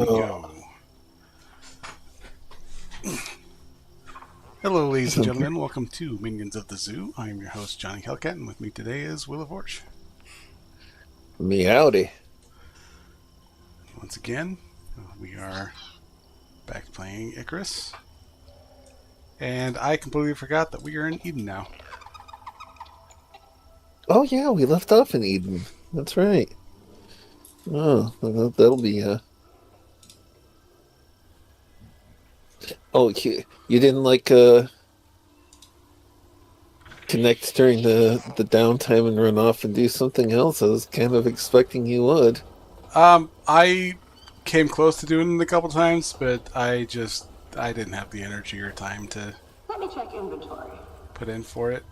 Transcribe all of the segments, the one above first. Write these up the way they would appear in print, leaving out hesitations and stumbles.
Go. Hello, ladies and gentlemen. Welcome to Minions of the Zoo. I am your host, Johnny Hellcat, and with me today is Will of Orch. Me howdy. Once again, we are back playing Icarus. And I completely forgot that we are in Eden now. Oh yeah, we left off in Eden. That's right. Oh, that'll be Oh, you didn't connect during the downtime and run off and do something else? I was kind of expecting you would. I came close to doing it a couple times, but I didn't have the energy or time to Let me check inventory. put in for it.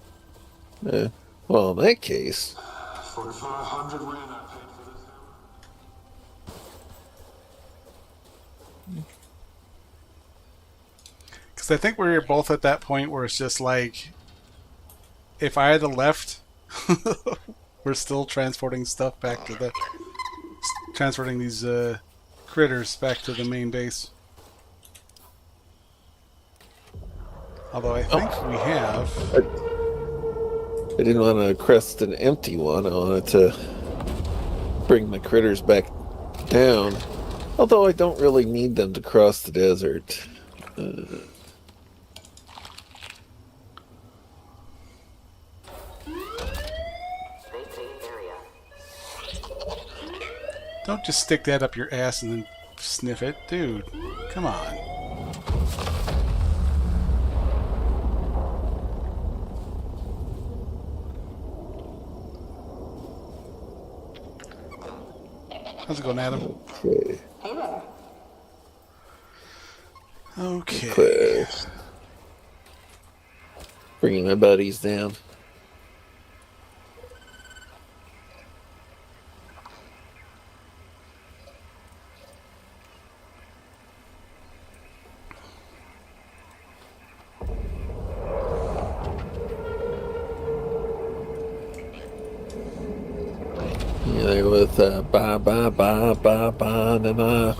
Well, in that case, 4,500 Rand I paid for this hammer. Because I think we're both at that point where it's just like, if I had left, we're still transporting stuff back to the... transporting these critters back to the main base. Although I think we have... I didn't want to crest an empty one. I wanted to bring my critters back down. Although I don't really need them to cross the desert. Don't just stick that up your ass and then sniff it. Dude, come on. How's it going, Adam? Okay. Hey there. Okay. Bringing my buddies down. Yeah, with ba ba ba ba ba na na.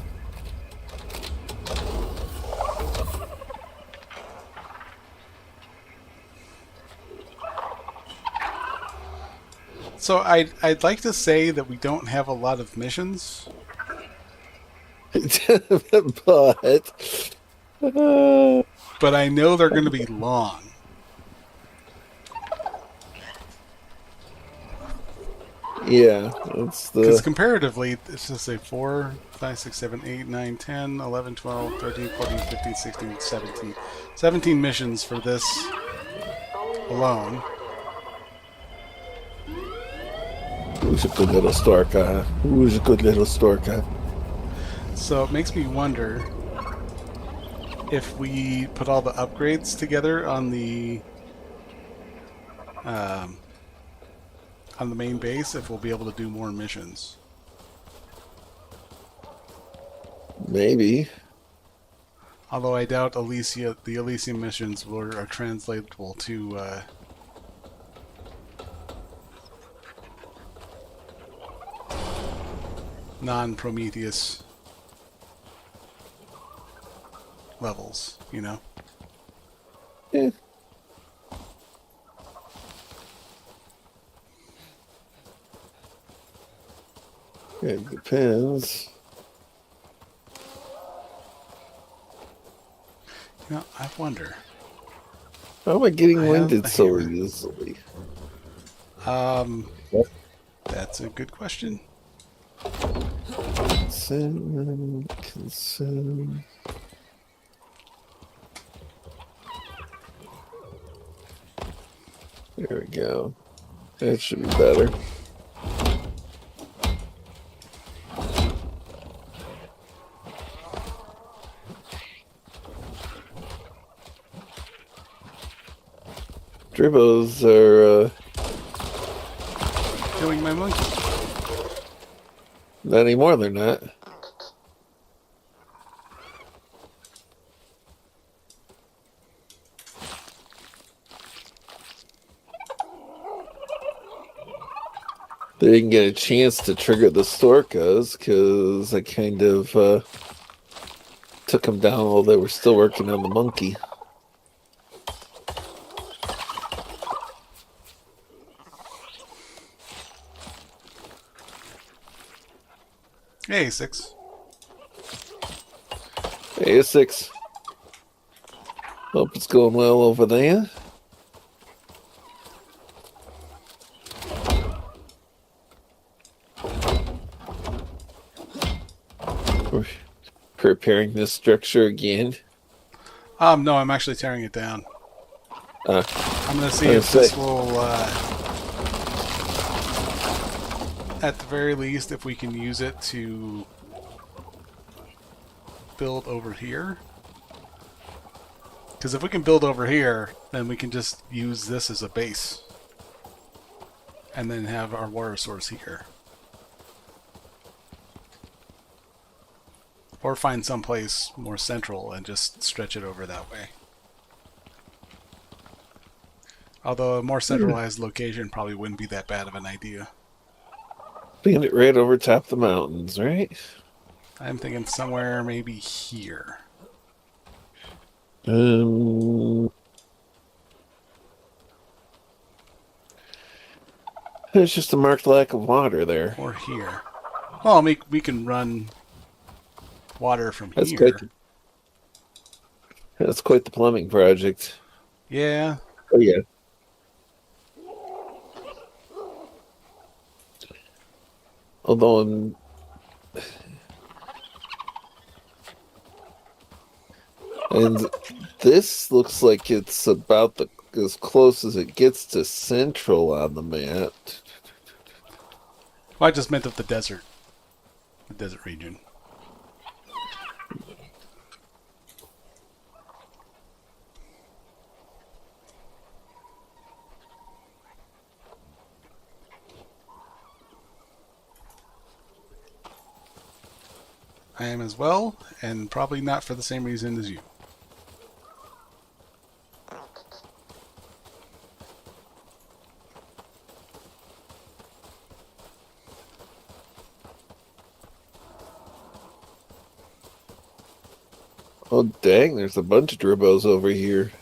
So I'd like to say that we don't have a lot of missions, but I know they're going to be long. Yeah, that's Because the... comparatively, it's just say 4, 5, 6, 7, 8, 9, 10, 11, 12, 13, 14, 15, 16, 17. 17 missions for this alone. Who's a good little storka? Who's a good little storka? So it makes me wonder if we put all the upgrades together on the main base, if we'll be able to do more missions. Maybe. Although I doubt the Elysium missions are translatable to non-Prometheus levels, you know? Yeah. It depends. You know, I wonder. How am I getting I winded have a so hammer. easily? That's a good question. Consume. There we go. That should be better. Dribbos are Killing my monkey. not anymore, they're not. They didn't get a chance to trigger the Storkas because I kind of took them down while they were still working on the monkey. Hey, 6. Hey, 6. Hope it's going well over there. We're preparing this structure again. No, I'm actually tearing it down. I'm going to see if this will, at the very least, if we can use it to build over here. Because if we can build over here, then we can just use this as a base. And then have our water source here. Or find someplace more central and just stretch it over that way. Although a more centralized location probably wouldn't be that bad of an idea. Being it right over top the mountains, right? I'm thinking somewhere maybe here. There's just a marked lack of water there. Or here. Well, we can run water from That's here. That's quite the plumbing project. Yeah. Oh, yeah. Although and this looks like it's about as close as it gets to central on the map. Well, I just meant of the desert. The desert region. I am as well, and probably not for the same reason as you. Oh, dang, there's a bunch of dribbos over here.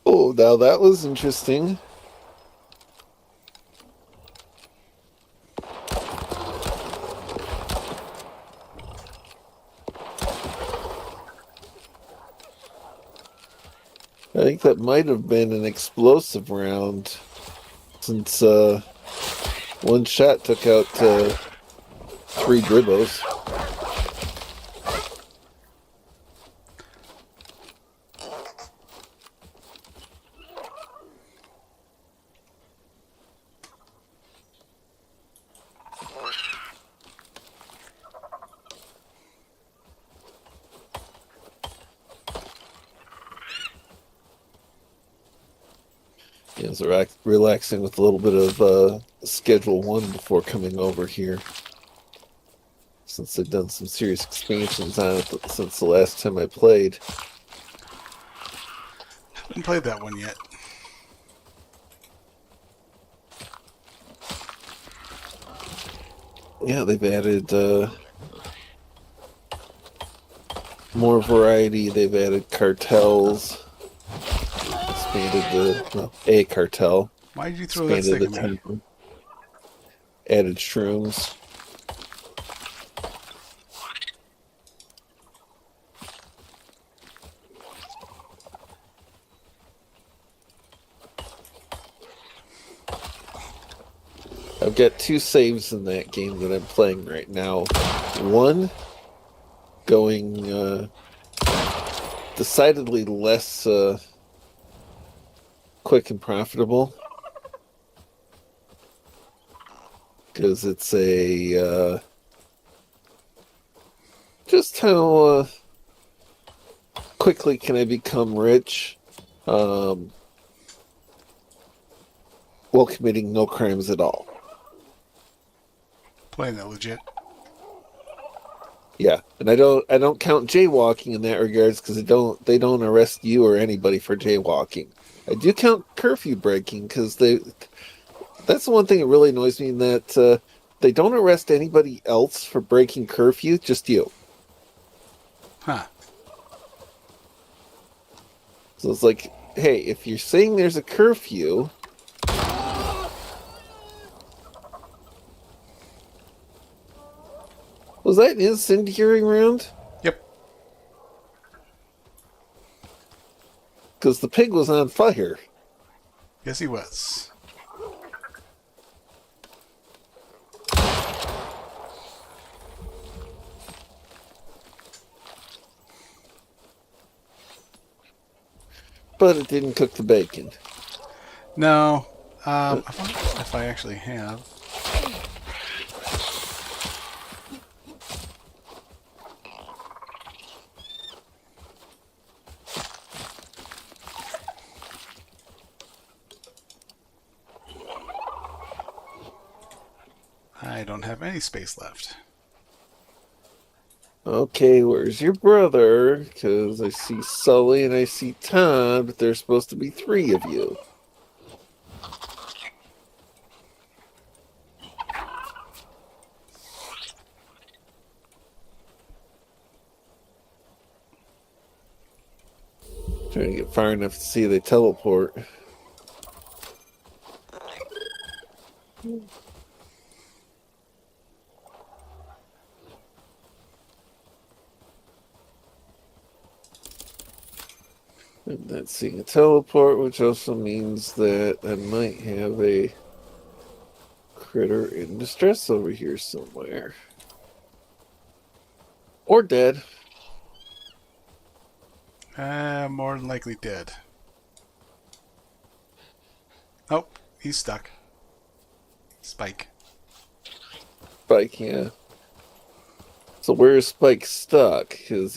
Oh, now that was interesting. I think that might have been an explosive round, since one shot took out 3 dribbos. Yeah, so relaxing with a little bit of Schedule 1 before coming over here. Since they've done some serious expansions on it since the last time I played. Haven't played that one yet. Yeah, they've added more variety. They've added cartels. Expanded a cartel. Why did you throw that stick at me? Added shrooms. I've got 2 saves in that game that I'm playing right now. One going decidedly less quick and profitable, because it's a just how quickly can I become rich while committing no crimes at all. Playing that legit. Yeah, and I don't count jaywalking in that regards because they don't arrest you or anybody for jaywalking. I do count curfew breaking because that's the one thing that really annoys me in that they don't arrest anybody else for breaking curfew, just you. Huh. So it's like, hey, if you're saying there's a curfew, was that an incendiary round? Yep. Because the pig was on fire. Yes, he was. But it didn't cook the bacon. No. I wonder if I actually have. I don't have any space left. Okay, where's your brother? Because I see Sully and I see Todd, but there's supposed to be 3 of you. Trying to get far enough to see they teleport. I'm not seeing a teleport, which also means that I might have a critter in distress over here somewhere. Or dead. More than likely dead. Oh, he's stuck. Spike. Spike, yeah. So where's Spike stuck? Because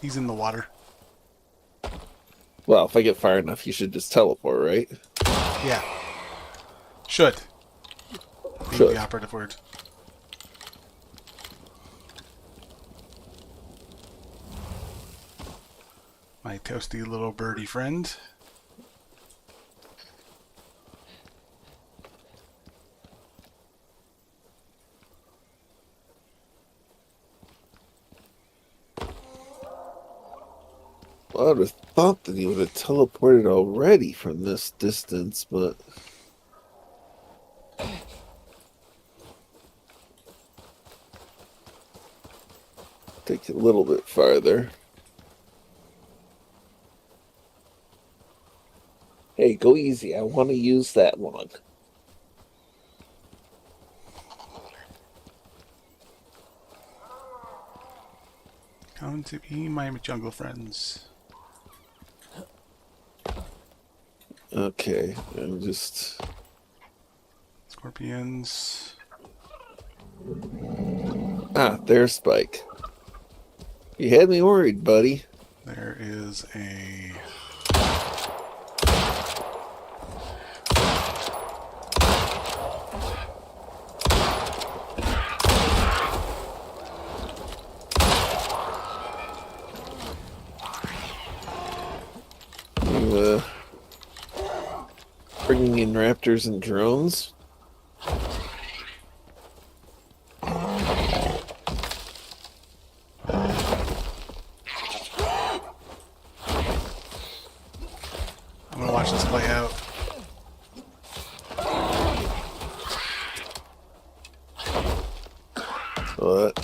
He's in the water. well, if I get far enough, you should just teleport, right? Yeah. Should. Be Should. the operative word. My toasty little birdie friend. Well, I would have thought that he would have teleported already from this distance, but take it a little bit farther. Hey, go easy. I want to use that one. Come to be my jungle friends. Okay, I'm just... Scorpions. Ah, there's Spike. You had me worried, buddy. There is a... You, bringing in raptors and drones? I'm gonna watch this play out. What?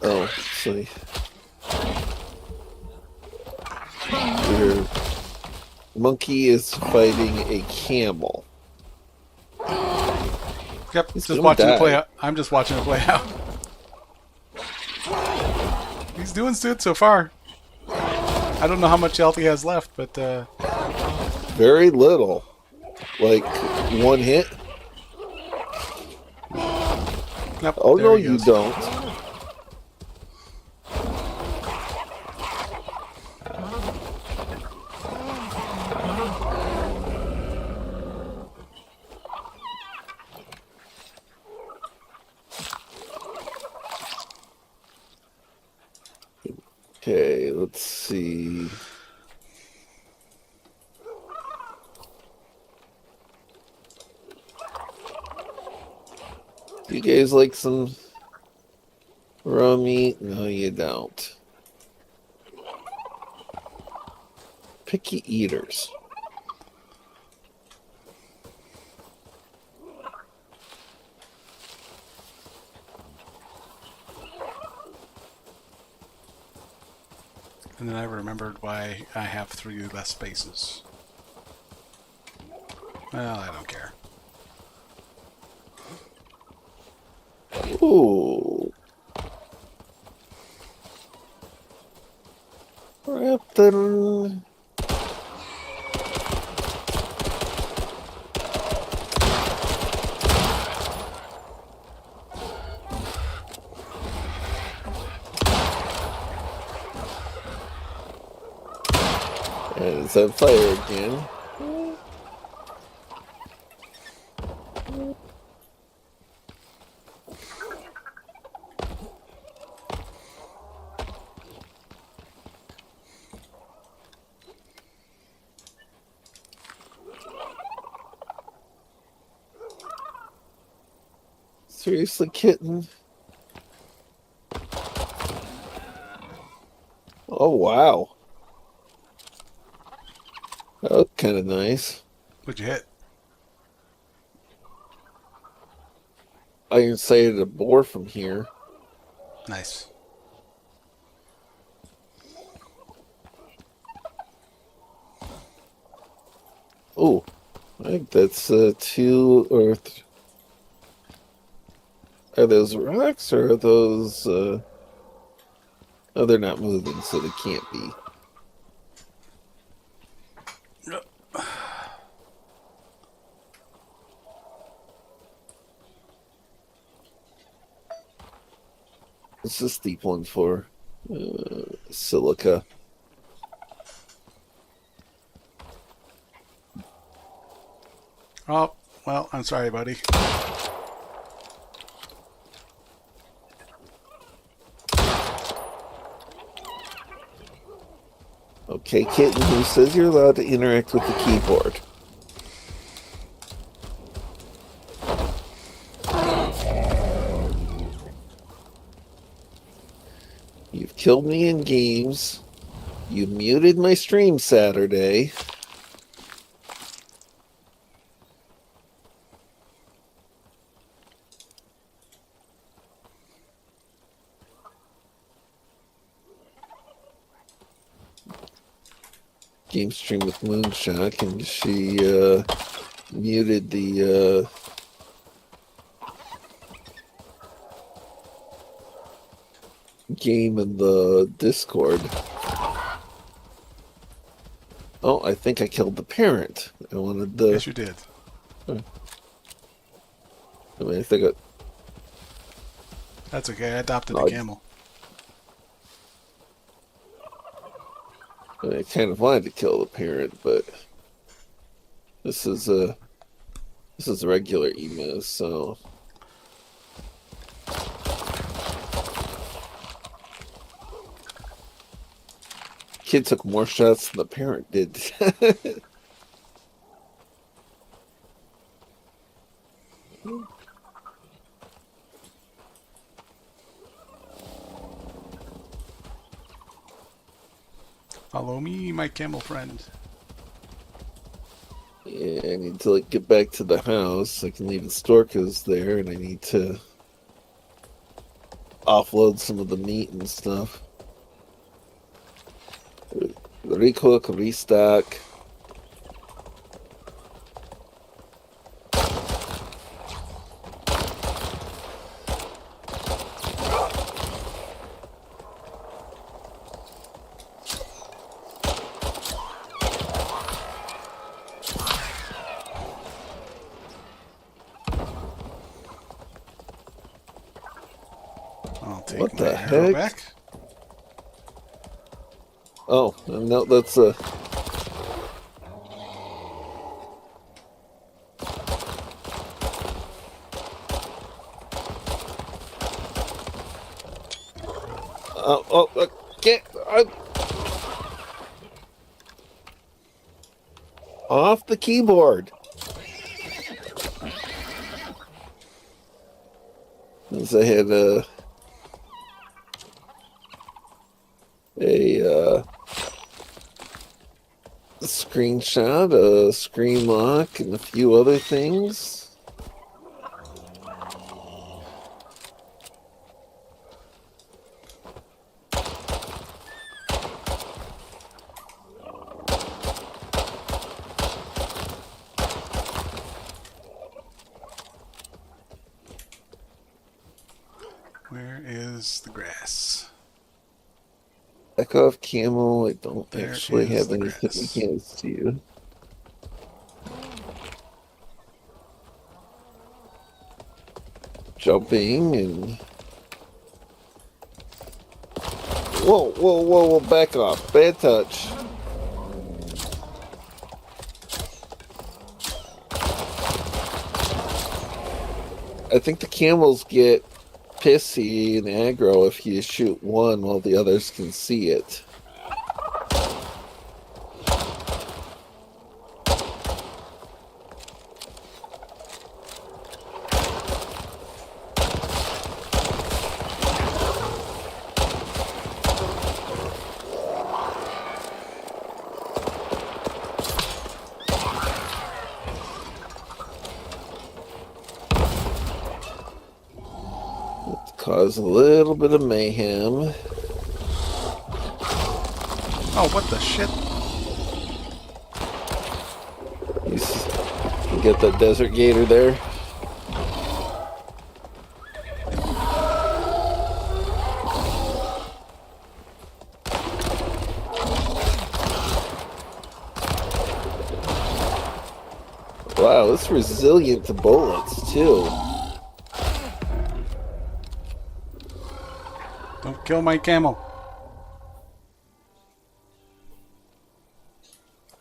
Oh, see. Your monkey is fighting a camel. Yep, He's just gonna watching die. it play out. I'm just watching it play out. He's doing good so far. I don't know how much health he has left, but Very little. Like, 1 hit? yep, Oh, there no, he you goes. don't. Okay, let's see. You guys like some raw meat? No, you don't. Picky eaters. And then I remembered why I have 3 less spaces. Well, I don't care. Ooh. Raptor. And it's on fire again. Seriously, kitten? Oh, wow. That was kind of nice. What'd you hit? I sighted a boar from here. Nice. Oh, I think that's 2 or are those rocks or are those? Oh, they're not moving, so they can't be. Yep. What's this deep one for? Silica. Oh, well, I'm sorry, buddy. Okay, kitten, who says you're allowed to interact with the keyboard? You've killed me in games. You muted my stream Saturday. Game stream with Moonshock, and she muted the game in the Discord. Oh, I think I killed the parent. I wanted the. Yes, you did. I mean, I think That's okay. I adopted No, a camel. I kind of wanted to kill the parent, but this is a regular emu, so kid took more shots than the parent did. Follow me, my camel friend. Yeah, I need to get back to the house. I can leave the Storkas there, and I need to offload some of the meat and stuff. Recook, restock. I'll take What my the arrow heck? back. Oh, no, that's a. Oh, Get off the keyboard. As I had a screenshot, a screen lock, and a few other things. Where is the grass? Back off camo. I don't There actually is have the anything grass. against you. Jumping and whoa, back off. Bad touch. I think the camels get pissy and aggro if you shoot one while the others can see it. Cause a little bit of mayhem. Oh, what the shit? You get that desert gator there. Wow, it's resilient to bullets too. Don't kill my camel.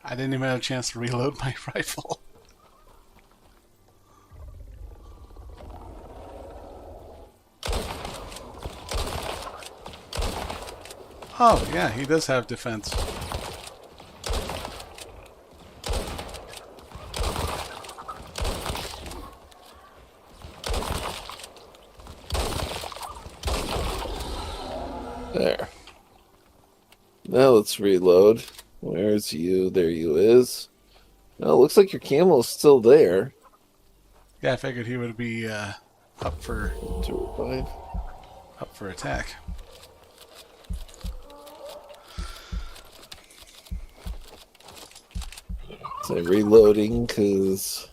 I didn't even have a chance to reload my rifle. Oh, yeah, he does have defense. There. Now let's reload. Where's you? There you is. Now it looks like your camo is still there. Yeah, I figured he would be up for attack. So reloading because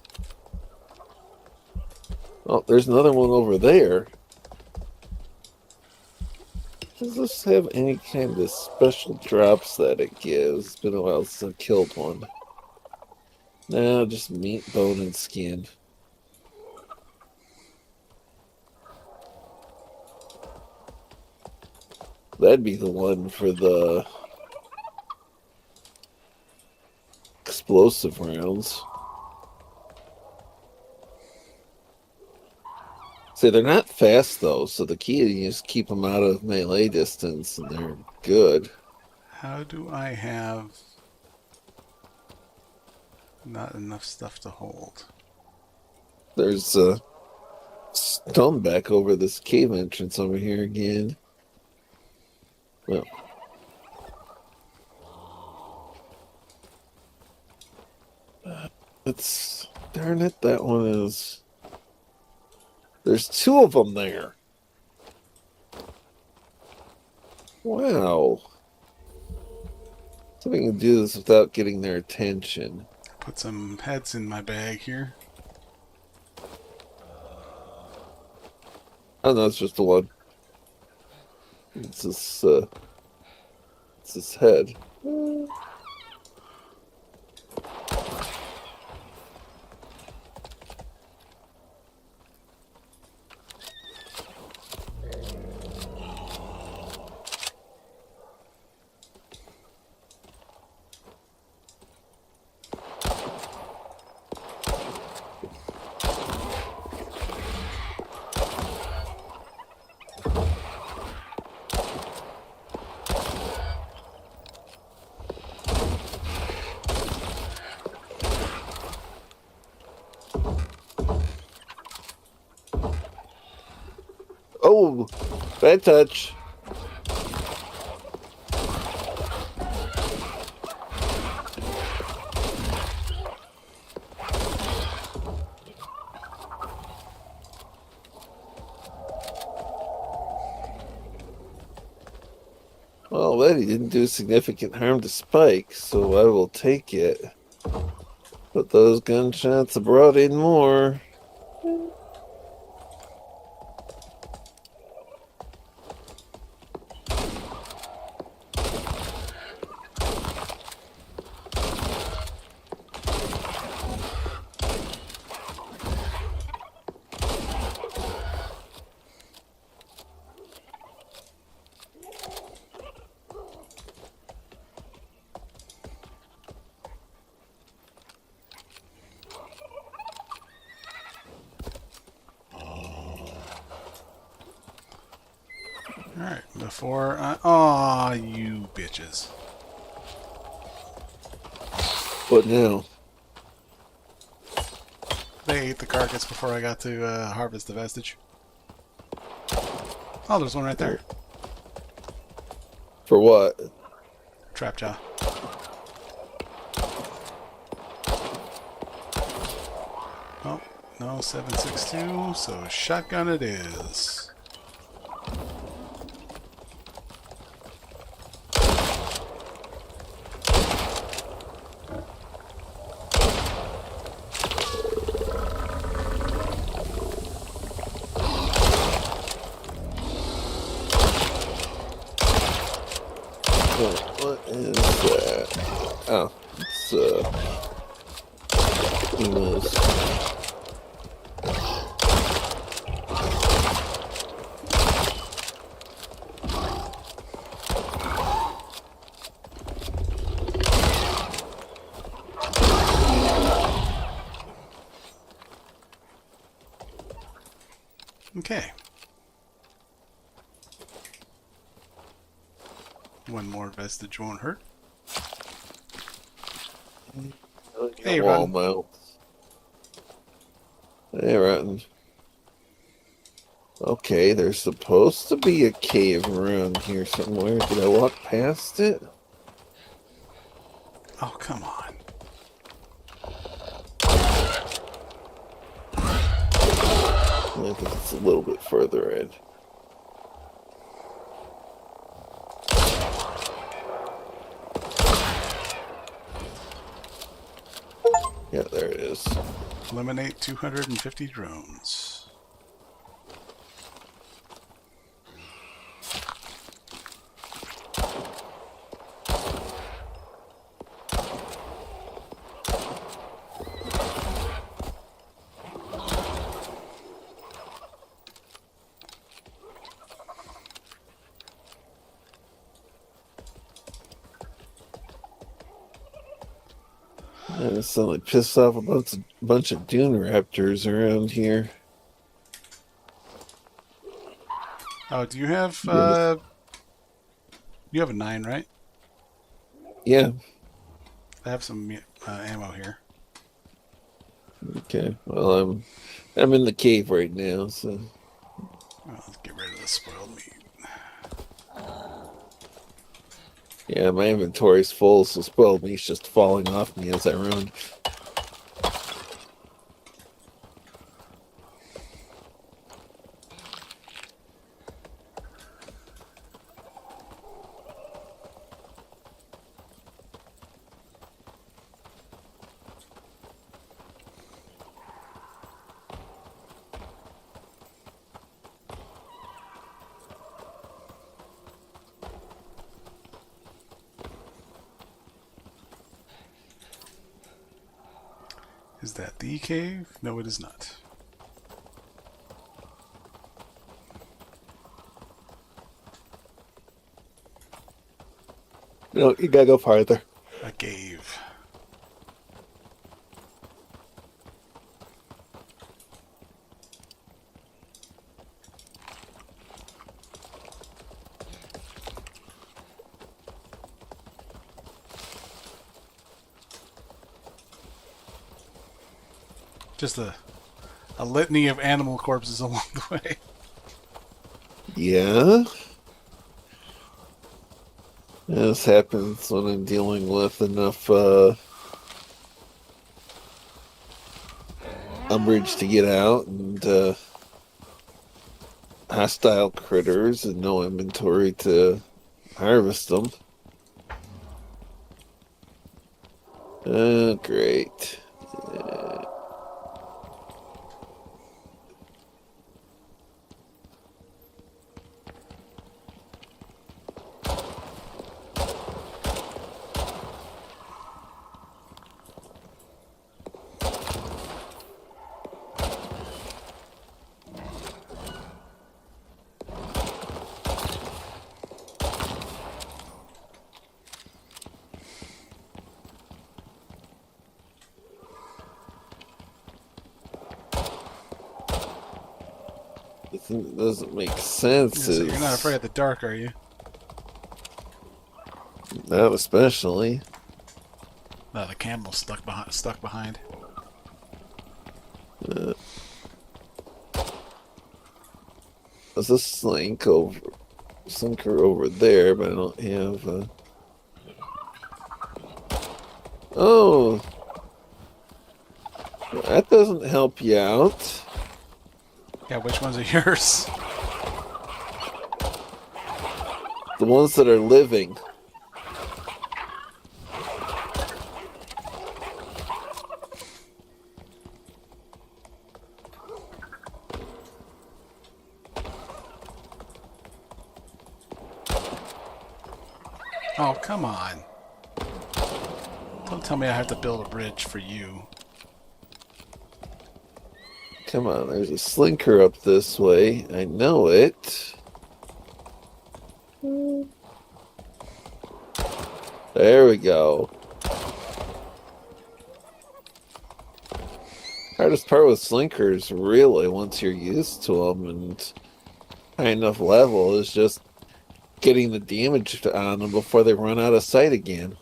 there's another one over there. Does this have any kind of special drops that it gives? It's been a while since I've killed one. No, just meat, bone, and skin. That'd be the one for the explosive rounds. See, they're not fast though, so the key is you just keep them out of melee distance and they're good. How do I have not enough stuff to hold? There's a stone back over this cave entrance over here again. Well, darn it, that one is. There's two of them there. Wow. So we can do this without getting their attention. Put some heads in my bag here. Oh no, it's just the one. It's his head. Whoa! Bad touch. Well, Letty didn't do significant harm to Spike, so I will take it. But those gunshots have brought in more. Alright, before I... Aw, you bitches. What now? They ate the carcass before I got to harvest the vestige. Oh, there's one right there. For what? Trap jaw. Oh, no, 7.62, so shotgun it is. What is that? Oh, it's who knows? Okay. One more vestige won't hurt. Hey, Wall Rotten. mounts. Hey, Rotten. Okay, there's supposed to be a cave around here somewhere. Did I walk past it? Oh, come on. I think it's a little bit further in. Yeah, there it is. Eliminate 250 drones. I suddenly pissed off a bunch of dune raptors around here. Oh, do you have, you have a 9, right? Yeah. I have some ammo here. Okay. Well, I'm in the cave right now, so. Well, let's get rid of the spoiled meat. Yeah, my inventory's full, so spoiled meat's just falling off me as I run. Is that the cave? No, it is not. No, you gotta go farther. A cave. Just a litany of animal corpses along the way. Yeah. This happens when I'm dealing with enough umbrage to get out and hostile critters and no inventory to harvest them. Oh, great. The thing that doesn't make sense So is... you're not afraid of the dark, are you? Not especially. No, the camel's stuck behind. There's a slinker over there, but I don't have... Oh! That doesn't help you out. Yeah, which ones are yours? The ones that are living. Oh, come on. Don't tell me I have to build a bridge for you. Come on, there's a slinker up this way. I know it. There we go. Hardest part with slinkers, really, once you're used to them and high enough level, is just getting the damage on them before they run out of sight again.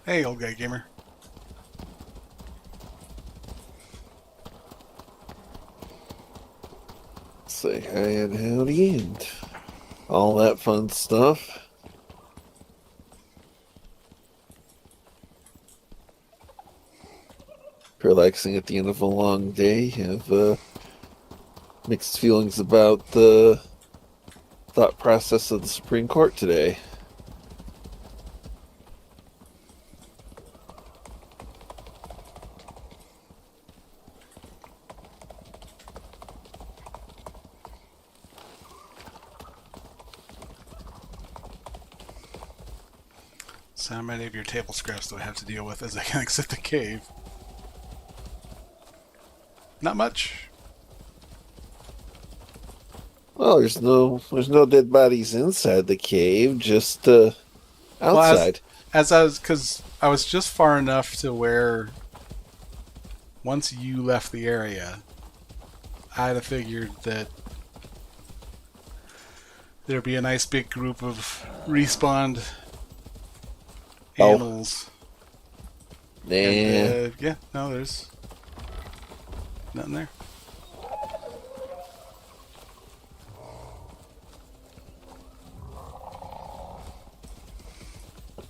Hey, old guy gamer. Say hi and howdy and all that fun stuff. Relaxing at the end of a long day. Have mixed feelings about the thought process of the Supreme Court today. So how many of your table scraps do I have to deal with as I can exit the cave? Not much. Well, there's no dead bodies inside the cave, just outside. Well, because I was just far enough to where once you left the area, I'd have figured that there'd be a nice big group of respawned animals. Nah. And, yeah, no, there's nothing there.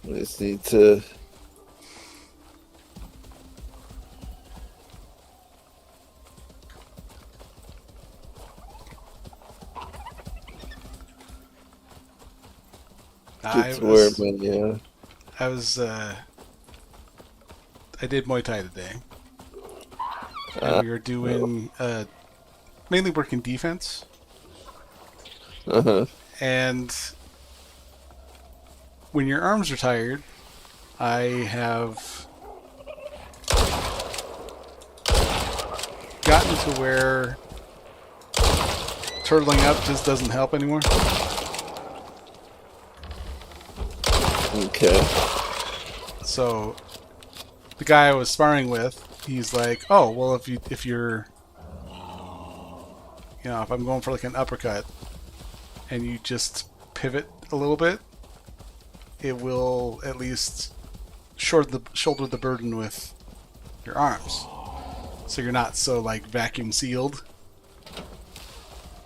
We just need to get to where I did Muay Thai today. And we were doing mainly working defense. And when your arms are tired, I have to where turtling up just doesn't help anymore. Okay. So the guy I was sparring with, he's like, "Oh, well, if you're, you know, if I'm going for like an uppercut, and you just pivot a little bit, it will at least shoulder the burden with your arms, so you're not so like vacuum sealed."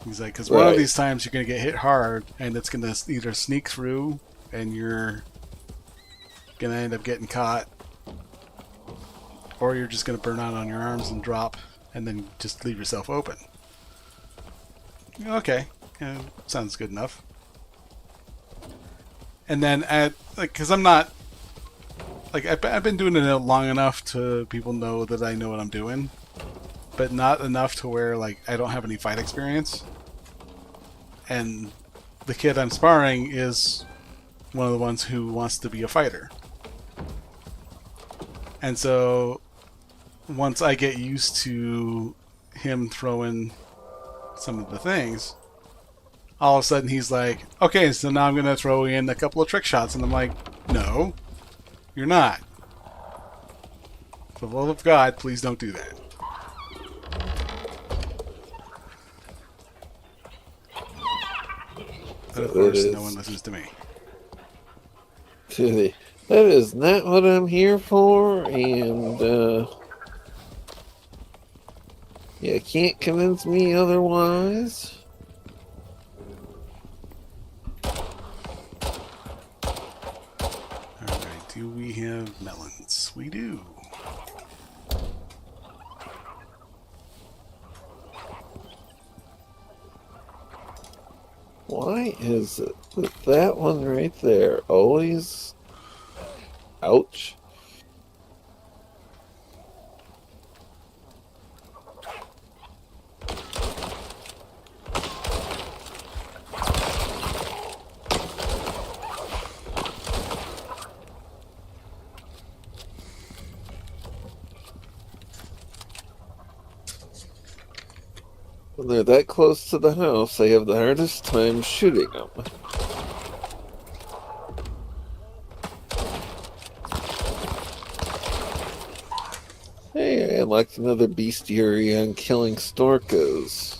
He's like, because one of these times you're gonna get hit hard, and it's gonna either sneak through, and you're gonna end up getting caught, or you're just gonna burn out on your arms and drop, and then just leave yourself open. Okay, yeah, sounds good enough. And then because I'm not like I've been doing it long enough to people know that I know what I'm doing, but not enough to where like I don't have any fight experience. And the kid I'm sparring is one of the ones who wants to be a fighter. And so once I get used to him throwing some of the things, all of a sudden he's like, okay, so now I'm going to throw in a couple of trick shots. And I'm like, no, you're not. For the love of God, please don't do that. But of course, no one listens to me. That is not what I'm here for, and you can't convince me otherwise. Alright, do we have melons? We do. Why is it with that one right there always... Ouch. When they're that close to the house, I have the hardest time shooting them. Hey, I unlocked another bestiary on killing storkos.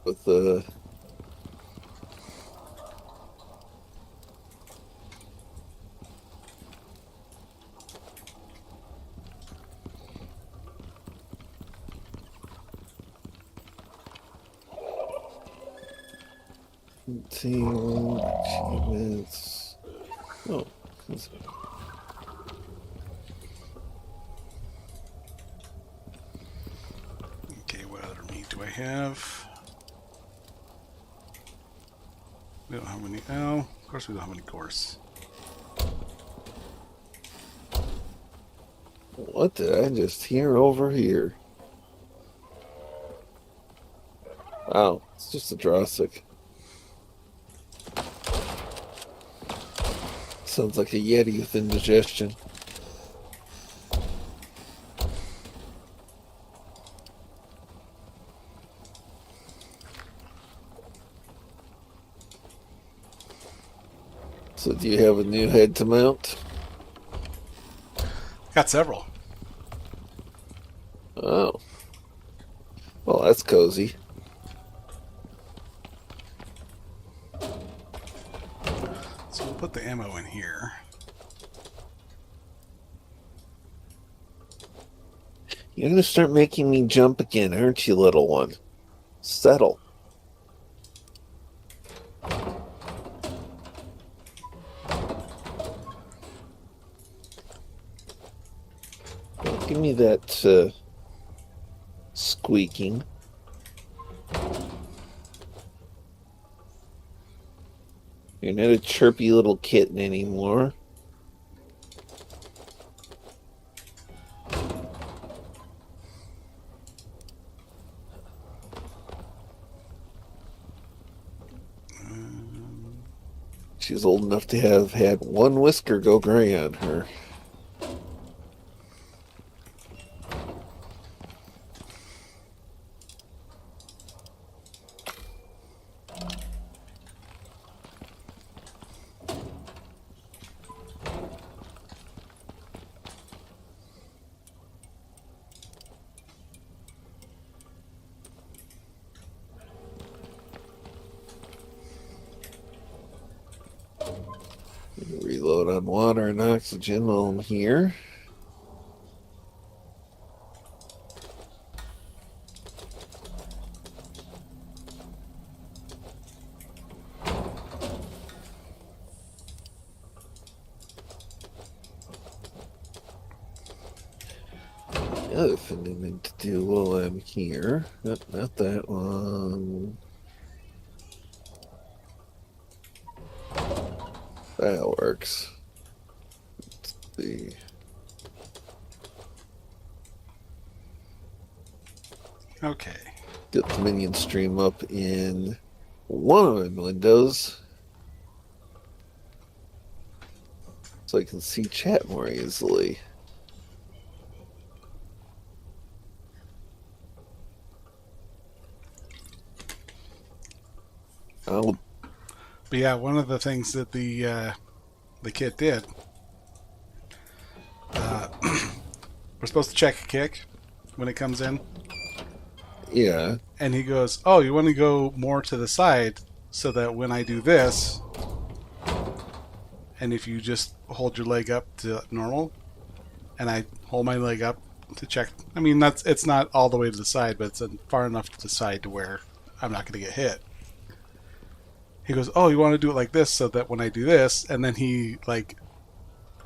With the... Team achievements. Oh. Okay, what other meat do I have? We don't have any. Oh, of course we don't have any gorse. What did I just hear over here? Wow, it's just a Drossic. Sounds like a Yeti with indigestion. So do you have a new head to mount? Got several. Oh. Well, that's cozy. So we'll put the ammo in here. You're gonna start making me jump again, aren't you, little one? Settle. Give me that squeaking. You're not a chirpy little kitten anymore. She's old enough to have had one whisker go gray on her. put on water and oxygen while I'm here. The other thing I need to do while I'm here, not that one. That works. Let's see. Okay. Get the minion stream up in one of my windows so I can see chat more easily. I'll But yeah, one of the things that the kit did, we're supposed to check a kick when it comes in, yeah. and he goes, "Oh, you want to go more to the side so that when I do this, and if you just hold your leg up to normal, and I hold my leg up to check. I mean, it's not all the way to the side, but it's far enough to the side to where I'm not going to get hit." He goes, "Oh, you want to do it like this so that when I do this," and then he like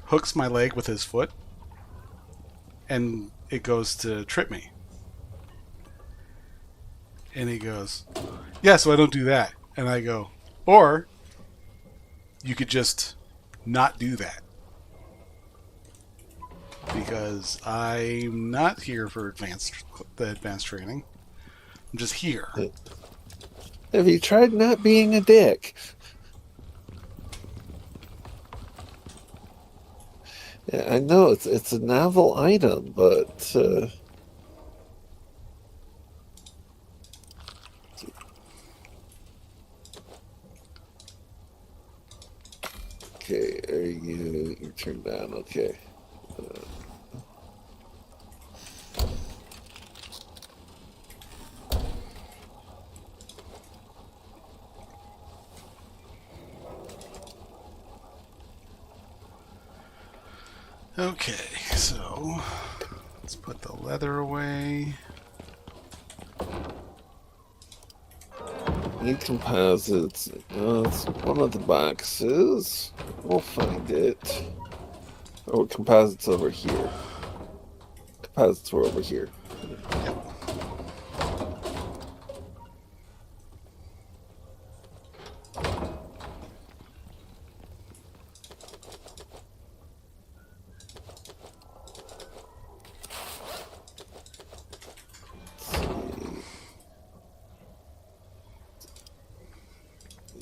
hooks my leg with his foot, and it goes to trip me. And he goes, "Yeah, so I don't do that." And I go, "Or you could just not do that, because I'm not here for the advanced training. I'm just here." Have you tried not being a dick? Yeah, I know it's a novel item, but okay, you're turned down, okay. Okay, so let's put the leather away. Need composites. It's one of the boxes. We'll find it. Oh, composites over here. Composites were over here.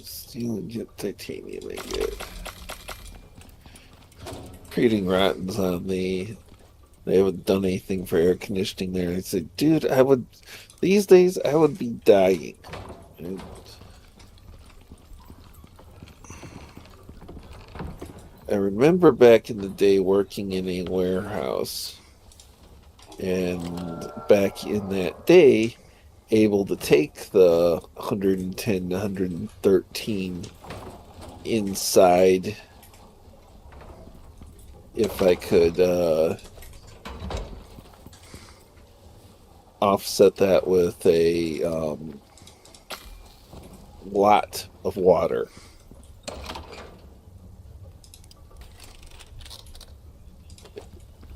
Steel and jet titanium I get. Creating rottens on the... They haven't done anything for air conditioning there. I said, dude, these days I would be dying. And I remember back in the day working in a warehouse, and back in that day, able to take the 110, 113 inside if I could offset that with a lot of water.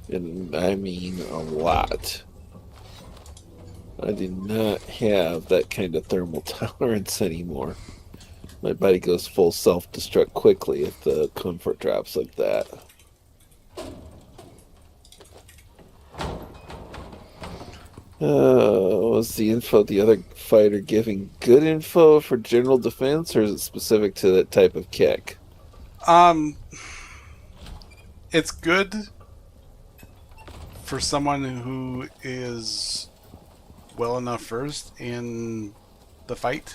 And I mean a lot. I do not have that kind of thermal tolerance anymore. My body goes full self-destruct quickly if the comfort drops like that. Was the info the other fighter giving good info for general defense, or is it specific to that type of kick? It's good for someone who is well enough versed in the fight.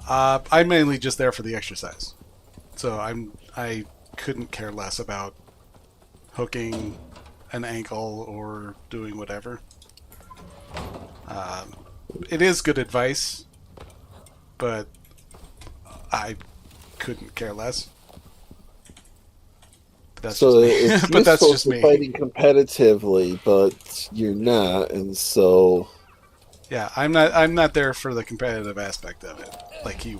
I'm mainly just there for the exercise, so I couldn't care less about hooking an ankle or doing whatever. It is good advice, but I couldn't care less. But that's So just it's me. But that's useful just for me. fighting competitively, but you're not, and so Yeah, I'm not there for the competitive aspect of it, like he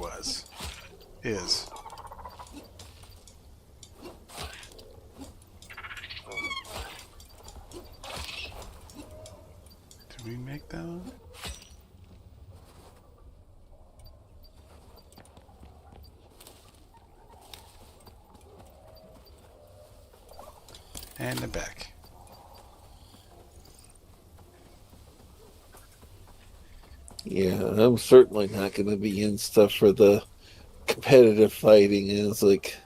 is. Did we make that one? And the back. yeah, I'm certainly not going to be in stuff for the competitive fighting. Is like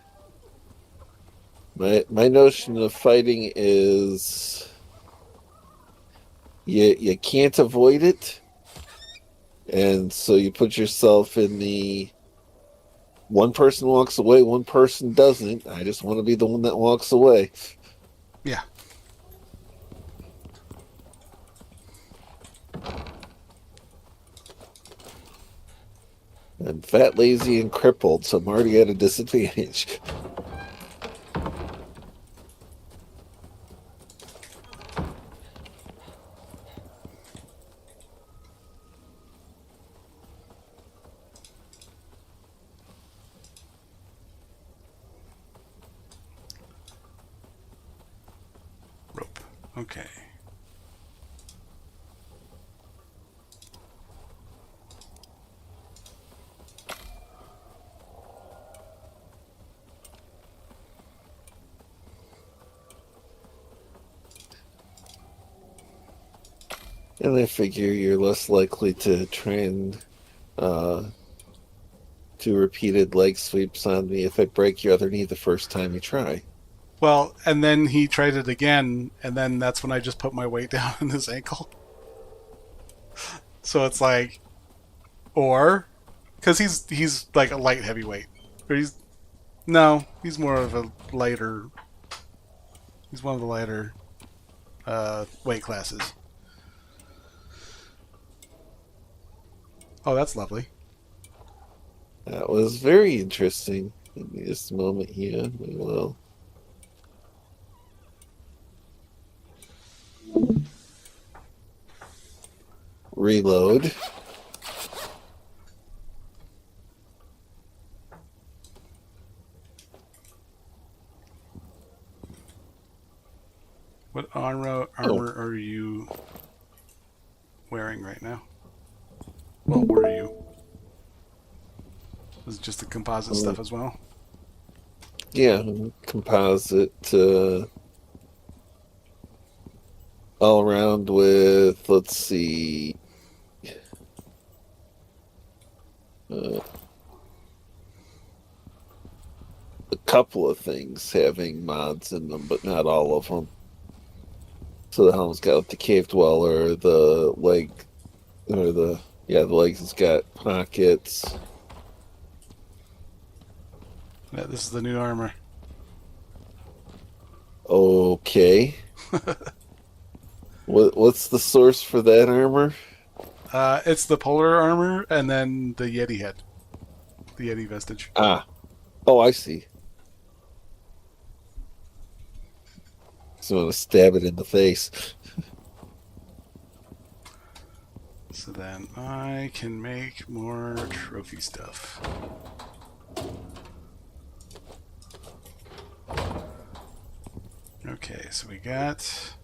my notion of fighting is you can't avoid it, and so you put yourself in the one person walks away, one person doesn't. I just want to be the one that walks away. Yeah. I'm fat, lazy, and crippled, so I'm already at a disadvantage. Rope. Okay. And I figure you're less likely to try and do repeated leg sweeps on me if I break your other knee the first time you try. Well, and then he tried it again, and then that's when I just put my weight down on his ankle. So it's like, or, because he's like a light heavyweight, or he's more of a lighter. He's one of the lighter weight classes. Oh, that's lovely. That was very interesting. Give me just a moment here. We will. Reload. What armor are you wearing right now? Well, were you? Was it just the composite stuff as well? Yeah, composite all around with, let's see, a couple of things having mods in them, but not all of them. So the helm's got the cave dweller, the leg, or the legs has got pockets. Yeah, this is the new armor. Okay. What's the source for that armor? It's the polar armor and then the Yeti head. The Yeti vestige. Ah. Oh, I see. So I'm going to stab it in the face. So then I can make more trophy stuff. Okay, so we got...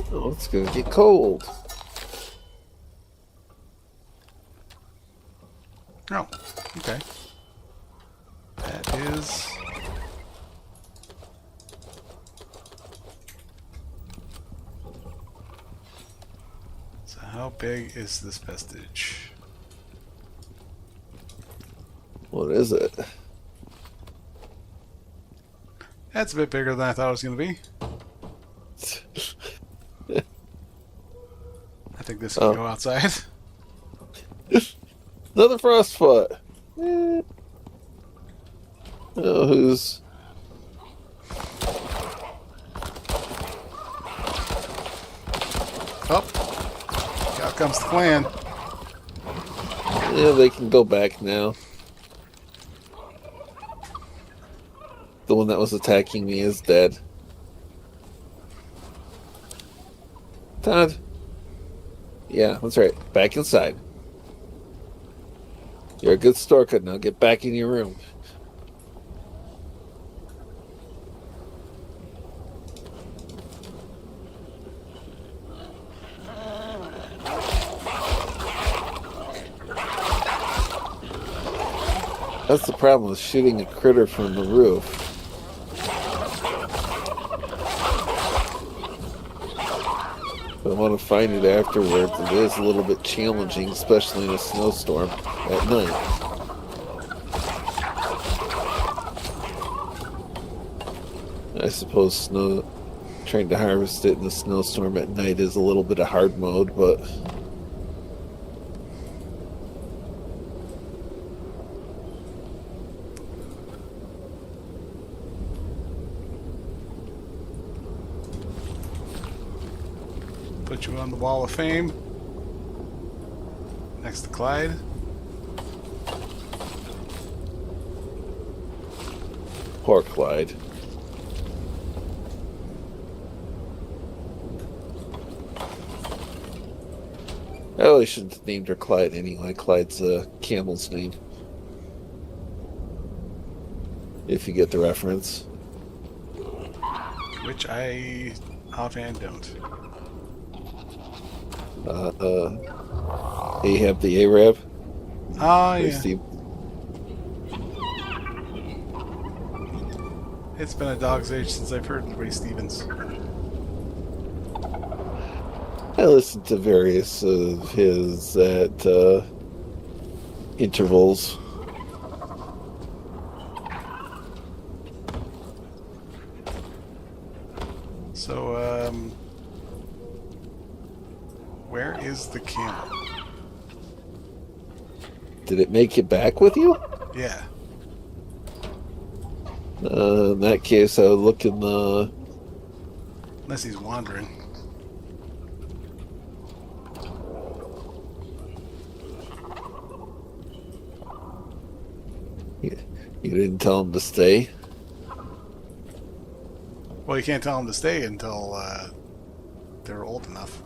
Oh, it's going to get cold. Oh, okay. That is... big is this vestige? What is it? That's a bit bigger than I thought it was going to be. I think this can go outside. Another frostfoot. Oh, who's... Oh, out comes the clan. Yeah, they can go back now. The one that was attacking me is dead. Todd. Yeah, that's right. Back inside. You're a good Storka. Now get back in your room. That's the problem with shooting a critter from the roof. If I want to find it afterwards, it is a little bit challenging, especially in a snowstorm at night. I suppose trying to harvest it in a snowstorm at night is a little bit of hard mode, but... Put you on the Wall of Fame. Next to Clyde. Poor Clyde. I really shouldn't have named her Clyde anyway. Clyde's camel's name. If you get the reference. Which I offhand don't. Ahab the Arab. Ah, Hey, yeah. Steve. It's been a dog's age since I've heard Ray Stevens. I listened to various of his at intervals. So, where is the camel? Did it make it back with you? Yeah. In that case, I would look in the... Unless he's wandering. You didn't tell him to stay? Well, you can't tell him to stay until they're old enough.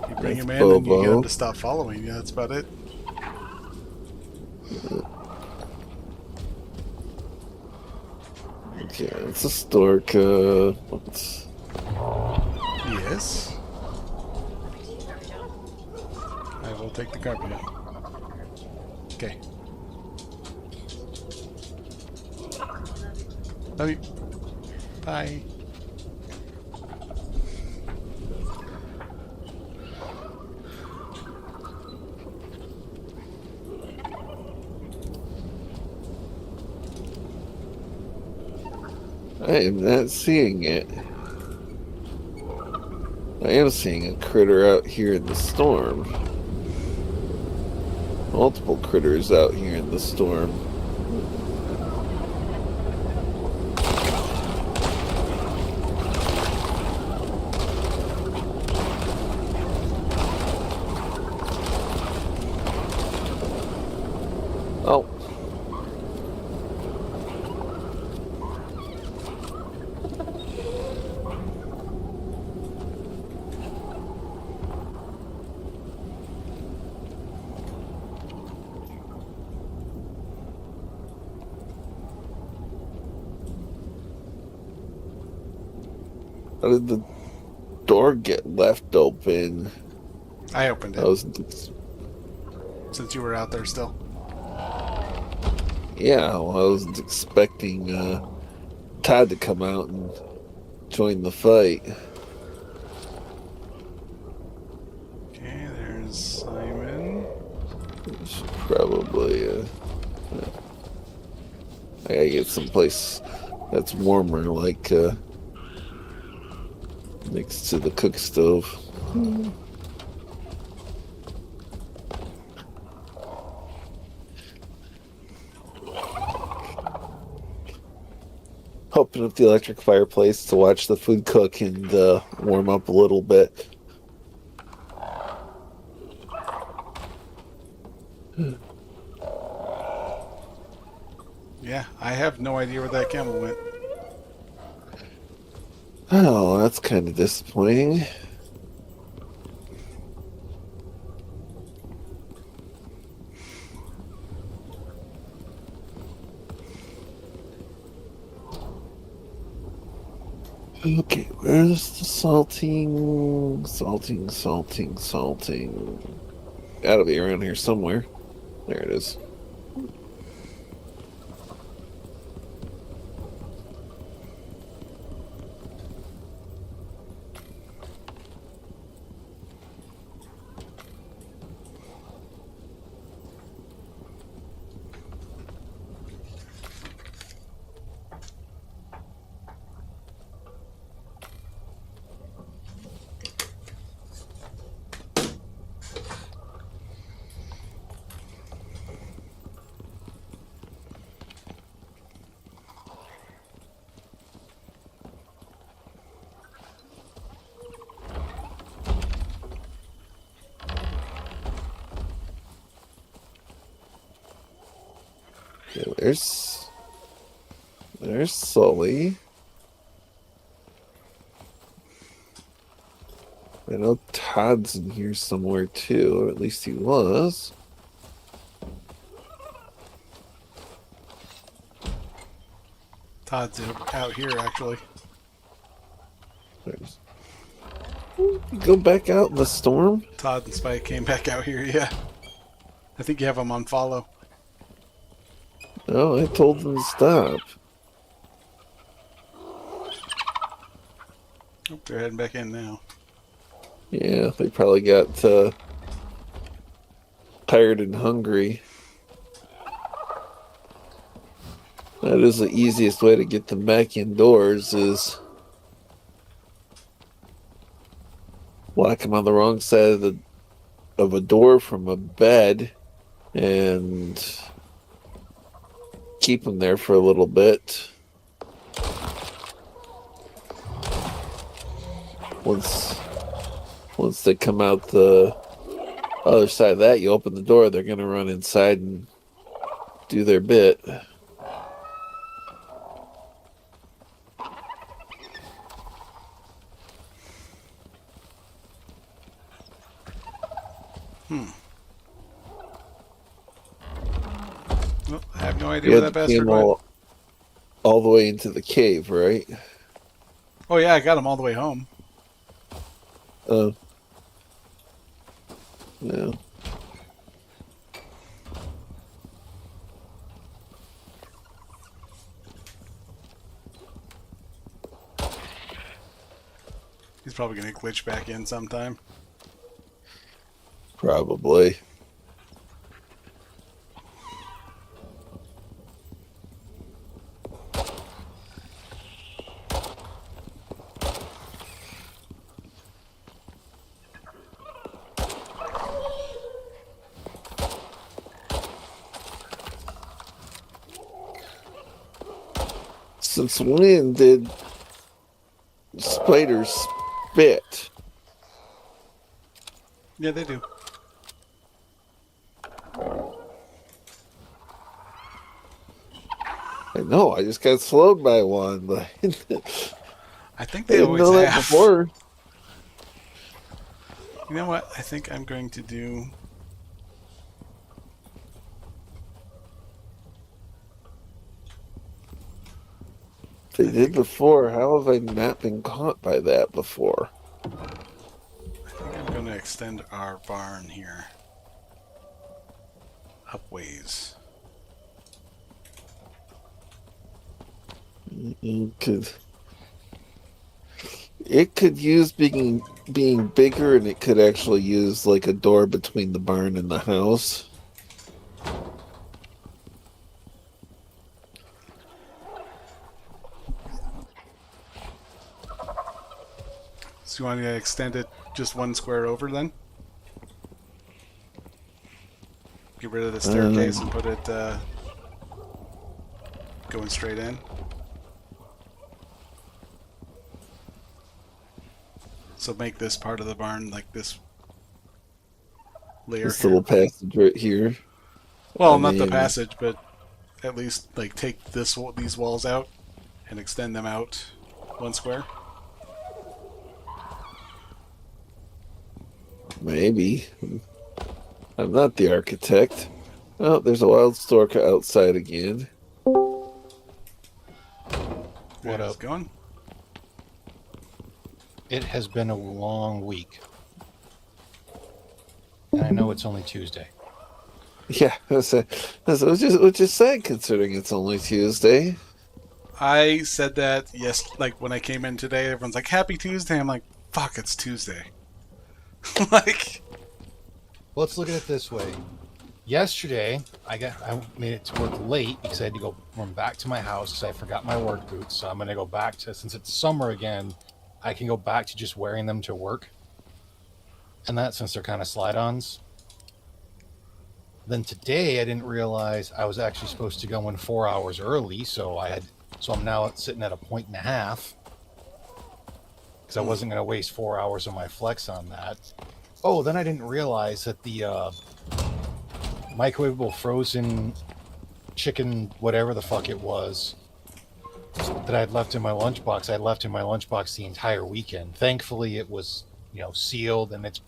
You bring That's him in and you get him Bobo. to stop following you. That's about it. Okay, it's a stork. Yes. I will take the carpet out. Okay. Love you. Bye. I am not seeing it. I am seeing a critter out here in the storm. Multiple critters out here in the storm. Oh. How did the door get left open? I opened it I wasn't. since you were out there still. Yeah, well, I wasn't expecting Todd to come out and join the fight. Simon. Should probably, I gotta get someplace that's warmer, like, next to the cook stove. Open up the electric fireplace to watch the food cook and warm up a little bit. Yeah, I have no idea where that camel went. Oh, that's kind of disappointing. Okay, where's the salting? Gotta be around here somewhere. There it is. Okay, there's Sully. I know Todd's in here somewhere too, or at least he was. Todd's out here, actually. There's... You go back out in the storm? Todd and Spike came back out here, yeah. I think you have them on follow. No, I told them to stop. Oh, they're heading back in now. Yeah, they probably got tired and hungry. That is the easiest way to get them back indoors, is lock them on the wrong side of a door from a bed and keep them there for a little bit. Once they come out the other side of that, you open the door, they're going to run inside and do their bit. Well, I have no idea where that bastard went. All the way into the cave, right? Oh yeah, I got him all the way home. Yeah. He's probably going to glitch back in sometime. Probably. Since when did spiders spit? Yeah, they do. I know, I just got slowed by one, but I think I they didn't always know that have. before. You know what? I think I'm going to do. They did before. How have I not been caught by that before? I think I'm going to extend our barn here. Up ways. It could use being bigger, and it could actually use like a door between the barn and the house. So you want to extend it just one square over then? Get rid of the staircase and put it going straight in. So make this part of the barn like this layer This here. little passage right here. Well, not the passage, but at least like take these walls out and extend them out one square. Maybe. I'm not the architect. Oh, there's a wild stork outside again. What up? Going? It has been a long week. And I know it's only Tuesday. Yeah, that's which is sad considering it's only Tuesday. I said that like when I came in today, everyone's like, "Happy Tuesday." I'm like, "Fuck, it's Tuesday." Like, Let's look at it this way. Yesterday, I made it to work late because I had to go run back to my house because I forgot my work boots. So I'm going to go back to, since it's summer again, I can go back to just wearing them to work. And that, since they're kind of slide-ons. Then today, I didn't realize I was actually supposed to go in 4 hours early, so I'm now sitting at a 1.5 because I wasn't going to waste 4 hours of my flex on that. Oh, then I didn't realize that the microwavable frozen chicken, whatever the fuck it was, that I'd left in my lunchbox, I left in my lunchbox the entire weekend. Thankfully, it was, sealed in its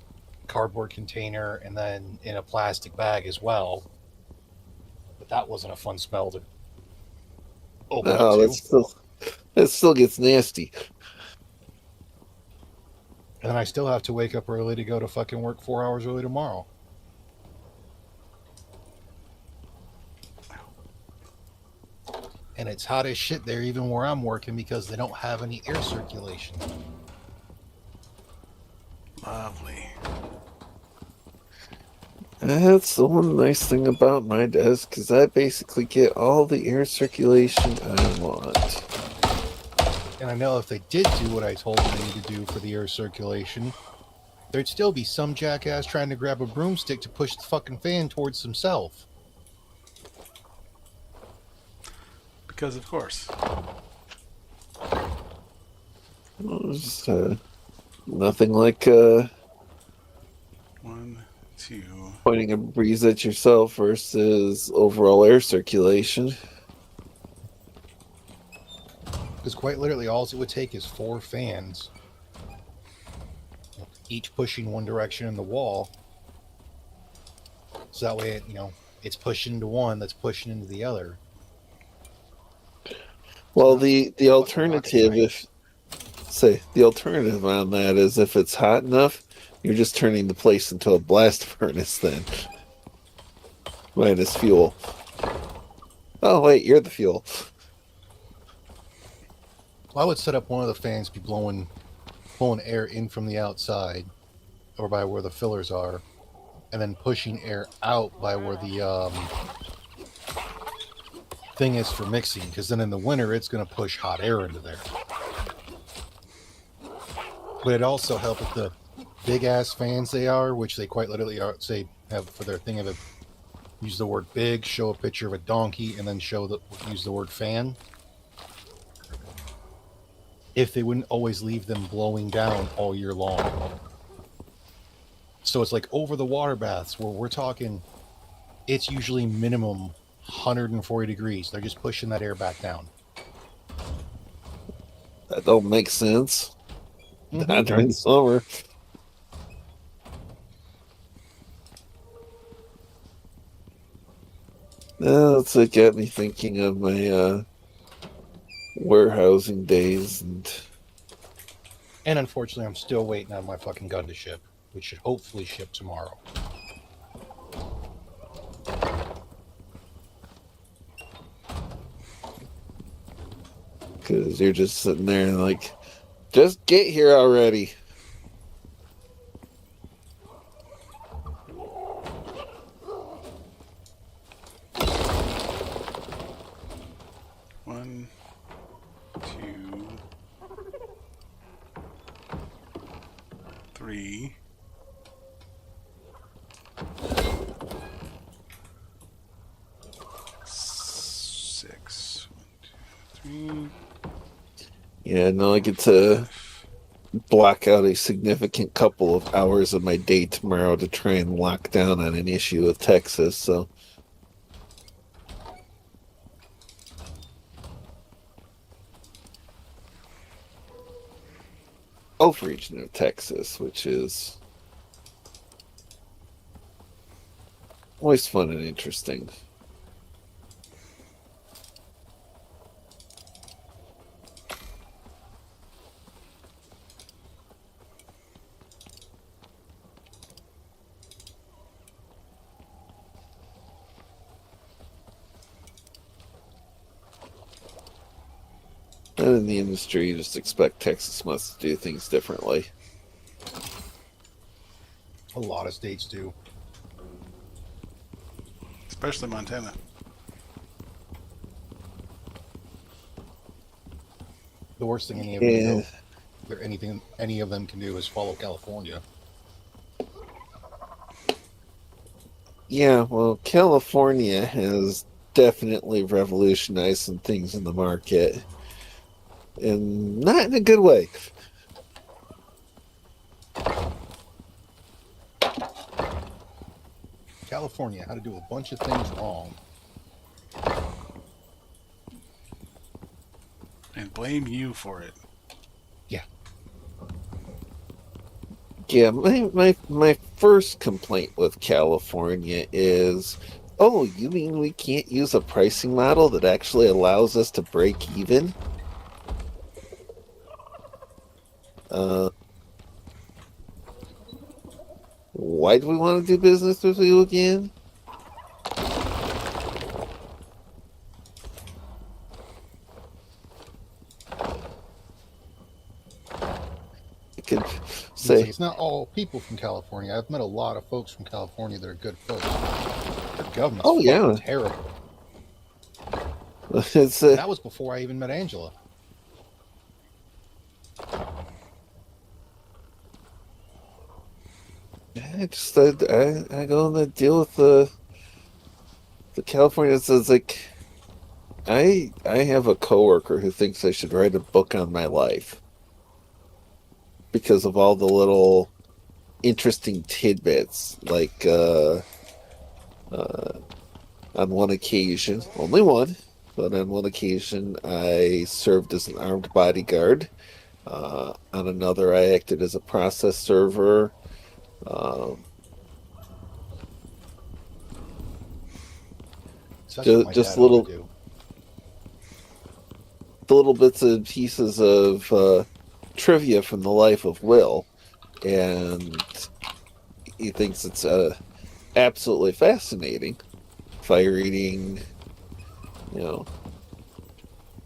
cardboard container and then in a plastic bag as well. But that wasn't a fun smell to open up to. That still gets nasty. And I still have to wake up early to go to fucking work 4 hours early tomorrow. And it's hot as shit there, even where I'm working, because they don't have any air circulation. lovely. That's the one nice thing about my desk, is I basically get all the air circulation I want. And I know if they did do what I told them they need to do for the air circulation, there'd still be some jackass trying to grab a broomstick to push the fucking fan towards himself. Because of course. It's, nothing like 1, 2. pointing a breeze at yourself versus overall air circulation. Because quite literally, all it would take is 4 fans, each pushing one direction in the wall. So that way, it's pushing into one that's pushing into the other. Well, the alternative, the alternative on that is if it's hot enough, you're just turning the place into a blast furnace then. Minus fuel. Oh, wait, you're the fuel. Well, I would set up one of the fans be blowing air in from the outside, or by where the fillers are, and then pushing air out by where the thing is for mixing, because then in the winter it's going to push hot air into there. But it also helps with the big ass fans they are, which they quite literally have for their thing of use the word big, show a picture of a donkey, and then use the word fan. If they wouldn't always leave them blowing down all year long. So it's like over the water baths where we're talking, it's usually minimum 140 degrees. They're just pushing that air back down. That don't make sense. Mm-hmm. Not during the summer. That's what got me thinking of my warehousing days. And unfortunately, I'm still waiting on my fucking gun to ship, which should hopefully ship tomorrow. Because you're just sitting there and like, Just get here already. One, two, three. Six. One, two, three. Yeah, no, I get to block out a significant couple of hours of my day tomorrow to try and lock down on an issue with Texas, so. Gulf region of Texas, which is always fun and interesting. And in the industry, you just expect Texas must do things differently. A lot of states do. Especially Montana. The worst thing any of them do, or anything any of them can do is follow California. Yeah, well, California has definitely revolutionized some things in the market. And not in a good way. California had to do a bunch of things wrong. And blame you for it. Yeah. Yeah, my first complaint with California is, oh, you mean we can't use a pricing model that actually allows us to break even? Why do we want to do business with you again? I could say It's not all people from California. I've met a lot of folks from California that are good folks. Their government's fucking terrible. it's That was before I even met Angela. I go and deal with the California. It's like I have a coworker who thinks I should write a book on my life because of all the little interesting tidbits. Like on one occasion, only one, but on one occasion, I served as an armed bodyguard. On another, I acted as a process server. Just little bits and pieces of trivia from the life of Will, and he thinks it's absolutely fascinating. Fire eating,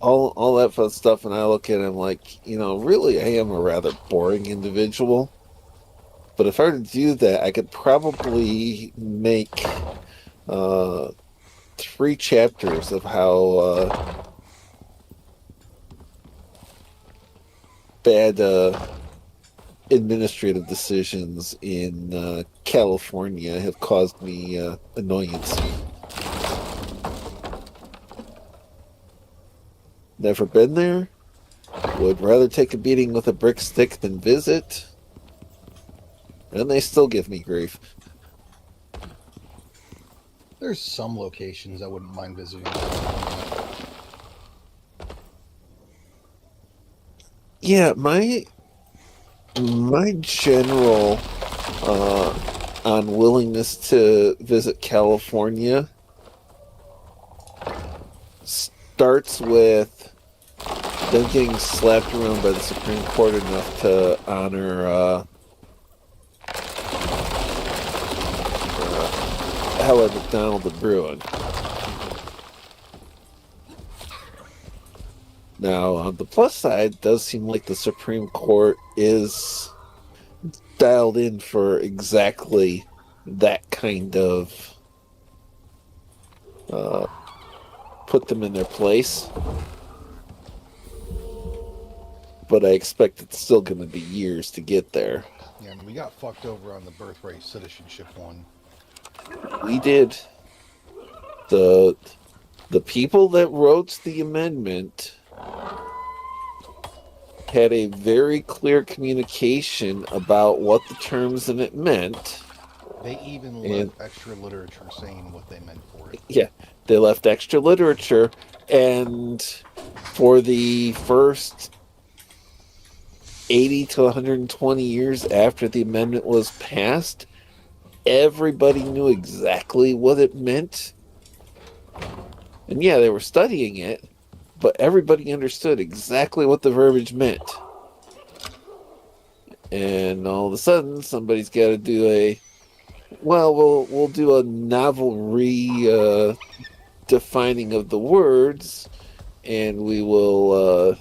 all that fun stuff, and I look at him like, really, I am a rather boring individual. But if I were to do that, I could probably make 3 chapters of how bad administrative decisions in California have caused me annoyance. Never been there. Would rather take a beating with a brick stick than visit. And they still give me grief. There's some locations I wouldn't mind visiting. Yeah, my general unwillingness to visit California starts with them getting slapped around by the Supreme Court enough to honor Howard McDonald and Bruin. Now, on the plus side, it does seem like the Supreme Court is dialed in for exactly that kind of put them in their place. But I expect it's still going to be years to get there. Yeah, and we got fucked over on the birthright citizenship one. We did. The people that wrote the amendment had a very clear communication about what the terms in it meant. They even left extra literature saying what they meant for it. Yeah, they left extra literature, and for the first 80 to 120 years after the amendment was passed, everybody knew exactly what it meant. And yeah, they were studying it, but everybody understood exactly what the verbiage meant. And all of a sudden, somebody's got to do we'll do a novel defining of the words, and we will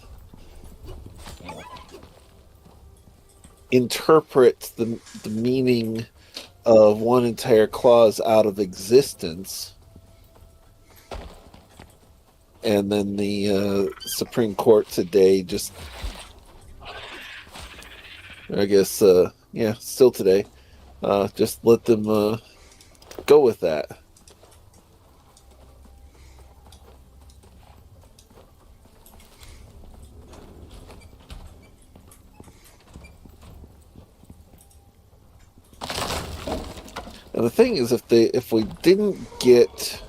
interpret the meaning of one entire clause out of existence. And then the Supreme Court today just, I guess, still today, just let them go with that. And the thing is, if we didn't get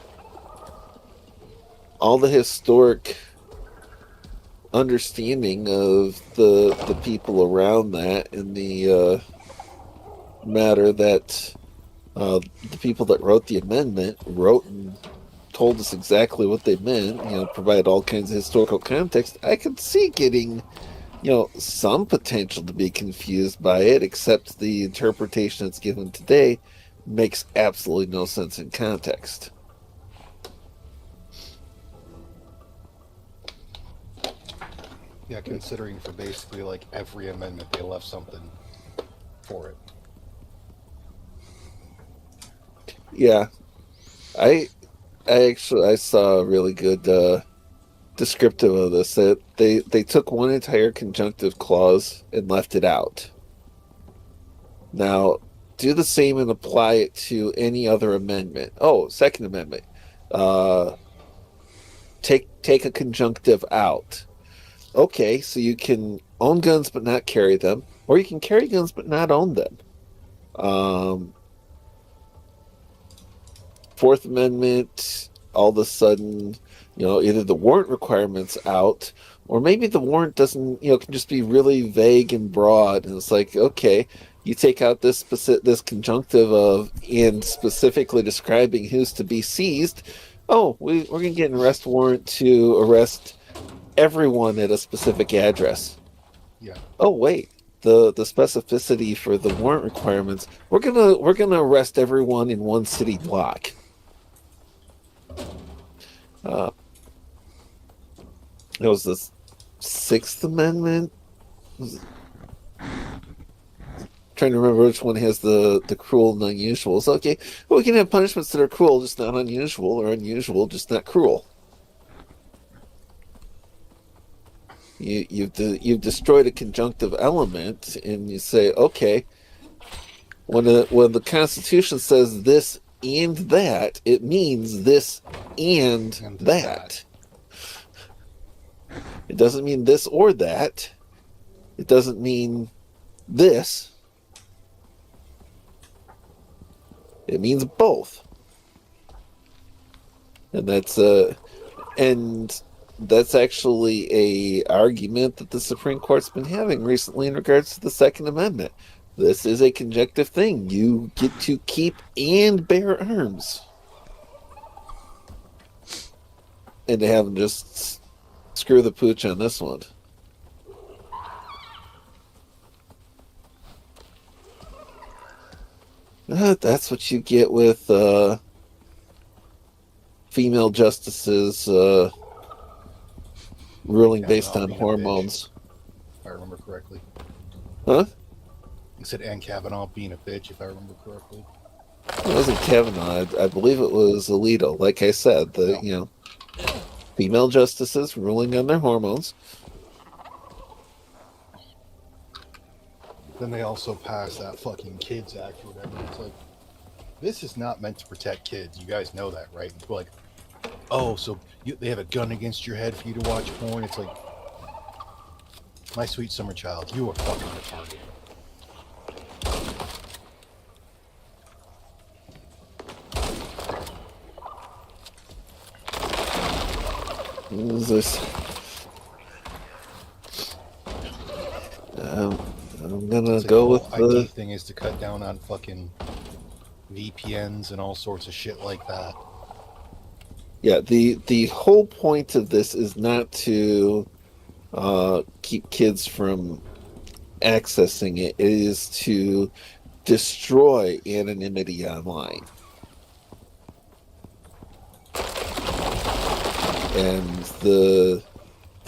all the historic understanding of the people around that and the matter that the people that wrote the amendment wrote and told us exactly what they meant, provide all kinds of historical context, I could see getting, some potential to be confused by it, except the interpretation that's given today makes absolutely no sense in context. Yeah, considering for basically like every amendment they left something for it. Yeah, I saw a really good descriptive of this. That they took one entire conjunctive clause and left it out. Now, do the same and apply it to any other amendment. Oh, Second Amendment. Take a conjunctive out. Okay, so you can own guns but not carry them, or you can carry guns but not own them. Fourth Amendment, all of a sudden, either the warrant requirement's out, or maybe the warrant doesn't, can just be really vague and broad, and it's like, okay, you take out this conjunctive of and specifically describing who's to be seized. Oh, we're going to get an arrest warrant to arrest everyone at a specific address. Yeah. Oh wait, the specificity for the warrant requirements, we're gonna arrest everyone in one city block. It was the Sixth Amendment. Trying to remember which one has the cruel and unusual. It's okay. Well, we can have punishments that are cruel, just not unusual, or unusual, just not cruel. You've destroyed a conjunctive element, and you say, okay, when the Constitution says this and that, it means this and that. It doesn't mean this or that. It doesn't mean this. It means both. And that's actually a argument that the Supreme Court's been having recently in regards to the Second Amendment. This is a conjunctive thing. You get to keep and bear arms. And to have them just screw the pooch on this one. That's what you get with female justices ruling Yeah, based not on being a hormones. if I remember correctly. Huh? You said Ann Kavanaugh being a bitch, if I remember correctly. It wasn't Kavanaugh. I believe it was Alito. Like I said, No. female justices ruling on their hormones. Then they also passed that fucking Kids Act or whatever. It's like, this is not meant to protect kids. You guys know that, right? It's like, oh, so they have a gun against your head for you to watch porn? It's like, my sweet summer child, you are fucking retarded. What is this? I'm gonna It's like go the with whole the... ID thing is to cut down on fucking VPNs and all sorts of shit like that. Yeah, the whole point of this is not to keep kids from accessing it. It is to destroy anonymity online. And the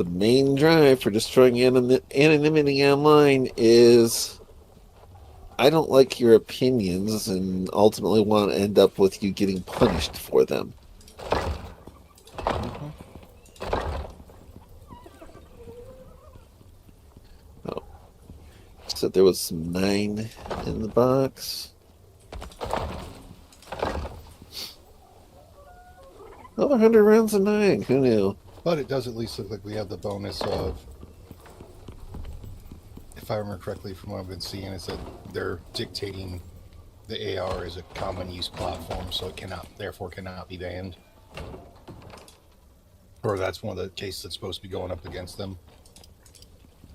main drive for destroying anonymity online is, I don't like your opinions and ultimately want to end up with you getting punished for them. Mm-hmm. Oh. So there was some 9 in the box. Another 100 rounds of 9. Who knew? But it does at least look like we have the bonus of, if I remember correctly from what I've been seeing, is that they're dictating the AR as a common use platform, so it therefore cannot be banned. Or that's one of the cases that's supposed to be going up against them.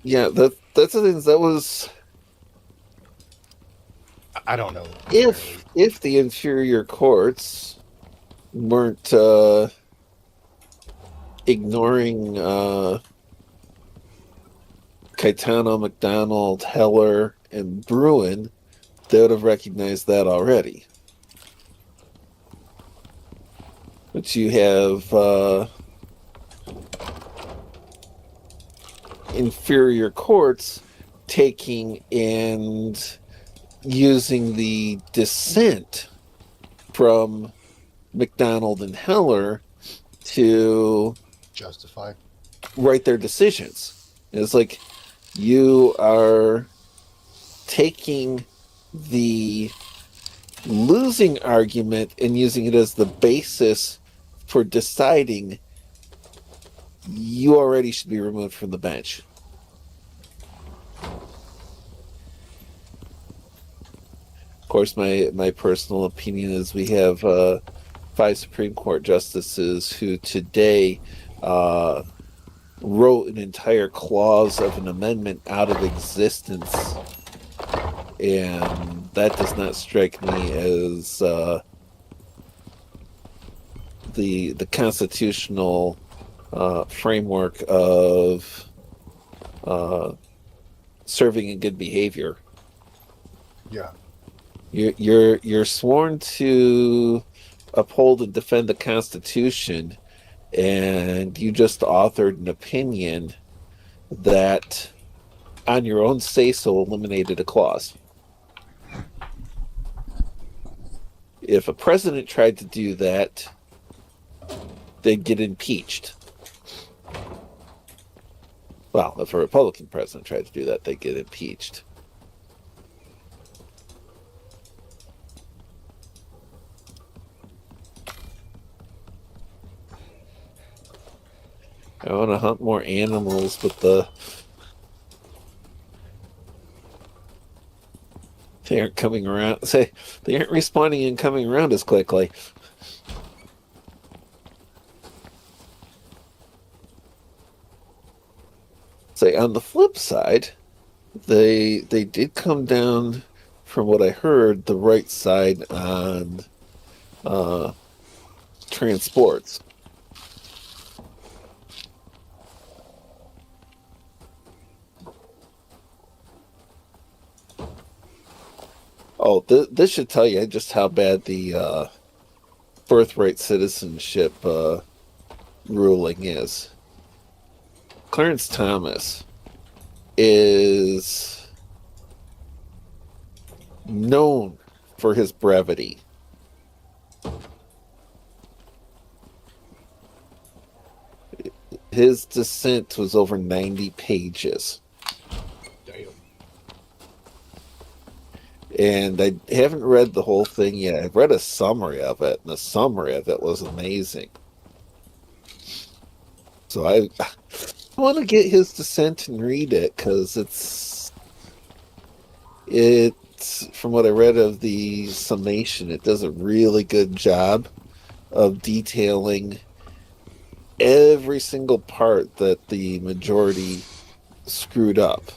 Yeah, that's the thing. That was... I don't know. If the inferior courts weren't ignoring Caetano, McDonald, Heller, and Bruin, they would have recognized that already. But you have inferior courts taking and using the dissent from McDonald and Heller to justify write their decisions. It's like you are taking the losing argument and using it as the basis for deciding you already should be removed from the bench. Of course, my personal opinion is we have 5 Supreme Court justices who today wrote an entire clause of an amendment out of existence, and that does not strike me as the constitutional framework of serving in good behavior. Yeah. You're sworn to uphold and defend the Constitution, and you just authored an opinion that, on your own say-so, eliminated a clause. If a president tried to do that, they'd get impeached. Well, if a Republican president tried to do that, they'd get impeached. I want to hunt more animals, but they aren't coming around. They aren't responding and coming around as quickly. On the flip side, they did come down, from what I heard, the right side on transports. Oh, this should tell you just how bad the birthright citizenship ruling is. Clarence Thomas is known for his brevity. His dissent was over 90 pages. Damn. And I haven't read the whole thing yet. I've read a summary of it, and the summary of it was amazing. So I want to get his dissent and read it, because it's from what I read of the summation, it does a really good job of detailing every single part that the majority screwed up.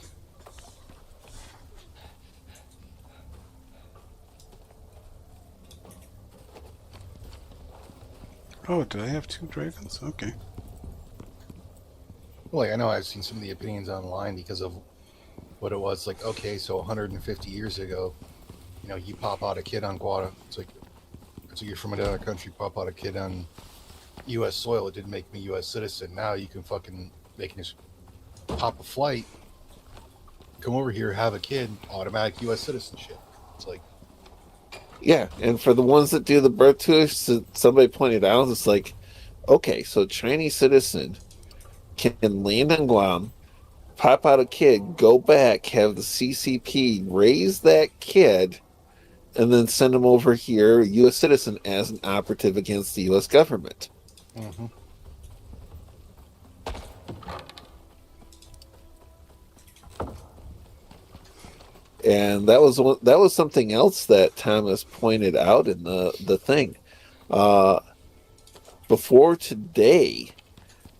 Oh, do I have 2 dragons? Okay. Well, like, I know I've seen some of the opinions online because of what it was. Like, okay, so 150 years ago, you know, you pop out a kid on Guada. It's like, so you're from another country, pop out a kid on U.S. soil. It didn't make me U.S. citizen. Now you can fucking make this pop a flight, come over here, have a kid, automatic U.S. citizenship. It's like, Yeah, and for the ones that do the birth tours, somebody pointed out, it's like, okay, so a Chinese citizen can land on Guam, pop out a kid, go back, have the CCP raise that kid, and then send him over here, a U.S. citizen, as an operative against the U.S. government. mm-hmm. And that was something else that Thomas pointed out in the thing. Before today,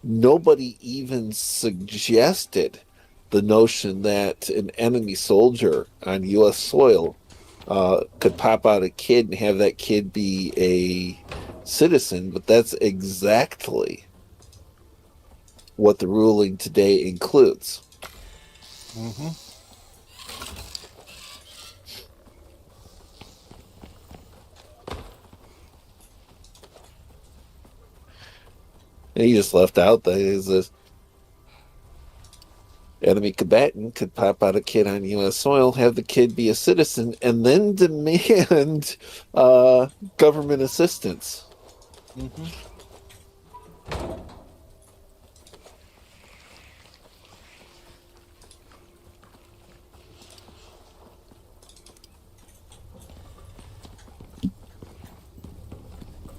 nobody even suggested the notion that an enemy soldier on U.S. soil could pop out a kid and have that kid be a citizen, but that's exactly what the ruling today includes. Mm-hmm. And he just left out that is a enemy combatant could pop out a kid on U.S. soil, have the kid be a citizen, and then demand government assistance. Mm-hmm.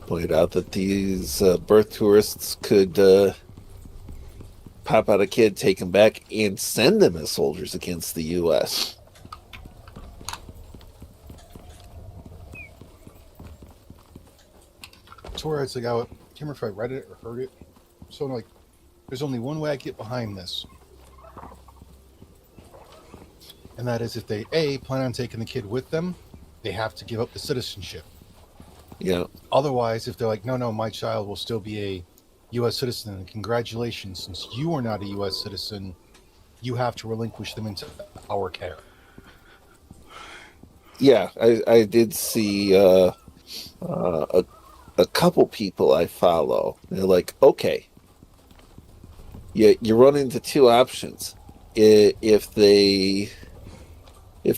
Pointed out that these birth tourists could pop out a kid, take him back, and send them as soldiers against the U.S. To where it's like, I can't remember if I read it or heard it. So, like, there's only one way I get behind this. And that is if they, A, plan on taking the kid with them, they have to give up the citizenship. Yeah. Otherwise, if they're like, no, my child will still be a U.S. citizen, and congratulations, since you are not a U.S. citizen, you have to relinquish them into our care. Yeah, I did see a couple people I follow. They're like, okay, you run into 2 options. If they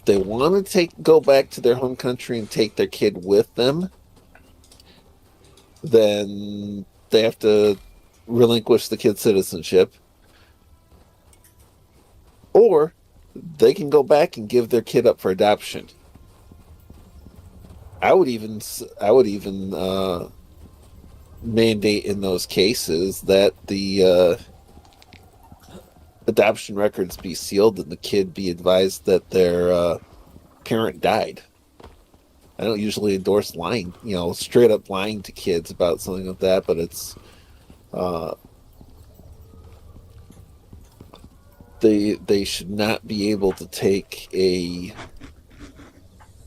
want to go back to their home country and take their kid with them, then they have to relinquish the kid's citizenship. Or they can go back and give their kid up for adoption. I would even mandate in those cases that the adoption records be sealed and the kid be advised that their parent died. I don't usually endorse lying, straight up lying to kids about something like that, but it's they should not be able to take a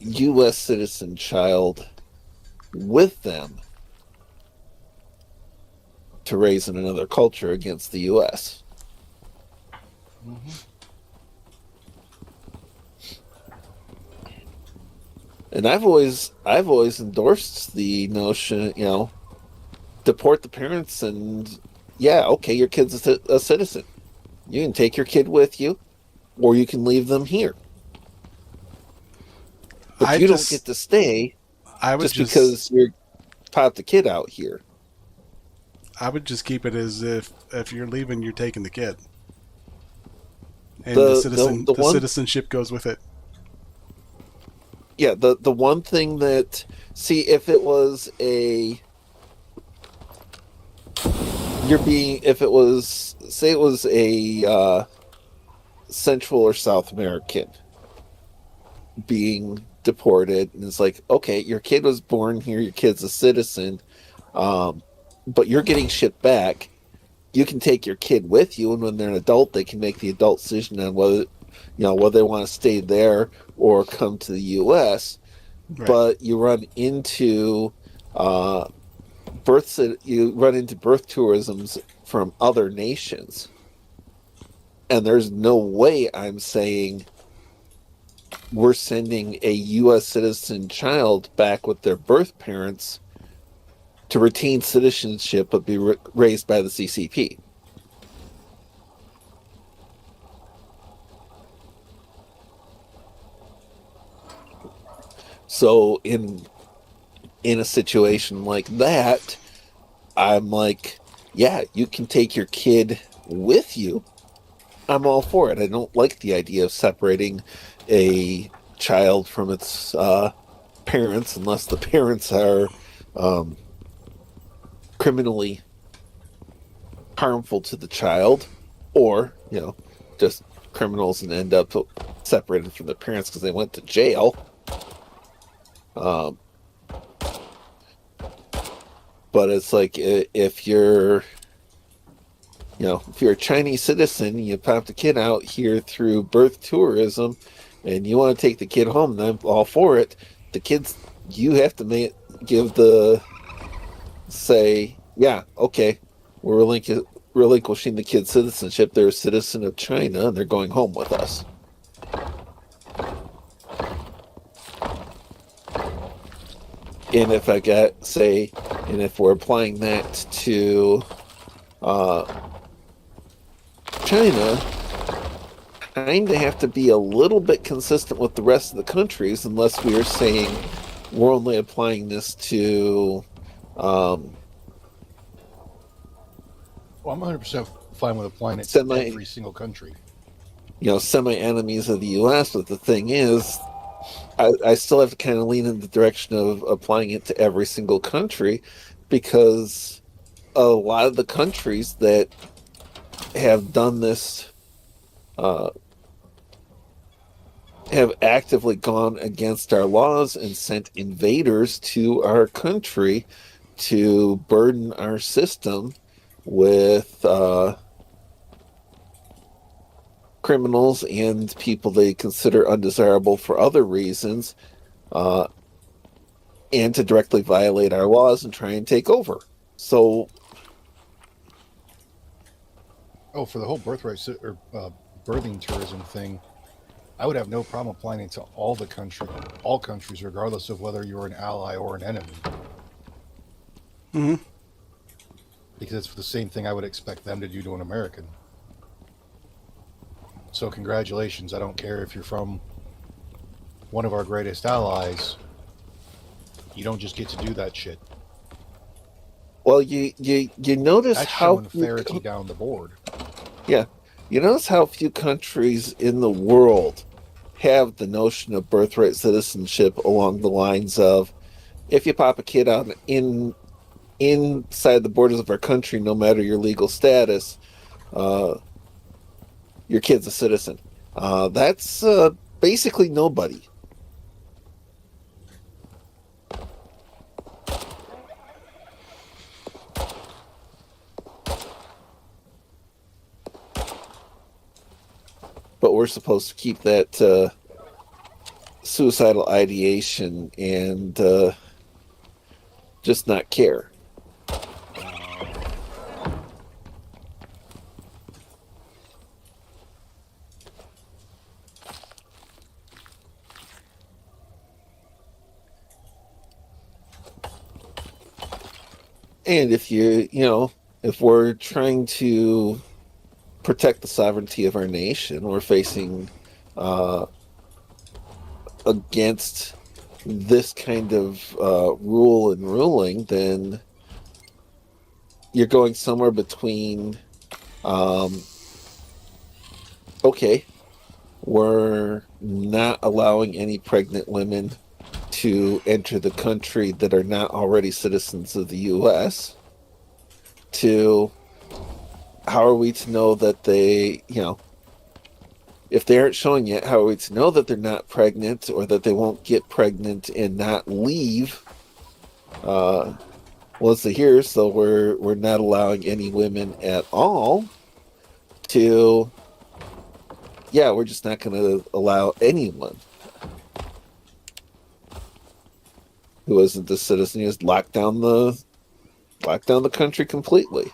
U.S. citizen child with them to raise in another culture against the U.S. Mm-hmm. And I've always endorsed the notion, deport the parents and, yeah, okay, your kid's a citizen. You can take your kid with you, or you can leave them here. But I you just, don't get to stay I would just just, because you're popped the kid out here. I would just keep it as if you're leaving, you're taking the kid, and The the one citizenship goes with it. Yeah, the one thing that, see, if it was a if it was, say it was a Central or South American being deported, and it's like, okay, your kid was born here, your kid's a citizen, but you're getting shipped back. You can take your kid with you, and when they're an adult, they can make the adult decision on whether they want to stay there or come to the U.S. Right. But you run into birth tourisms from other nations, and there's no way I'm saying we're sending a U.S. citizen child back with their birth parents to retain citizenship but be raised by the CCP. So in a situation like that, I'm like, yeah, you can take your kid with you. I'm all for it. I don't like the idea of separating a child from its parents unless the parents are criminally harmful to the child, or just criminals and end up separated from their parents because they went to jail. But it's like, if you're a Chinese citizen, you pop the kid out here through birth tourism, and you want to take the kid home, and I'm all for it. The kids, you have to say, yeah, okay, we're relinquishing the kid's citizenship. They're a citizen of China, and they're going home with us. And if if we're applying that to China, kind of have to be a little bit consistent with the rest of the countries, unless we are saying we're only applying this to. Well, I'm 100% fine with applying it to every single country. Semi-enemies of the U.S., but the thing is, I still have to kind of lean in the direction of applying it to every single country, because a lot of the countries that have done this have actively gone against our laws and sent invaders to our country to burden our system with criminals and people they consider undesirable for other reasons, and to directly violate our laws and try and take over. So, for the whole birthright or birthing tourism thing, I would have no problem applying it to all countries, regardless of whether you're an ally or an enemy. Mm-hmm. Because it's the same thing I would expect them to do to an American. So congratulations. I don't care if you're from one of our greatest allies. You don't just get to do that shit. Well, you notice that's how showing fairity down the board. Yeah, you notice how few countries in the world have the notion of birthright citizenship along the lines of, if you pop a kid out inside the borders of our country, no matter your legal status, your kid's a citizen. That's basically nobody. But we're supposed to keep that suicidal ideation and just not care. And if if we're trying to protect the sovereignty of our nation, we're facing against this kind of rule and ruling, then you're going somewhere between, okay, we're not allowing any pregnant women to enter the country that are not already citizens of the U.S., to how are we to know that they, if they aren't showing yet, how are we to know that they're not pregnant or that they won't get pregnant and not leave? Once they're here, so we're not allowing any women at all to, we're just not going to allow anyone who isn't a citizen, just lock down the country completely.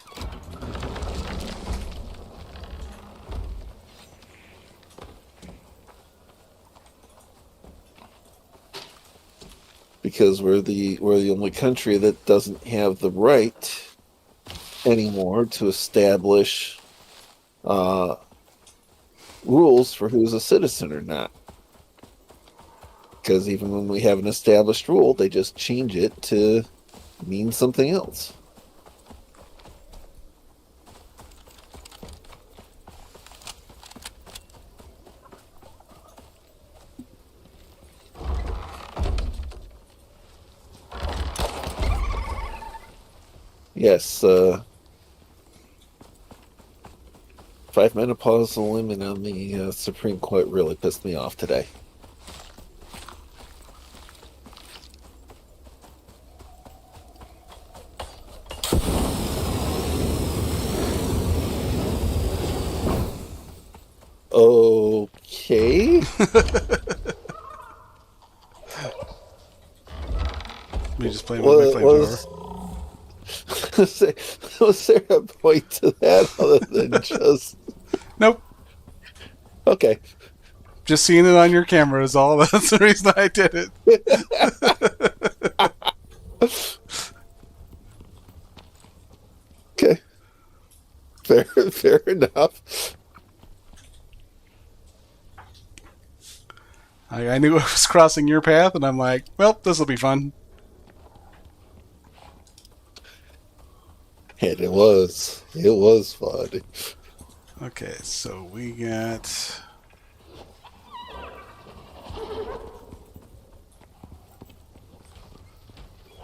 Because we're the only country that doesn't have the right anymore to establish rules for who's a citizen or not. Because even when we have an established rule, they just change it to mean something else. Yes, 5-menopausal women on the Supreme Court really pissed me off today. Okay. We just play with my flamethrower. Was there a point to that other than just... Nope. Okay. Just seeing it on your camera is all. That's the reason I did it. Okay. Fair enough. I knew I was crossing your path, and I'm like, well, this will be fun. And it was fun. Okay, so we got...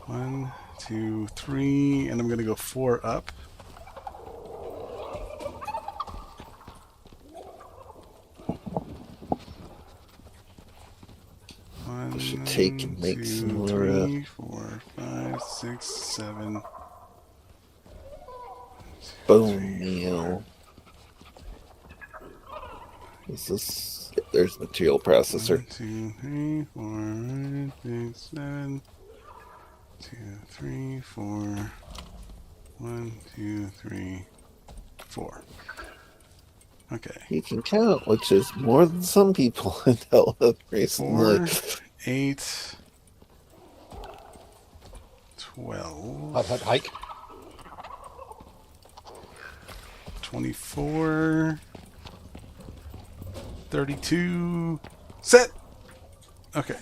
One, two, three, and I'm going to go 4 up. One, Should take and make some more. 3, 4, 5, 6, 7. Bone meal. Is this? There's material processor. 1, 2, 3, 4, 5, 6, 7. 2, 3, 4. 1, 2, 3, 4. Okay. You can count, which is more than some people in hell have recently. 4, 8, 12. Hike. 24, 32, set! Okay.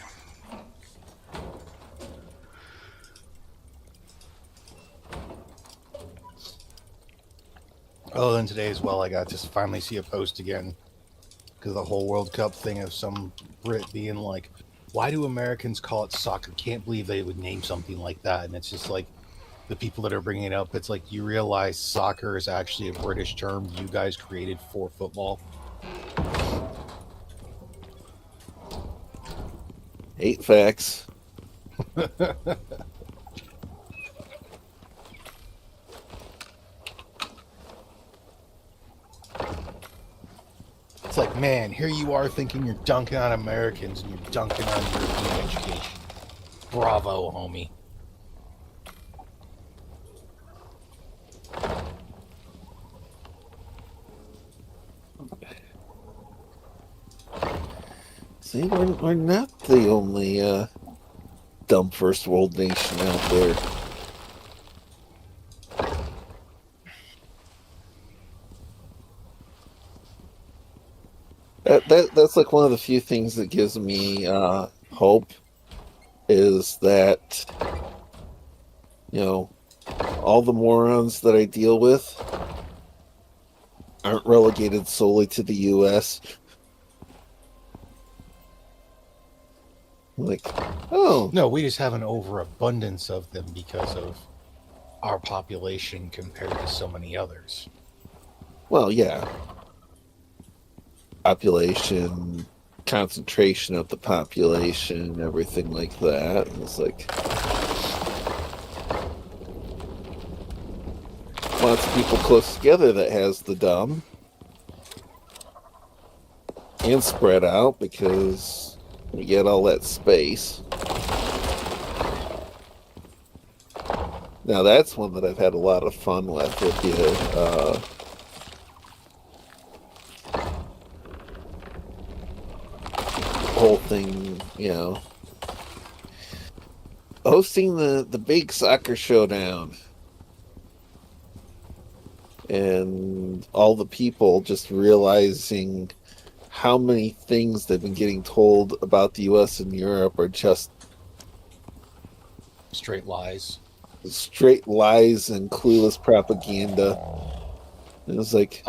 Oh, and today as well, I got to finally see a post again because the whole World Cup thing of some Brit being like, why do Americans call it soccer? Can't believe they would name something like that. And it's just like, the people that are bringing it up, it's like, you realize soccer is actually a British term you guys created for football. 8 facts. It's like, man, here you are thinking you're dunking on Americans and you're dunking on European education. Bravo, homie. See, we're not the only dumb first world nation out there. That's like one of the few things that gives me hope is that, all the morons that I deal with aren't relegated solely to the U.S. Like, oh. No, we just have an overabundance of them because of our population compared to so many others. Well, yeah. Population, concentration of the population, everything like that. It's like lots of people close together that has the dumb and spread out because you get all that space. Now that's one that I've had a lot of fun with you. Whole thing, hosting the big soccer showdown and all the people just realizing how many things they've been getting told about the US and Europe are just straight lies and clueless propaganda. It was like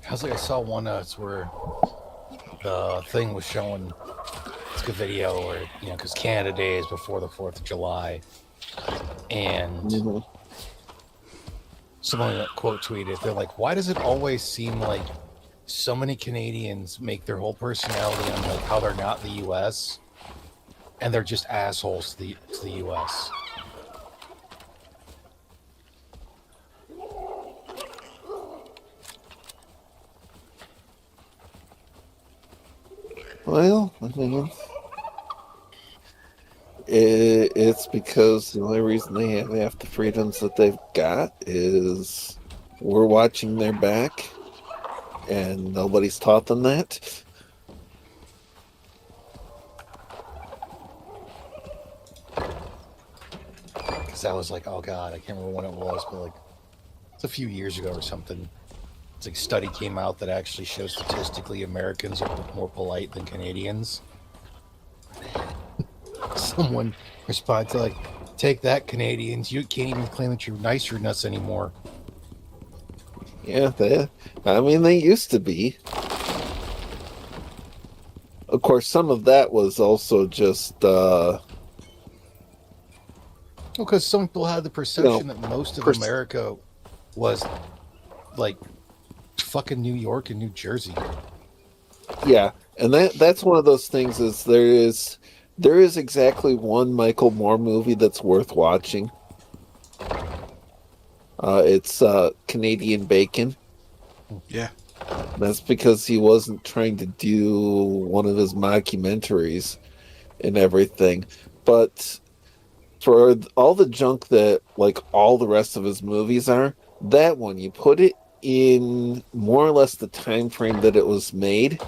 I saw one it's where the thing was showing, it's a video where, because Canada Day is before the 4th of July, and someone quote tweeted, they're like, why does it always seem like so many Canadians make their whole personality on like how they're not the U.S. and they're just assholes to the U.S. Well, I mean, it's because the only reason they have half the freedoms that they've got is we're watching their back, and nobody's taught them that. Because I was like, oh God, I can't remember when it was, but like, it's a few years ago or something. It's like a study came out that actually shows statistically Americans are more polite than Canadians. Someone responded to like, take that, Canadians. You can't even claim that you're nicer than us anymore. Yeah, they used to be. Of course, some of that was also just because some people had the perception that most of America was like fucking New York and New Jersey. Yeah, and that's one of those things is there is exactly one Michael Moore movie that's worth watching. It's Canadian Bacon. Yeah. That's because he wasn't trying to do one of his mockumentaries and everything. But for all the junk that like all the rest of his movies are, that one, you put it in more or less the time frame that it was made,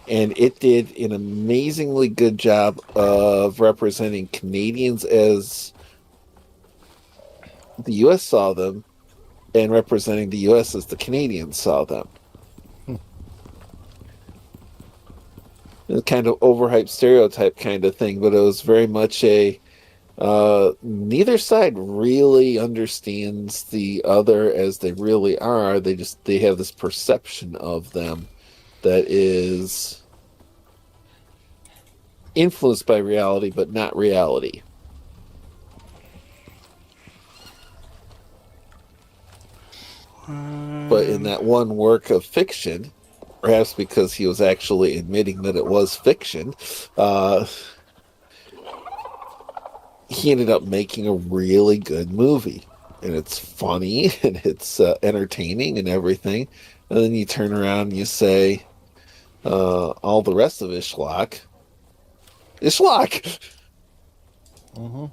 and it did an amazingly good job of representing Canadians as the U.S. saw them and representing the U.S. as the Canadians saw them. It's kind of overhyped stereotype kind of thing, but it was very much a neither side really understands the other as they really are. They have this perception of them that is influenced by reality, but not reality. But in that one work of fiction, perhaps because he was actually admitting that it was fiction, he ended up making a really good movie. And it's funny, and it's entertaining and everything. And then you turn around and you say, all the rest of his schlock is schlock. Mm-hmm.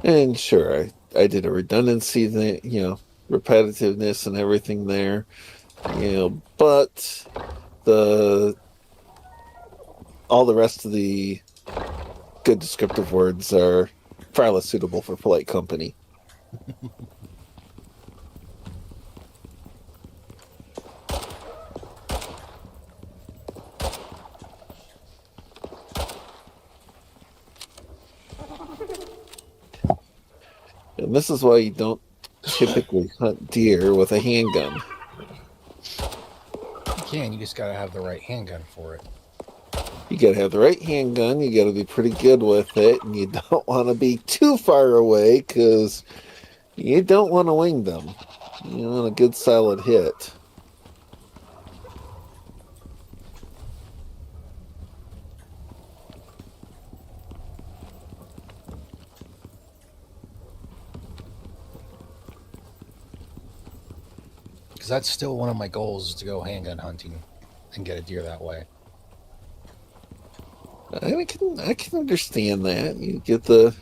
And sure, I did a redundancy, repetitiveness and everything there. But the all the rest of the good descriptive words are far less suitable for polite company. And this is why you don't typically hunt deer with a handgun. You can, you just gotta have the right handgun for it. You gotta have the right handgun, you gotta be pretty good with it, and you don't want to be too far away because you don't want to wing them. You want a good solid hit. Because that's still one of my goals, is to go handgun hunting and get a deer that way. I can understand that. You get the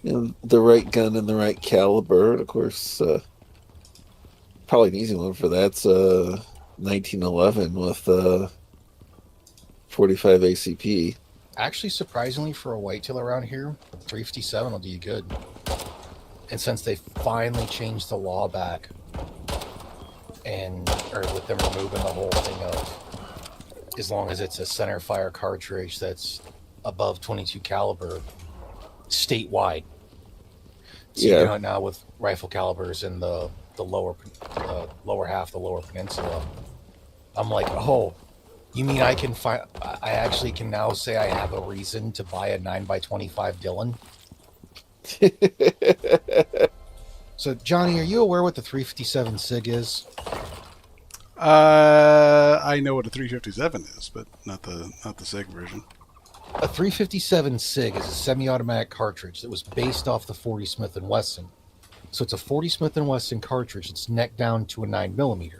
the right gun and the right caliber. And of course, probably an easy one for that's 1911 with 45 ACP. Actually, surprisingly, for a whitetail around here, 357 will do you good. And since they finally changed the law back, or with them removing the whole thing of, as long as it's a center fire cartridge that's above 22 caliber, statewide. So you can hunt now with rifle calibers in the lower half, the lower peninsula. I'm like, oh, you mean I actually can now say I have a reason to buy a 9x25 Dillon? So, Johnny, are you aware what the 357 SIG is? I know what a 357 is, but not the SIG version. A 357 SIG is a semi-automatic cartridge that was based off the 40 Smith & Wesson. So it's a 40 Smith & Wesson cartridge that's necked down to a 9mm.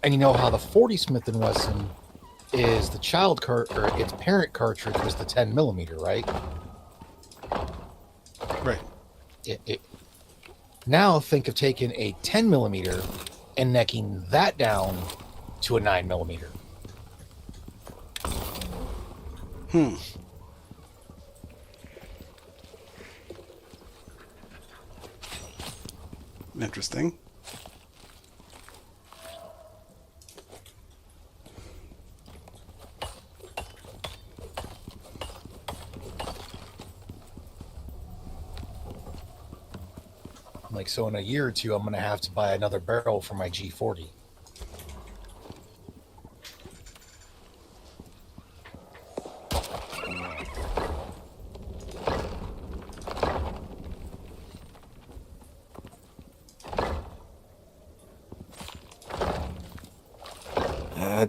And you know how the 40 Smith & Wesson is the its parent cartridge was the 10mm, right? Right. Now think of taking a 10mm and necking that down to a 9mm. Interesting. Like, so in a year or two, I'm going to have to buy another barrel for my G40.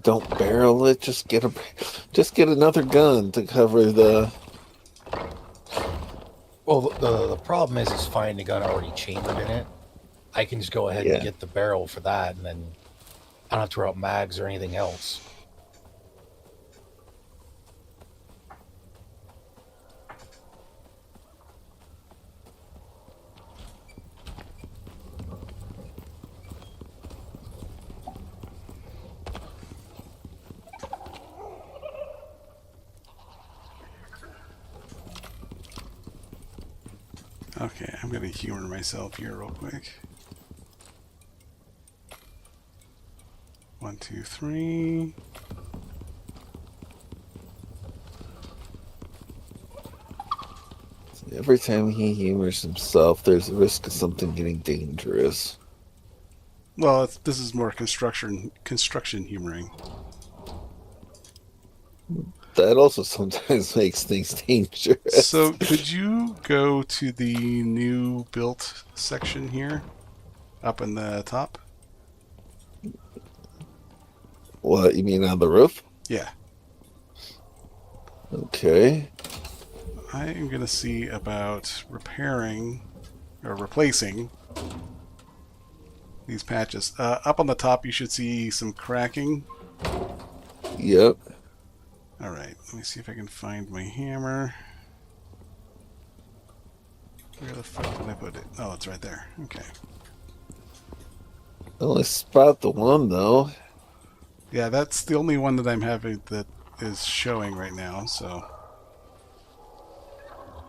Don't barrel it. Just get another gun to cover the. Well, the problem is finding a gun already chambered in it. I can just go ahead and get the barrel for that, and then I don't have to worry about mags or anything else. Okay, I'm going to humor myself here real quick. 1, 2, 3. Every time he humors himself, there's a risk of something getting dangerous. Well, this is more construction humoring. That also sometimes makes things dangerous. So, could you go to the new built section here, up in the top? What, you mean on the roof? Yeah. Okay. I am going to see about repairing or replacing these patches. Up on the top, you should see some cracking. Yep. All right, let me see if I can find my hammer. Where the fuck did I put it? Oh, it's right there. Okay. I only spot the one, though. Yeah, that's the only one that I'm having that is showing right now, so...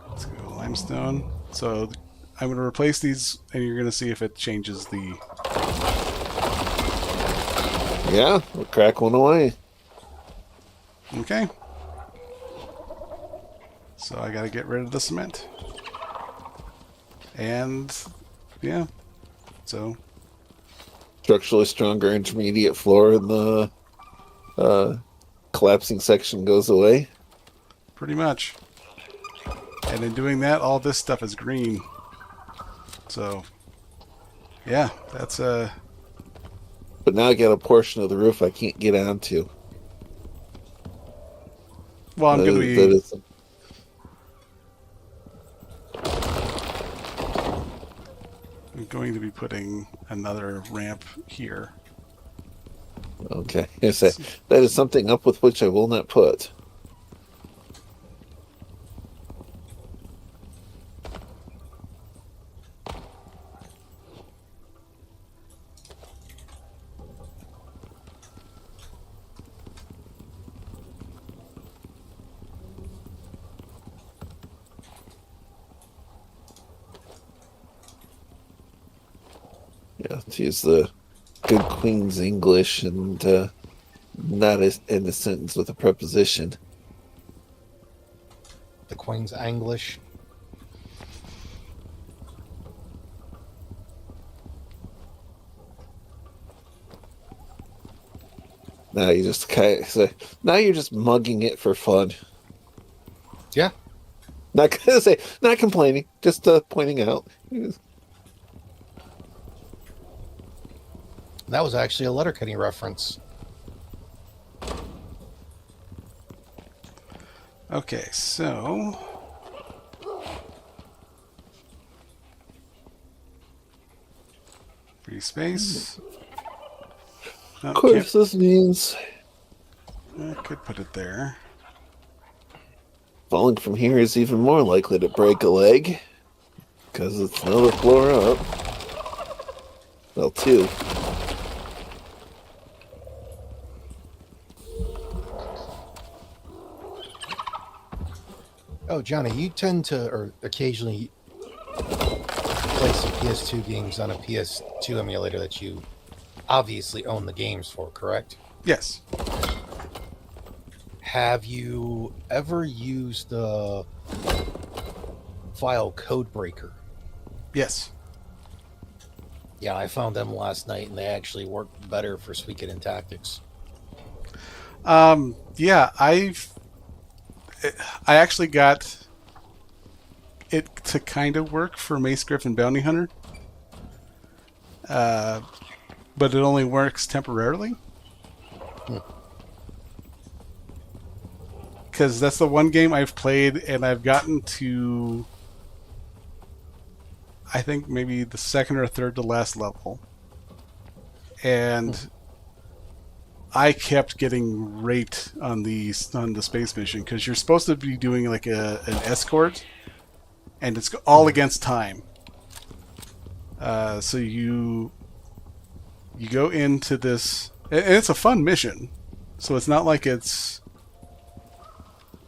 Let's go limestone. So I'm going to replace these, and you're going to see if it changes the... Yeah, we'll crack one away. Okay. So I got to get rid of the cement. And, yeah. So... Structurally stronger intermediate floor, and the collapsing section goes away. Pretty much. And in doing that, all this stuff is green. So, yeah, that's But now I got a portion of the roof I can't get onto. well, I'm That going to is- be... that is- I'm going to be putting another ramp here. Okay. Yes, that is something up with which I will not put. Yeah, to use the good Queen's English and not in a sentence with a preposition. The Queen's English. Now you just now you're just mugging it for fun. Yeah. Not gonna say, not complaining, just pointing out. That was actually a Letterkenny reference. Okay, so... Free space. No, Of course, this means I could put it there. falling from here is even more likely to break a leg because it's another floor up. Well, two. Oh, Johnny, you tend to, or occasionally, play some PS2 games on a PS2 emulator that you obviously own the games for, correct? Yes. Have you ever used the file Codebreaker? Yes. Yeah, I found them last night, and they actually work better for Suikoden and Tactics. Yeah, I actually got it to kind of work for Mace Griffin Bounty Hunter. But it only works temporarily. Because that's the one game I've played, and I've gotten to, I think, maybe the second or third to last level. And I kept getting raped on the space mission, because you're supposed to be doing like an escort, and it's all against time. So you go into this, and it's a fun mission. So it's not like it's,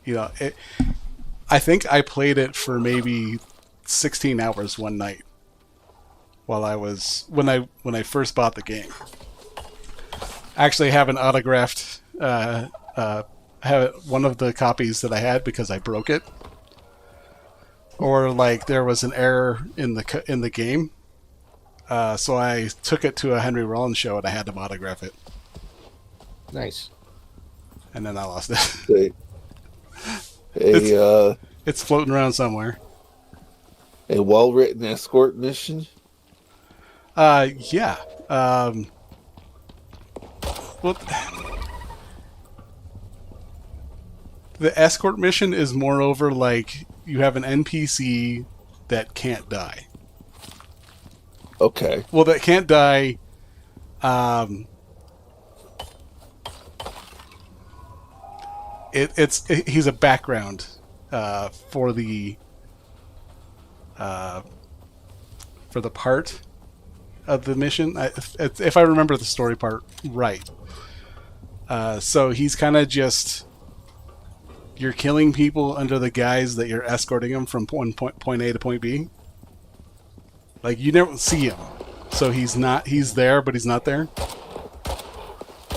I think I played it for maybe 16 hours one night while when I first bought the game. I actually have an autographed have one of the copies that I had because I broke it, or like there was an error in the game, so I took it to a Henry Rollins show and I had to autograph it, Nice. and then I lost it. A It's floating around somewhere. well-written escort mission. Yeah. Well, the escort mission is moreover like you have an NPC that can't die. Okay. Well, that can't die. He's a background for the part, of the mission, if I remember the story part right. So he's kind of just, you're killing people under the guise that you're escorting them from point A to point B. Like, you never see him, so he's there, but he's not there.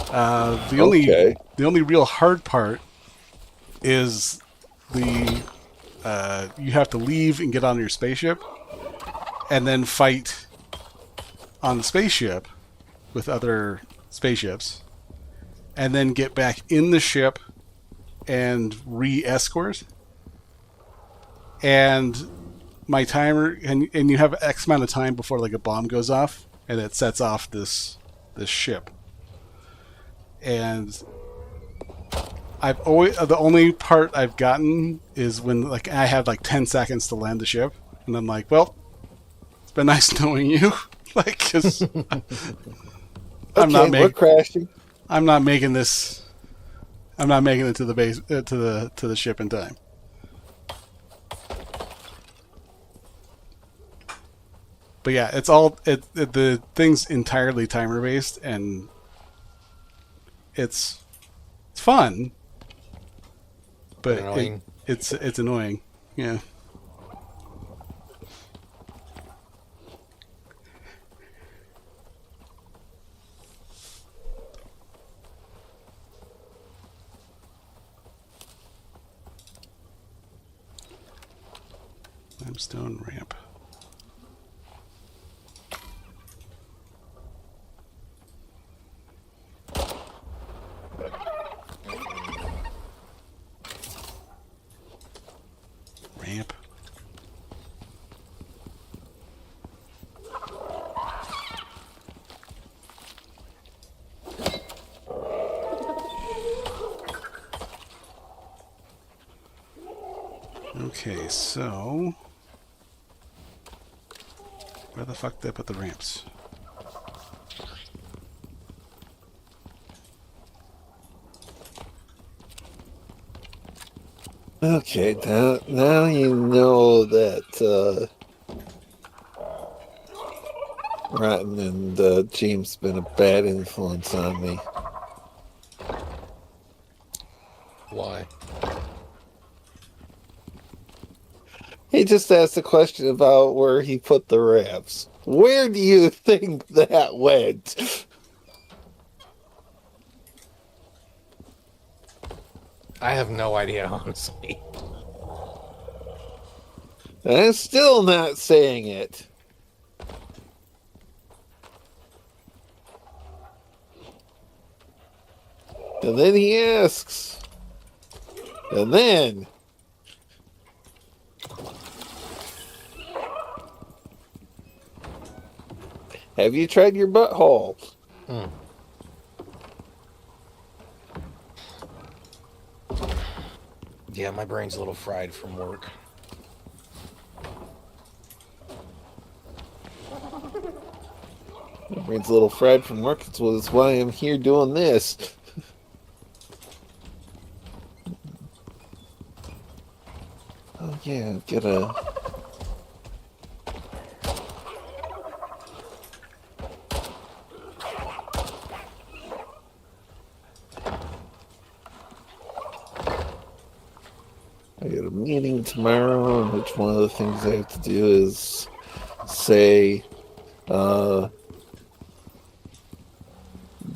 The only real hard part is you have to leave and get on your spaceship, and then fight on the spaceship with other spaceships, and then get back in the ship and re-escort. And my timer, and you have X amount of time before like a bomb goes off, and it sets off this ship. And the only part I've gotten is when like I have like 10 seconds to land the ship, and I'm like, well, it's been nice knowing you. Like, because we're crashing. I'm not making this. I'm not making it to the base to the ship in time. But yeah, the thing's entirely timer based, and it's fun, but annoying. It's annoying. Yeah. Limestone ramp. Ramp. Okay, so where the fuck did I put the ramps? Okay, now you know that Rotten and James been a bad influence on me. Why? He just asked a question about where he put the ramps. Where do you think that went? I have no idea, honestly. I'm still not saying it. And then he asks. And then... have you tried your butthole? Yeah, my brain's a little fried from work. My brain's a little fried from work. That's why I'm here doing this. Oh yeah, I've got a... I got a meeting tomorrow, in which one of the things I have to do is say,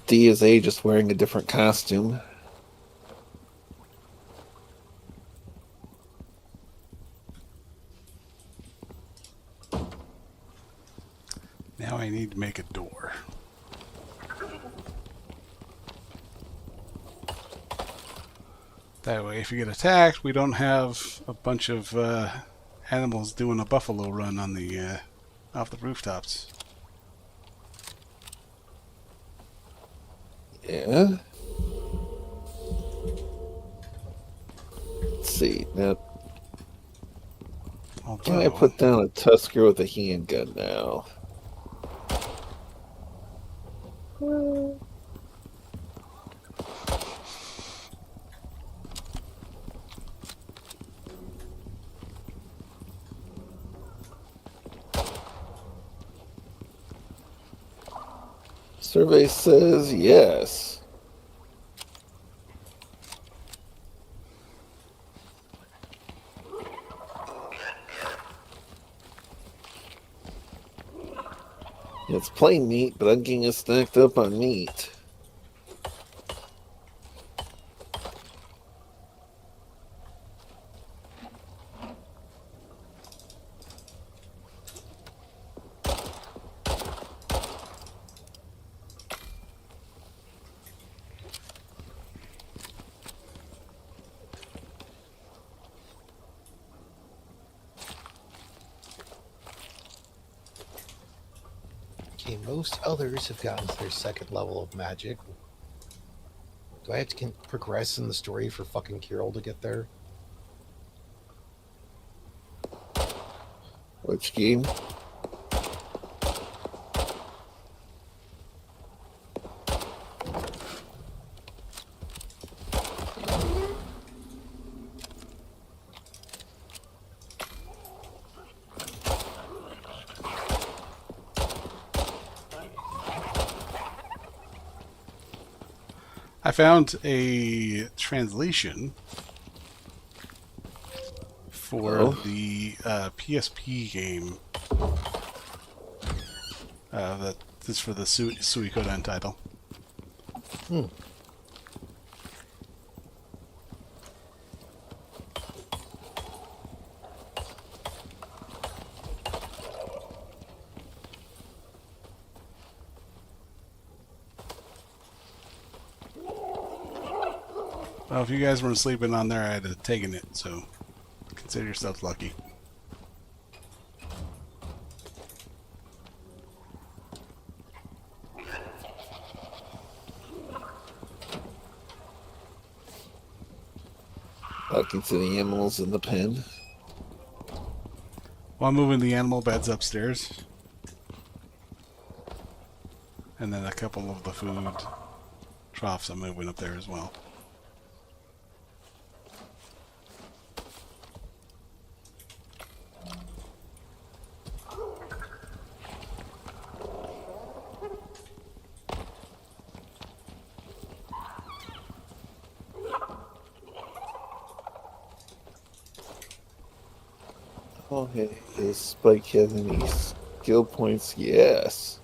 D is A just wearing a different costume. Now I need to make a door. That way, if you get attacked, we don't have a bunch of animals doing a buffalo run on the off the rooftops. Yeah. Let's see. Now, can I put down a Tusker with a handgun now? Survey says yes. It's plain meat, but I'm getting snacked up on meat. Okay, most others have gotten to their second level of magic. Do I have to progress in the story for fucking Carol to get there? Which game? I found a translation for the PSP game. That is for the Suikoden title. Well, if you guys weren't sleeping on there, I'd have taken it, so consider yourselves lucky. Talking to the animals in the pen. Well, I'm moving the animal beds upstairs. And then a couple of the food troughs I'm moving up there as well. Oh, hey, is Spike have any skill points? Yes.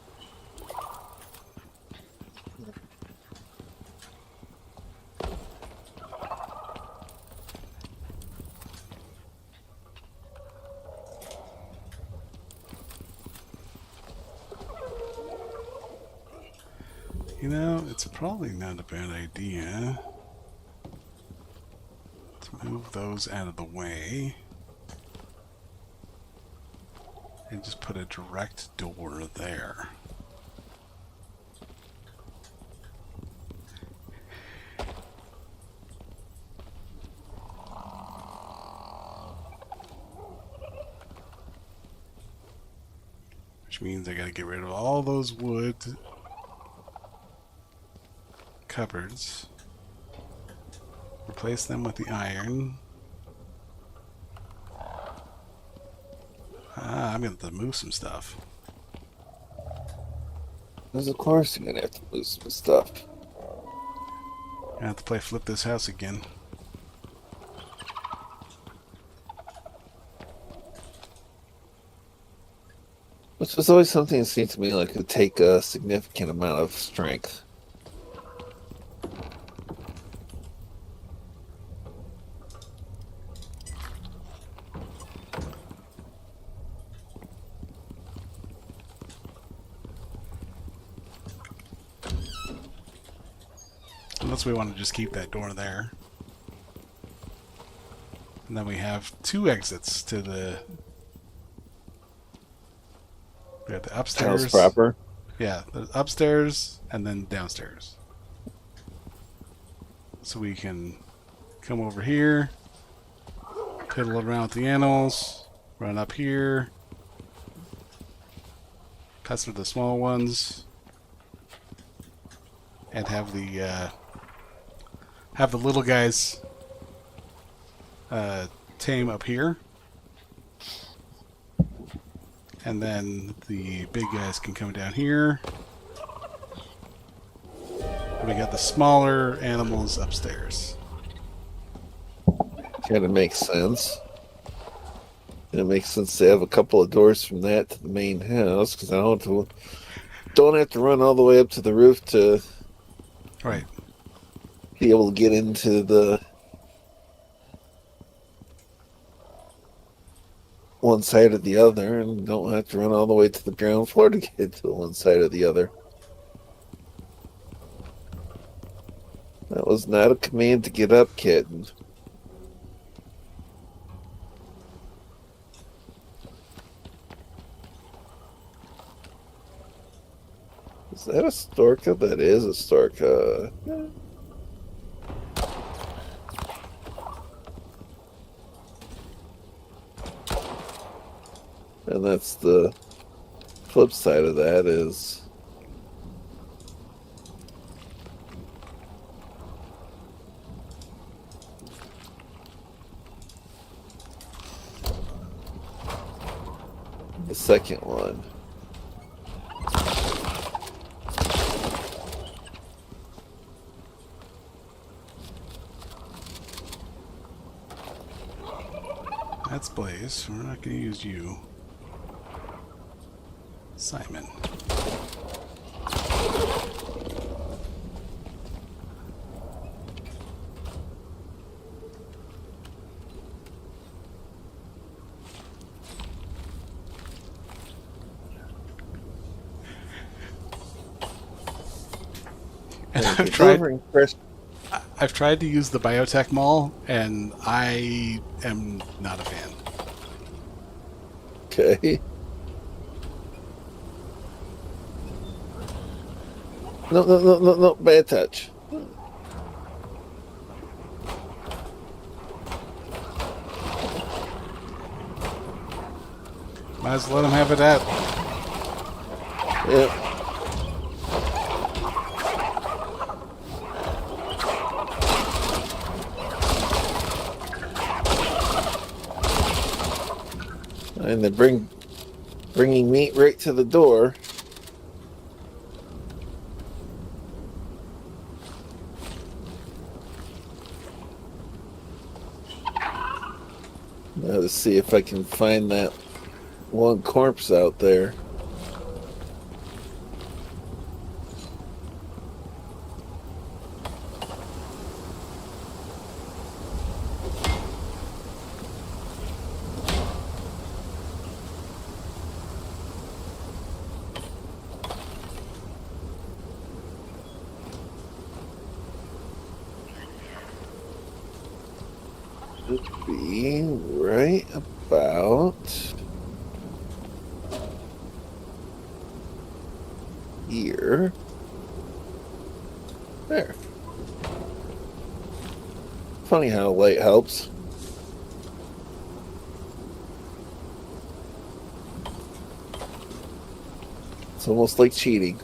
You know, it's probably not a bad idea to move those out of the way and just put a direct door there. Which means I gotta get rid of all those wood cupboards, replace them with the iron. I'm gonna have to move some stuff. Because of course you're gonna have to move some stuff. I have to play flip this house again. Which was always something that seemed to me like it would take a significant amount of strength. Unless we want to just keep that door there. And then we have two exits to the... We have the upstairs. House proper. Yeah, the upstairs and then downstairs. So we can come over here, piddle around with the animals, run up here, pester the small ones, and have the little guys tame up here. And then the big guys can come down here We got the smaller animals upstairs. Kind of makes sense. And it makes sense to have a couple of doors from that to the main house, because I don't have to run all the way up to the roof to Right. be able to get into the one side or the other, and don't have to run all the way to the ground floor to get to one side or the other. That was not a command to get up, kitten. Is that a Storka? That is a Storka. And that's the flip side of that is the second one. That's Blaze. We're not going to use you. Simon. And I've tried to use the biotech mall, and I am not a fan. Okay. No, bad touch. Might as well let him have it at. Yeah. And they're bringing meat right to the door. Now to see if I can find that one corpse out there. Should be right about here. There. Funny how light helps. It's almost like cheating.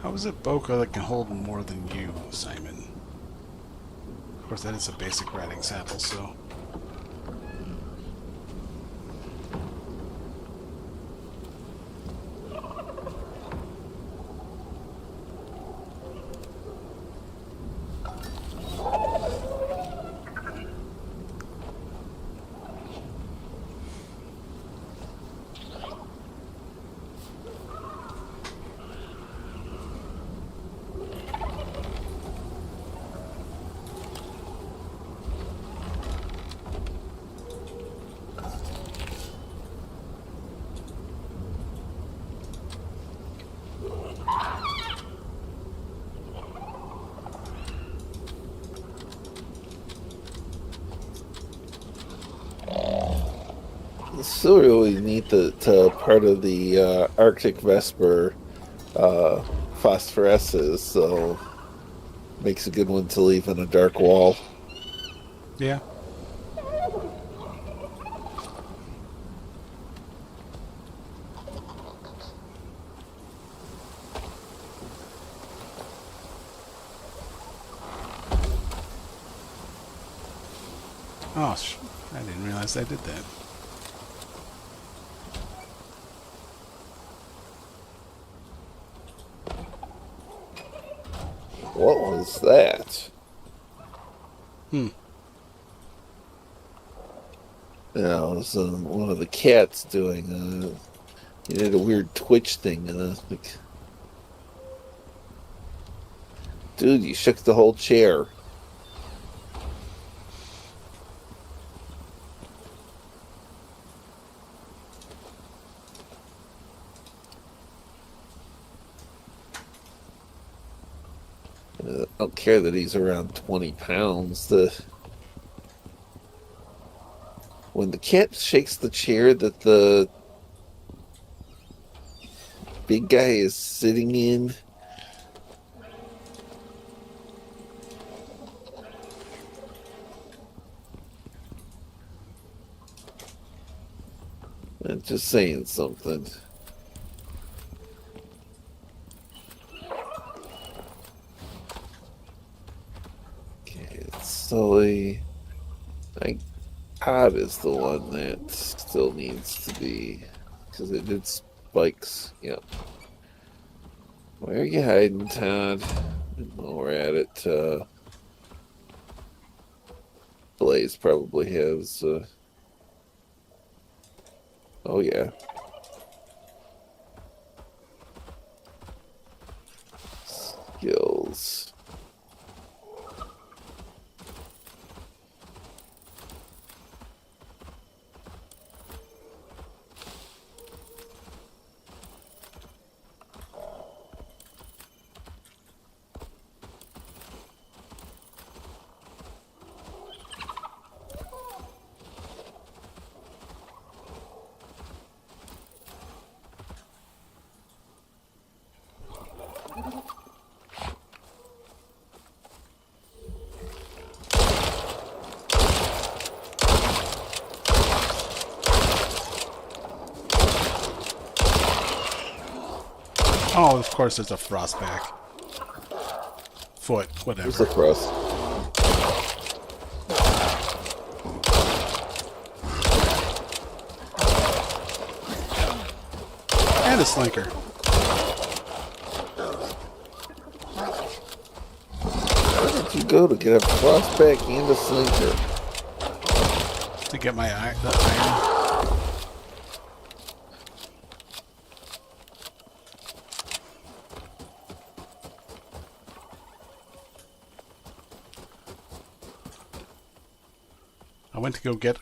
How is it Boca that can hold more than you, Simon? Of course, that is a basic riding saddle, so... It's still really neat that part of the Arctic Vesper phosphoresces, so makes a good one to leave on a dark wall. Yeah. Oh, I didn't realize I did that. What was that? Hmm. Yeah, it was one of the cats doing. He did a weird twitch thing, like, dude, you shook the whole chair. I don't care that he's around 20 pounds. When the cat shakes the chair that the big guy is sitting in, I'm just saying something. Okay, Sully. I Pod is the one that still needs to be, because it did spikes. Yep. Where are you hiding, Todd? While we're at it, Blaze probably has. Oh yeah. Skills. Oh, of course there's a frostback. Foot, whatever. There's a frost. And a slinker. Where did you go to get a frostback and a slinker? To get my the iron. I went to go get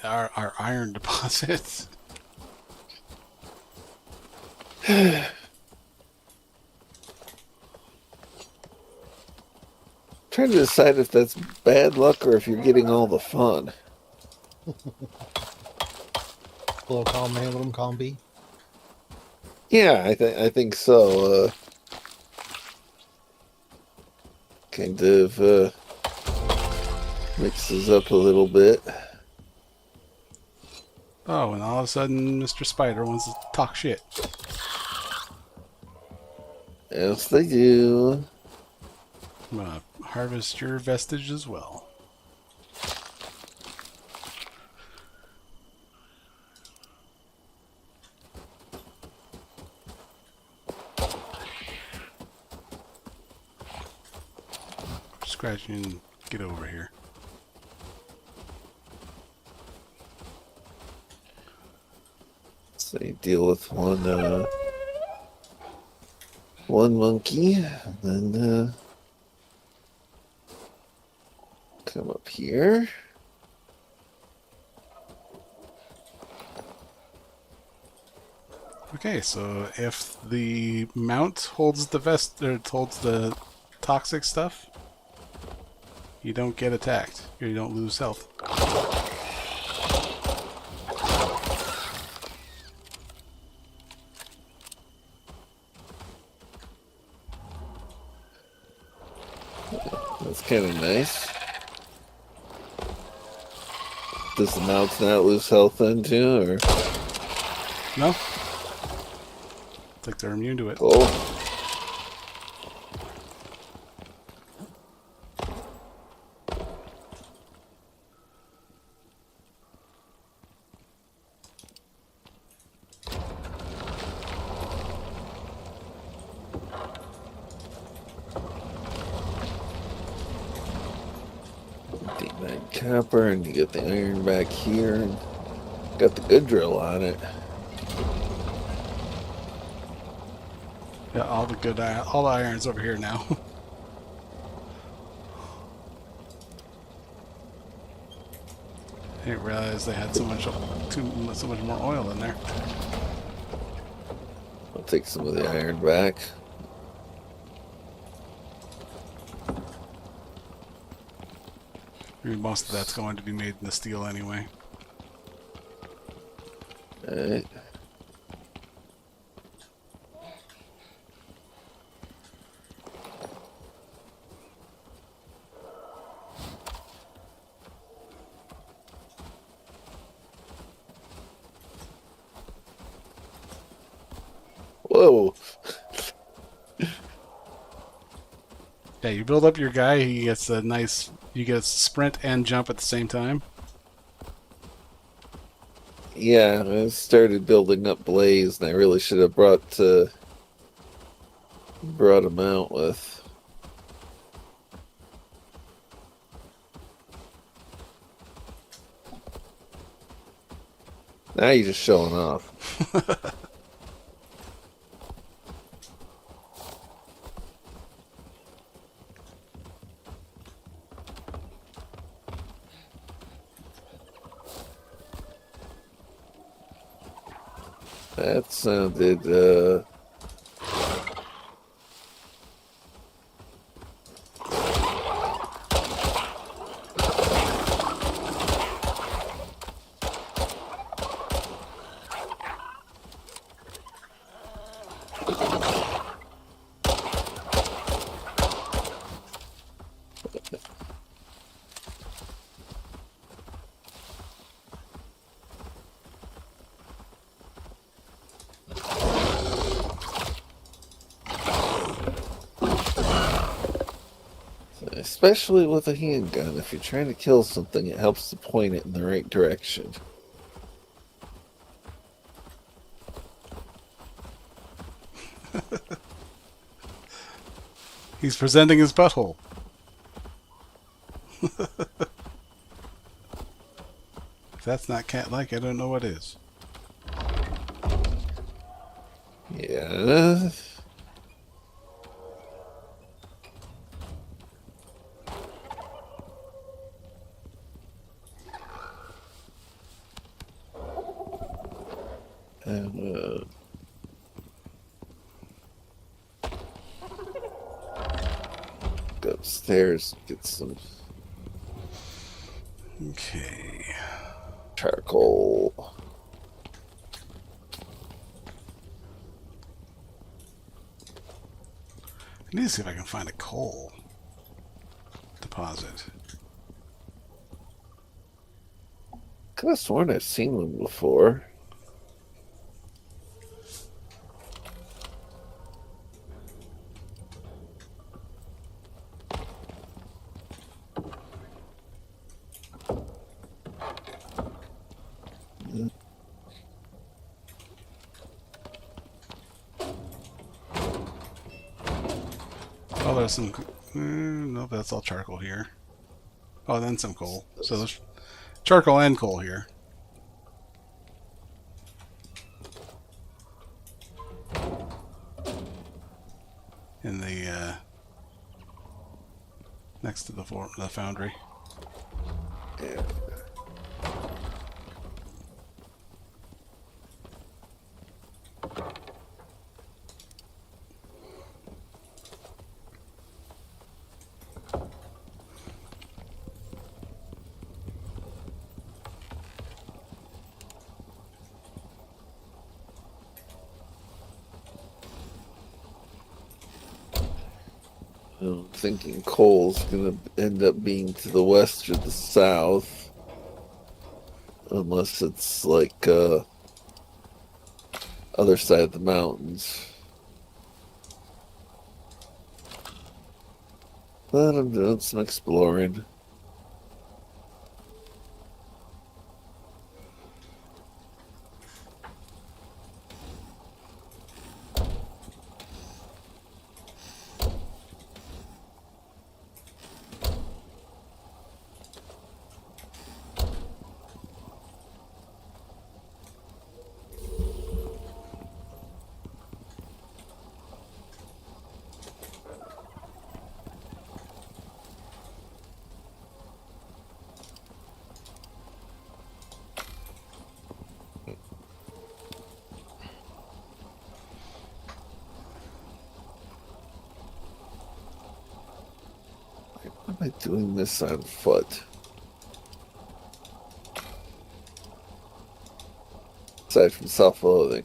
our iron deposits. Trying to decide if that's bad luck or if you're getting all the fun. Little column A, little column B. Yeah, I think so. Kind of mixes up a little bit. Oh, and all of a sudden, Mr. Spider wants to talk shit. Yes, they do. I'm gonna harvest your vestige as well. Scratching and get over here. So you deal with one monkey, and then come up here. Okay, so if the mount holds the holds the toxic stuff, you don't get attacked, or you don't lose health. kind of nice. Does the mounts not lose health then too, or? No? I think they're immune to it. Cool. Copper, and you get the iron back here, and got the good drill on it. Yeah, all the iron's over here now. I didn't realize they had so much more oil in there. I'll take some of the iron back. I mean, most of that's going to be made in the steel anyway. Alright. Whoa. Yeah, you build up your guy, he gets a nice... You get sprint and jump at the same time. Yeah, I started building up Blaze, and I really should have brought him out with. Now you're just showing off. That sounded, especially with a handgun, if you're trying to kill something, it helps to point it in the right direction. He's presenting his butthole. If that's not cat-like, I don't know what is. Yeah. And, go upstairs, get some Okay. charcoal. I need to see if I can find a coal deposit. Could have sworn I've seen one before. Oh, there's some... nope, that's all charcoal here. Oh, then some coal. So there's charcoal and coal here. In the, next to the foundry. Yeah. I'm thinking coal's gonna end up being to the west or the south. Unless it's like other side of the mountains. But I'm doing some exploring. Why am I doing this on foot? Aside from self-loathing.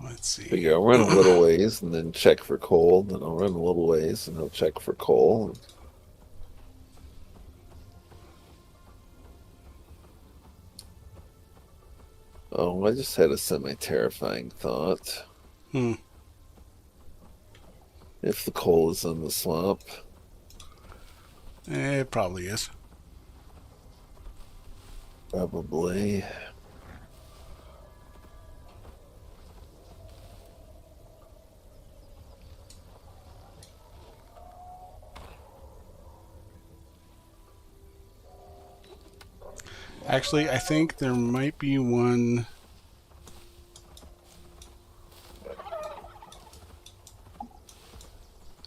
Let's see. Figure I'll run a little ways and then check for coal. Then I'll run a little ways and I'll check for coal. Oh, I just had a semi-terrifying thought. If the coal is in the swamp. It probably is. Probably. Actually, I think there might be one.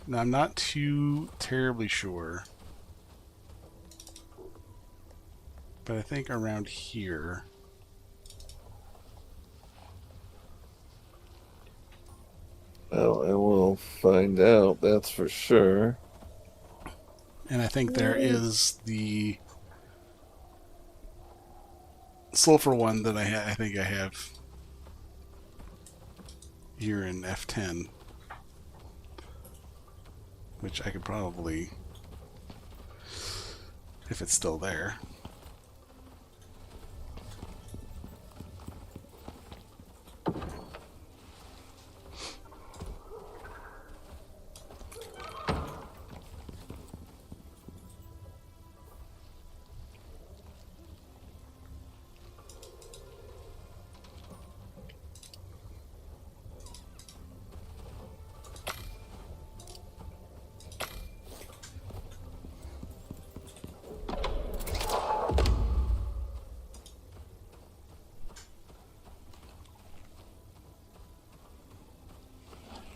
Now, I'm not too terribly sure. But I think around here. Well, I will find out, that's for sure. And I think there is the sulfur one that I think I have here in F10, which I could probably, if it's still there.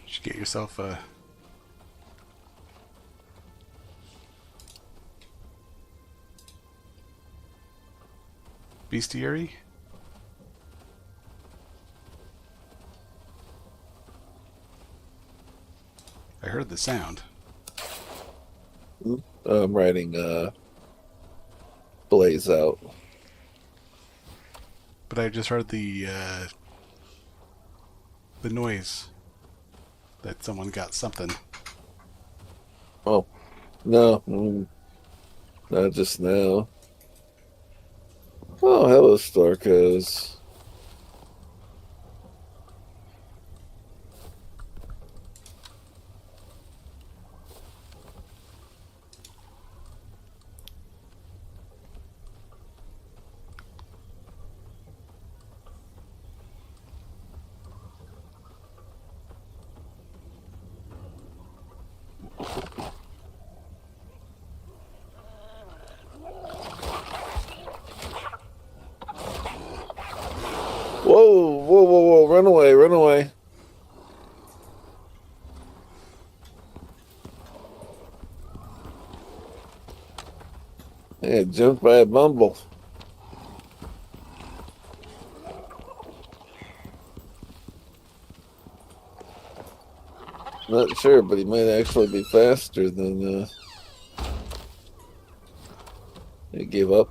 Should get yourself a bestiary. I heard the sound. I'm riding Blaze out. But I just heard the noise that someone got something. Oh, no. Not just now. Oh, hello, Storkos. Whoa, whoa, whoa, whoa, run away, run away. Yeah, jumped by a bumble. Not sure, but he might actually be faster than he gave up.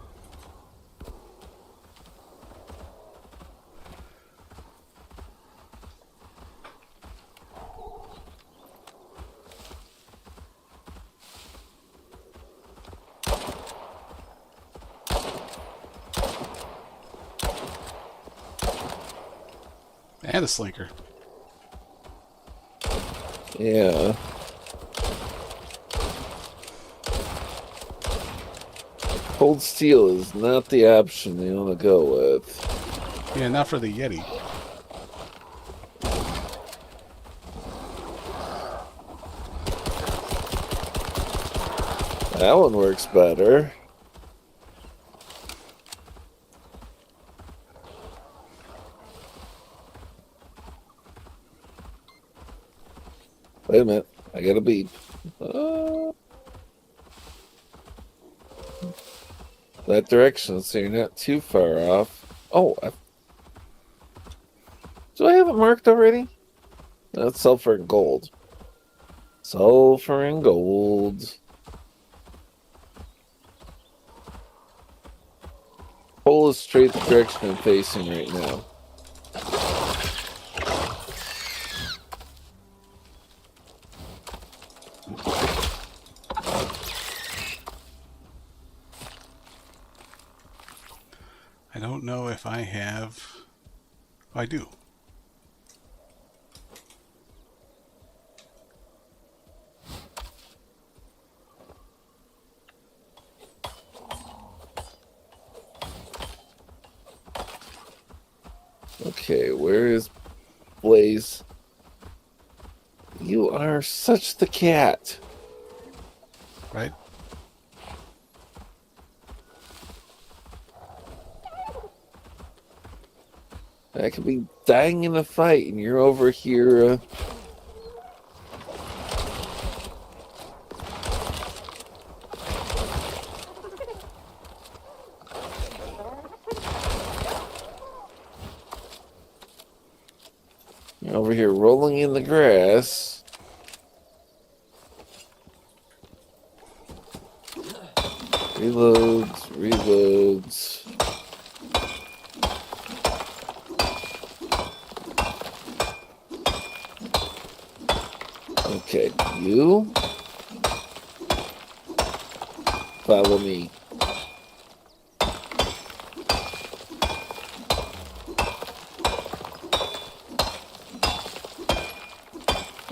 And a slinker. Yeah. Cold steel is not the option they want to go with. Yeah, not for the Yeti. That one works better. Wait a minute. I got a beep. That direction, so you're not too far off. Oh, do I have it marked already? That's sulfur and gold. Sulfur and gold. Pole is straight the direction I'm facing right now. I don't know if I have... Oh, I do. Okay, where is Blaze? You are such the cat. Right? I could be dying in a fight, and you're over here. You're over here rolling in the grass. Reloads, reloads. Okay, you follow me.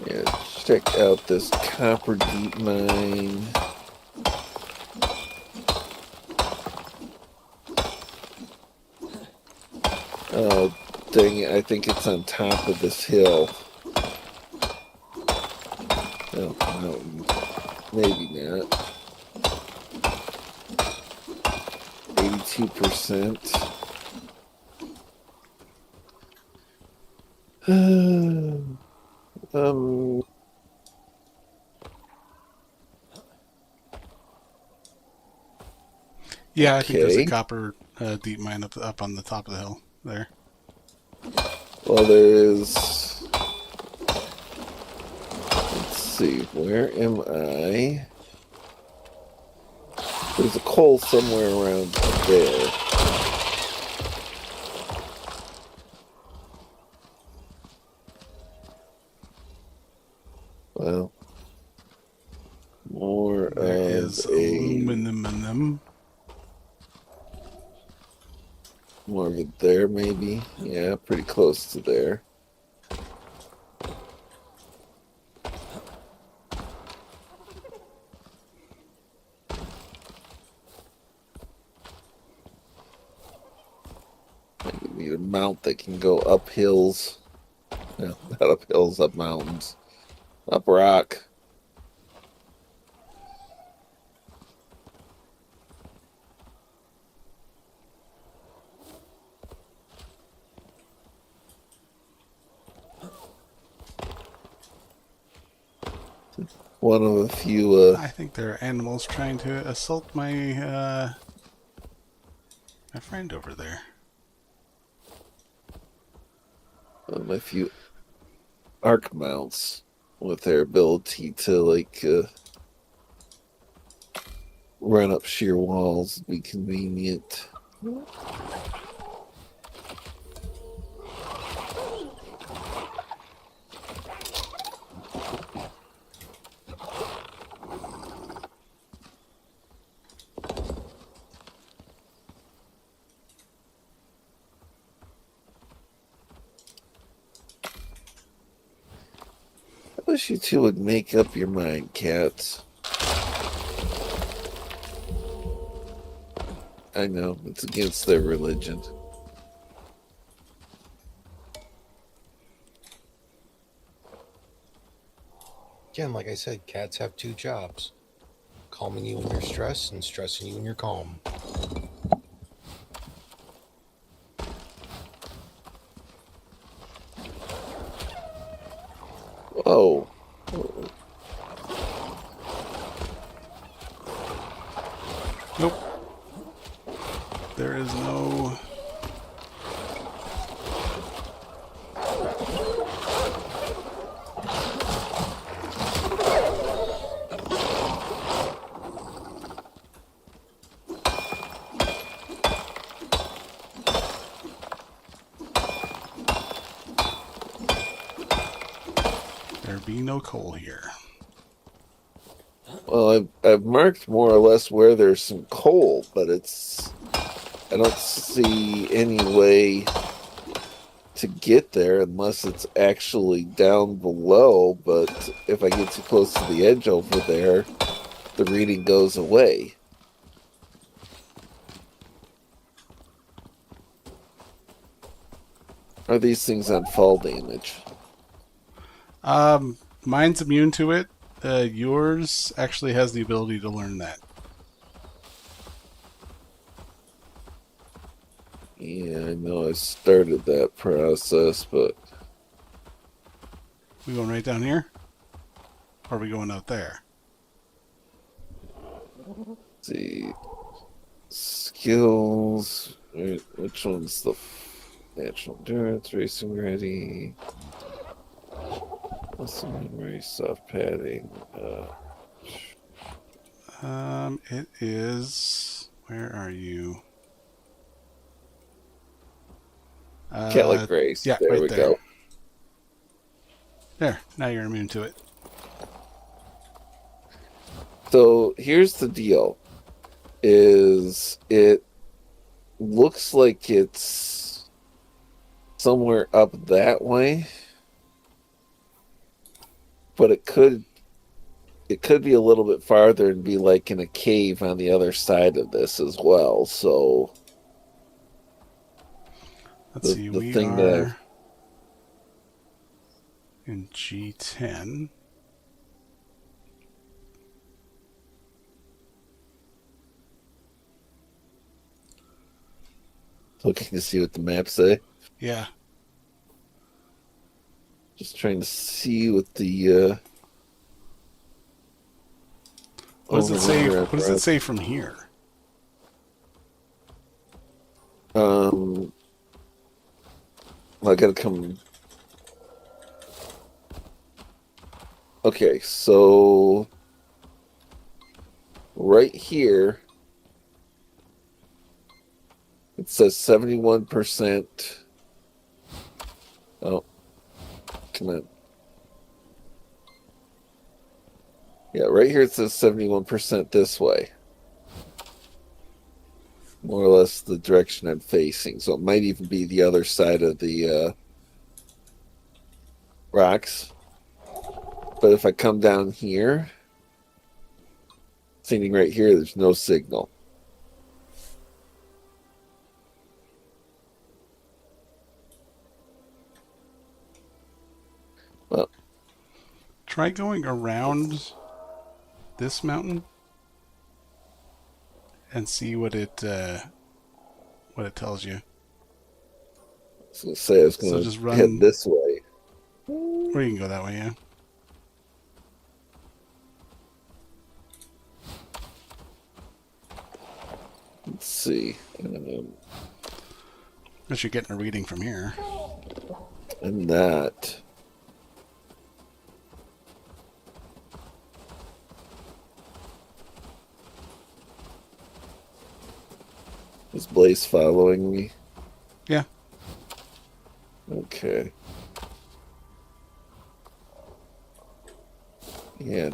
Yeah, check out this copper deep mine. Oh, dang it, I think it's on top of this hill. Oh, mountain. Maybe not. 82%. Yeah, I think there's a Okay. copper deep mine up on the top of the hill there. Well, there's... Let's see, where am I? There's a coal somewhere around there. Well, more There of is a aluminum in them. more of it there, maybe. Yeah, pretty close to there. Maybe we need a mount that can go up hills. No, not up hills, up mountains. Up rock. One of a few I think there are animals trying to assault my my friend over there. my few arc mounts with their ability to run up sheer walls, be convenient. I wish you two would make up your mind, cats. I know, it's against their religion. Again, like I said, cats have two jobs. Calming you when you're stressed and stressing you when you're calm. Whoa. Nope. There is no... There be no coal here. Well, I've marked more or less where there's some coal, but I don't see any way to get there unless it's actually down below, but if I get too close to the edge over there, the reading goes away. Are these things on fall damage? Mine's immune to it. Yours actually has the ability to learn that. Yeah, I know I started that process, but We going right down here? Or are we going out there? let's see. Skills. Which one's the natural endurance, racing ready? Muscle memory, soft padding. It is... Where are you? Catholic Grace. Yeah, there right we there. go. There, now you're immune to it. So here's the deal. Is it looks like it's somewhere up that way, but it could be a little bit farther and be like in a cave on the other side of this as well. So Let's see, the we thing that are in G10. looking to see what the maps say. Yeah. Just trying to see what the What does it say? over What does it say from here? I gotta come. Okay, so right here It says 71%. Oh, come on. Yeah, right here it says 71% this way. More or less the direction I'm facing. So it might even be the other side of the rocks. But if I come down here, sitting right here, there's no signal. Well, Try going around this mountain and see what it tells you. I was going to say I was So going just to run- head this way. Or you can go that way, yeah. Let's see. Unless you're getting a reading from here. And that. Is Blaze following me? Yeah. Okay. Yeah.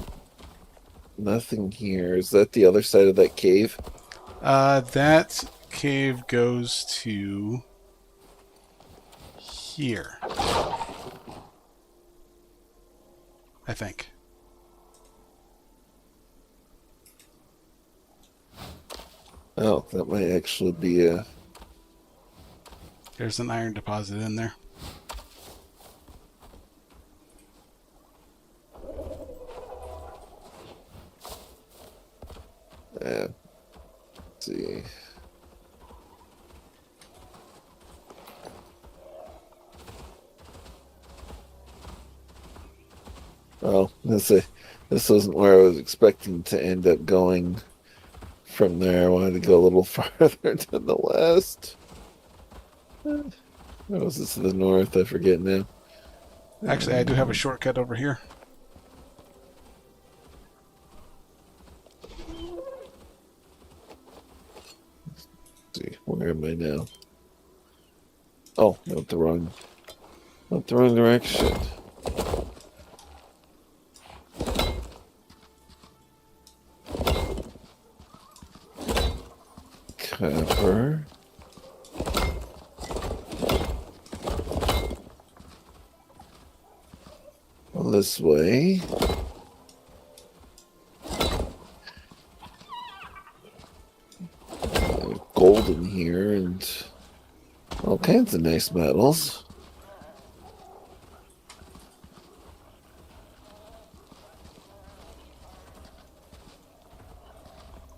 Nothing here. Is that the other side of that cave? That cave goes to here. I think. Oh, that might actually be a... There's an iron deposit in there. Let's see. Well, this wasn't where I was expecting to end up going from there. I wanted to go a little farther to the west. Where was this to the north? I forget now. Actually, I do have a shortcut over here. Let's see, where am I now? Oh, not the wrong direction. Copper. Well, this way. Gold in here and all kinds of nice metals.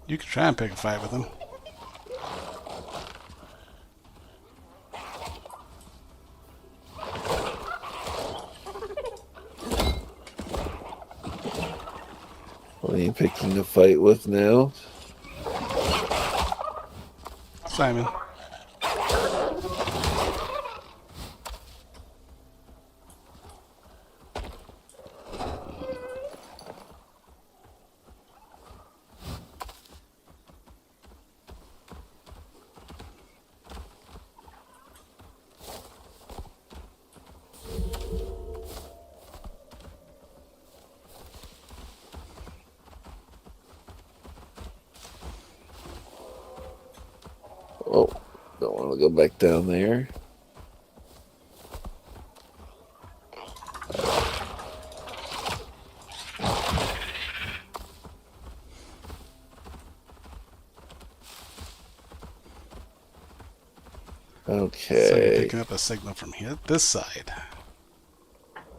You could try and pick a fight with him. What are you picking a fight with now? Simon. Oh, don't want to go back down there. So you're Okay, picking up a signal from here, this side.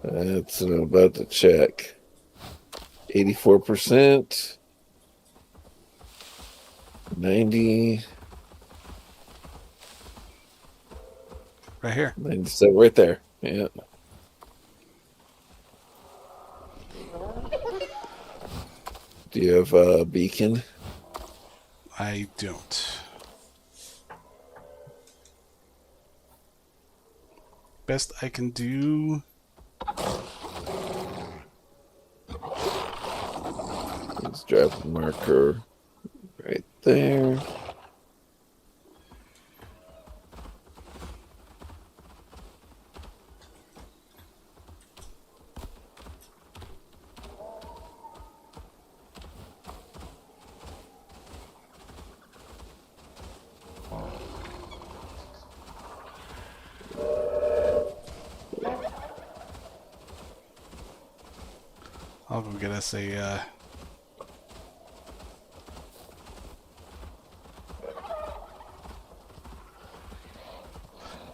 that's what I'm about to check. 84%. 90. Right here. 97, right there. Yeah. Do you have a beacon? I don't. Best I can do. Let's drop a marker right there. I'll go get us a.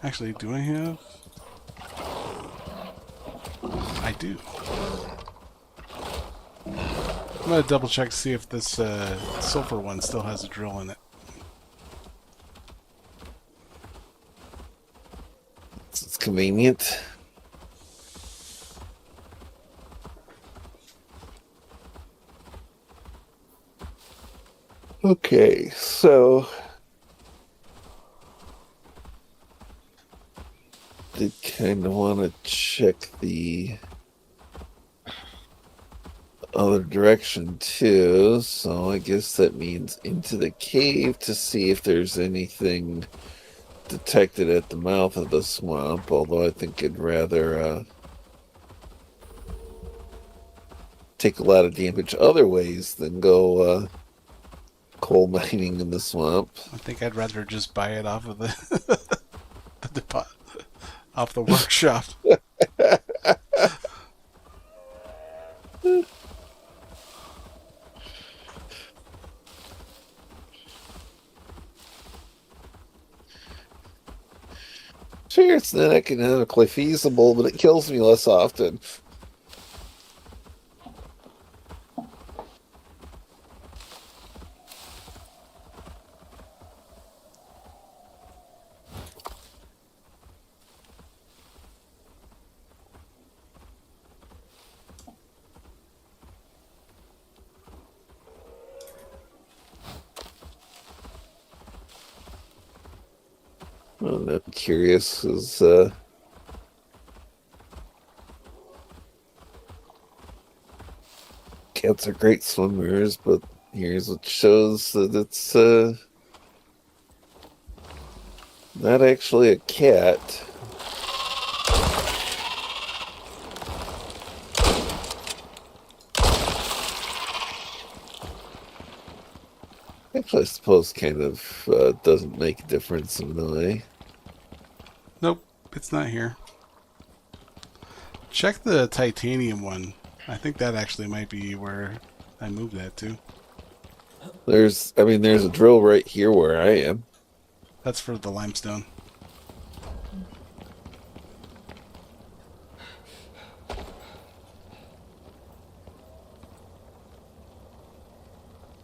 Actually, do I have? I do. I'm gonna double check to see if this sulfur one still has a drill in it. It's convenient. Okay, so did kind of want to check the other direction too, so I guess that means into the cave to see if there's anything detected at the mouth of the swamp, although I think I'd rather take a lot of damage other ways than go coal mining in the swamp. I think I'd rather just buy it off of the off the workshop. Sure, it's not economically feasible, but it kills me less often. I'm curious, is cats are great swimmers, but here's what shows that it's not actually a cat. Actually, I suppose kind of doesn't make a difference in a way. Nope, it's not here. Check the titanium one. I think that actually might be where I moved that to. There's a drill right here where I am. That's for the limestone.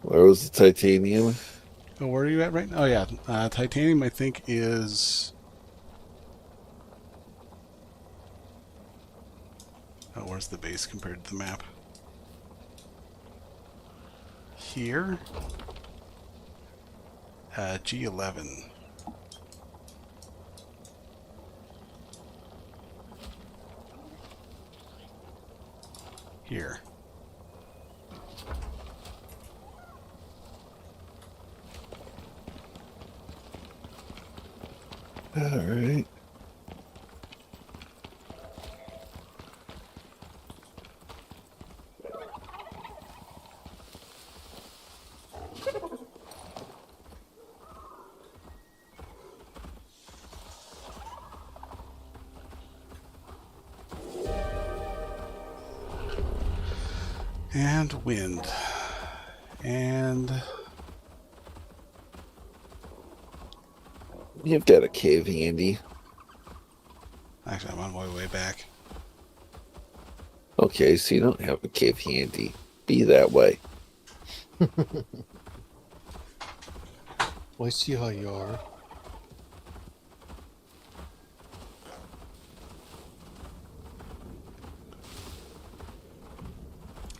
Where was the titanium? Oh, where are you at right now? Oh yeah, titanium I think is... Oh, where's the base compared to the map? Here? G11. Here. All right. And wind. And... You've got a cave handy. Actually, I'm on my way back. Okay, so you don't have a cave handy. Be that way. Well, I see how you are.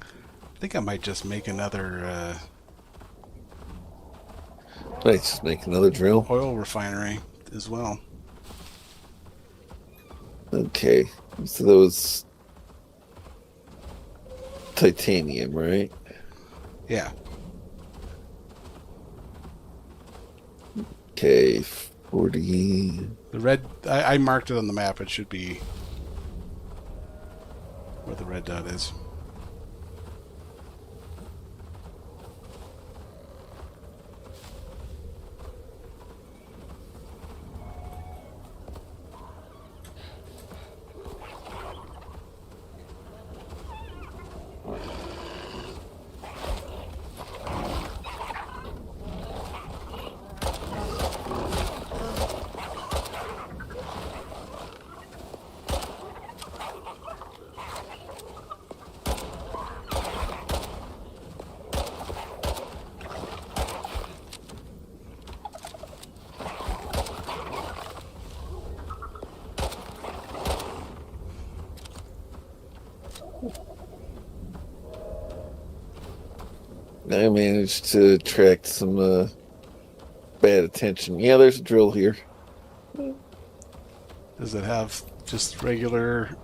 I think I might just make another Let's just make another drill. oil refinery as well. Okay, so that was titanium, right? Yeah. Okay, 40. The red... I marked it on the map. It should be where the red dot is. I managed to attract some bad attention. Yeah, there's a drill here. Does it have just regular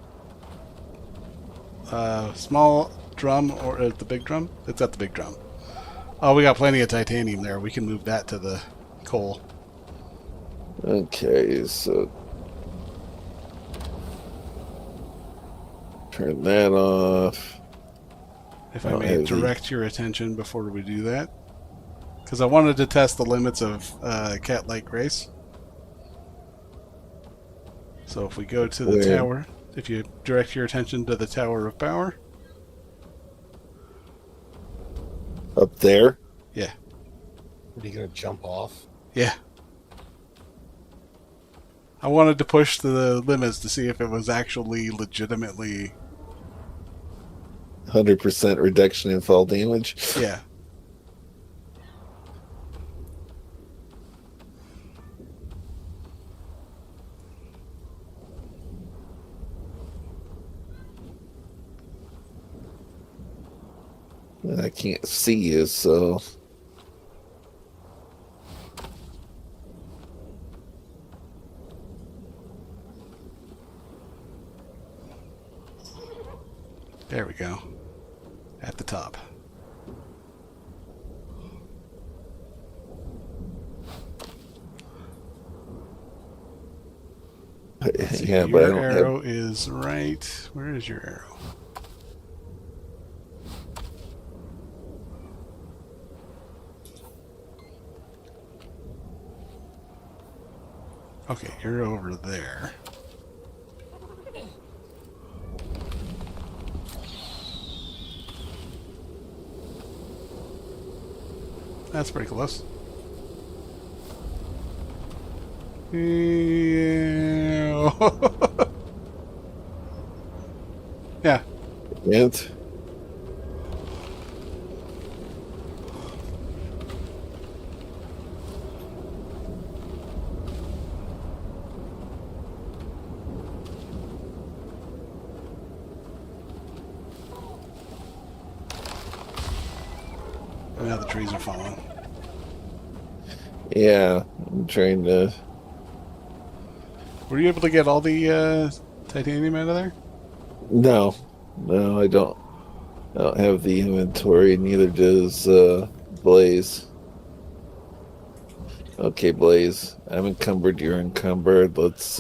small drum or the big drum? It's at the big drum. Oh, we got plenty of titanium there. We can move that to the coal. Okay, so turn that off. If I may direct your attention before we do that. Because I wanted to test the limits of cat-like grace. So if we go to the tower, if you direct your attention to the Tower of Power. Up there? Yeah. Are you gonna jump off? Yeah. I wanted to push the limits to see if it was actually legitimately... 100% reduction in fall damage? Yeah. I can't see you, so... There we go. At the top. Yeah, but I your don't arrow have... is right. Where is your arrow? Okay, you're over there. That's pretty close. Yeah. And now the trees are falling. yeah, I'm trying to... Were you able to get all the titanium out of there? No, I don't have the inventory, neither does Blaze. Okay, Blaze, I'm encumbered, you're encumbered, let's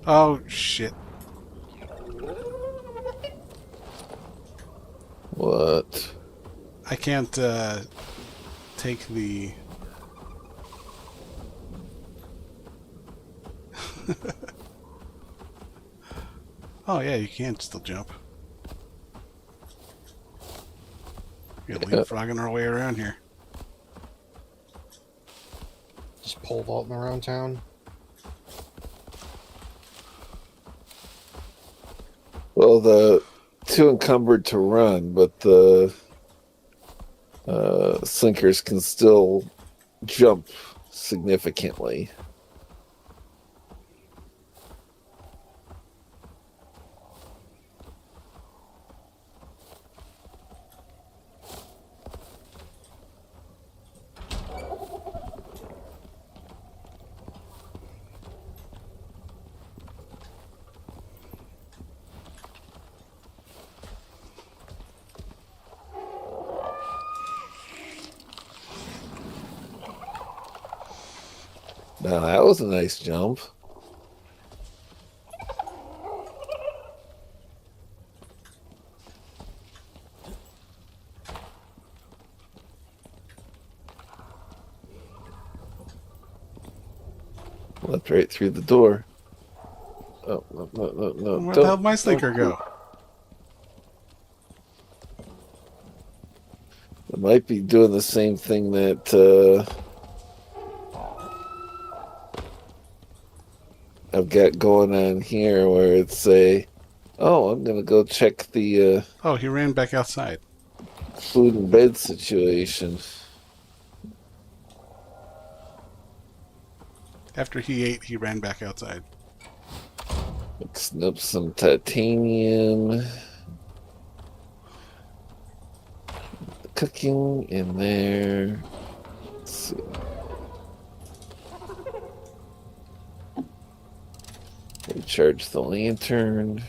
Oh, shit. what? I can't take the... Oh, yeah, you can still jump. We're leapfrogging our way around here. Just pole vaulting around town. Well, the too encumbered to run, but the sinkers can still jump significantly. Now that was a nice jump. Left right through the door. Oh, no. Where the hell did my slinker go? I might be doing the same thing that I've got going on here, where it's oh, I'm going to go check the Oh, he ran back outside. food and bed situation. After he ate, he ran back outside. Mixing up some titanium. Cooking in there. Let's see. Recharge the lantern.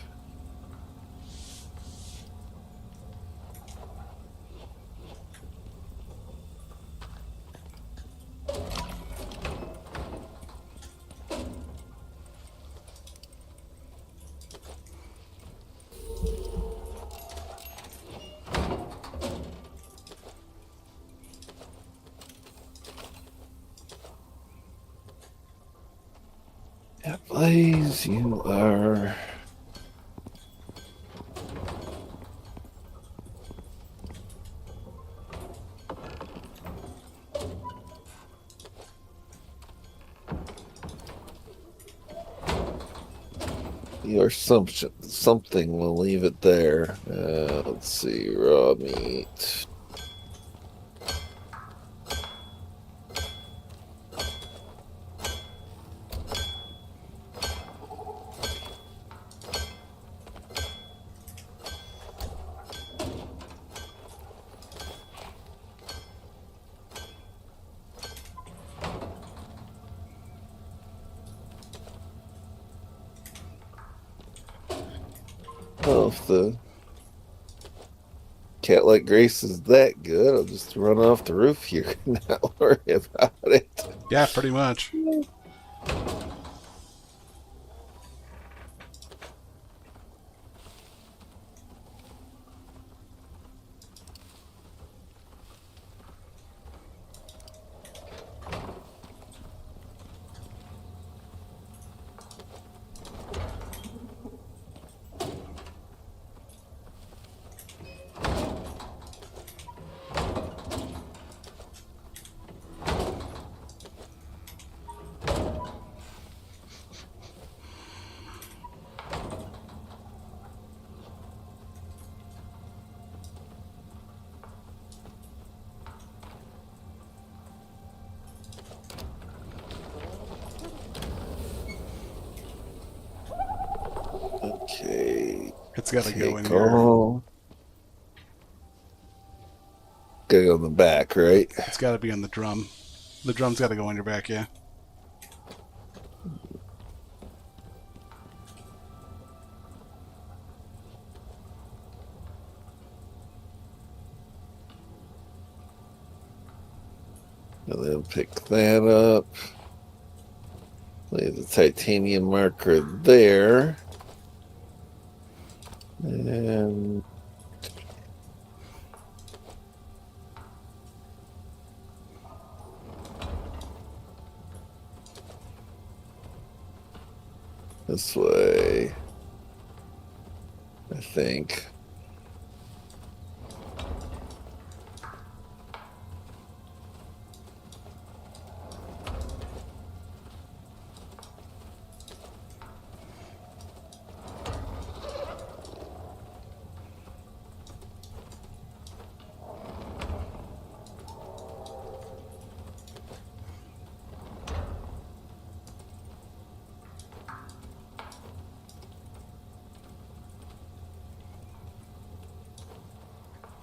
Yeah, Blaze, you are. Your something, we'll leave it there. Let's see, raw meat. Well, if the cat like Grace is that good, I'll just run off the roof here and not worry about it. Yeah, pretty much. Okay. It's got to go in Take here. all. Gotta go in the back, right? It's got to be on the drum. The drum's got to go in your back, yeah. And then pick that up. Lay the titanium marker there. And this way, I think.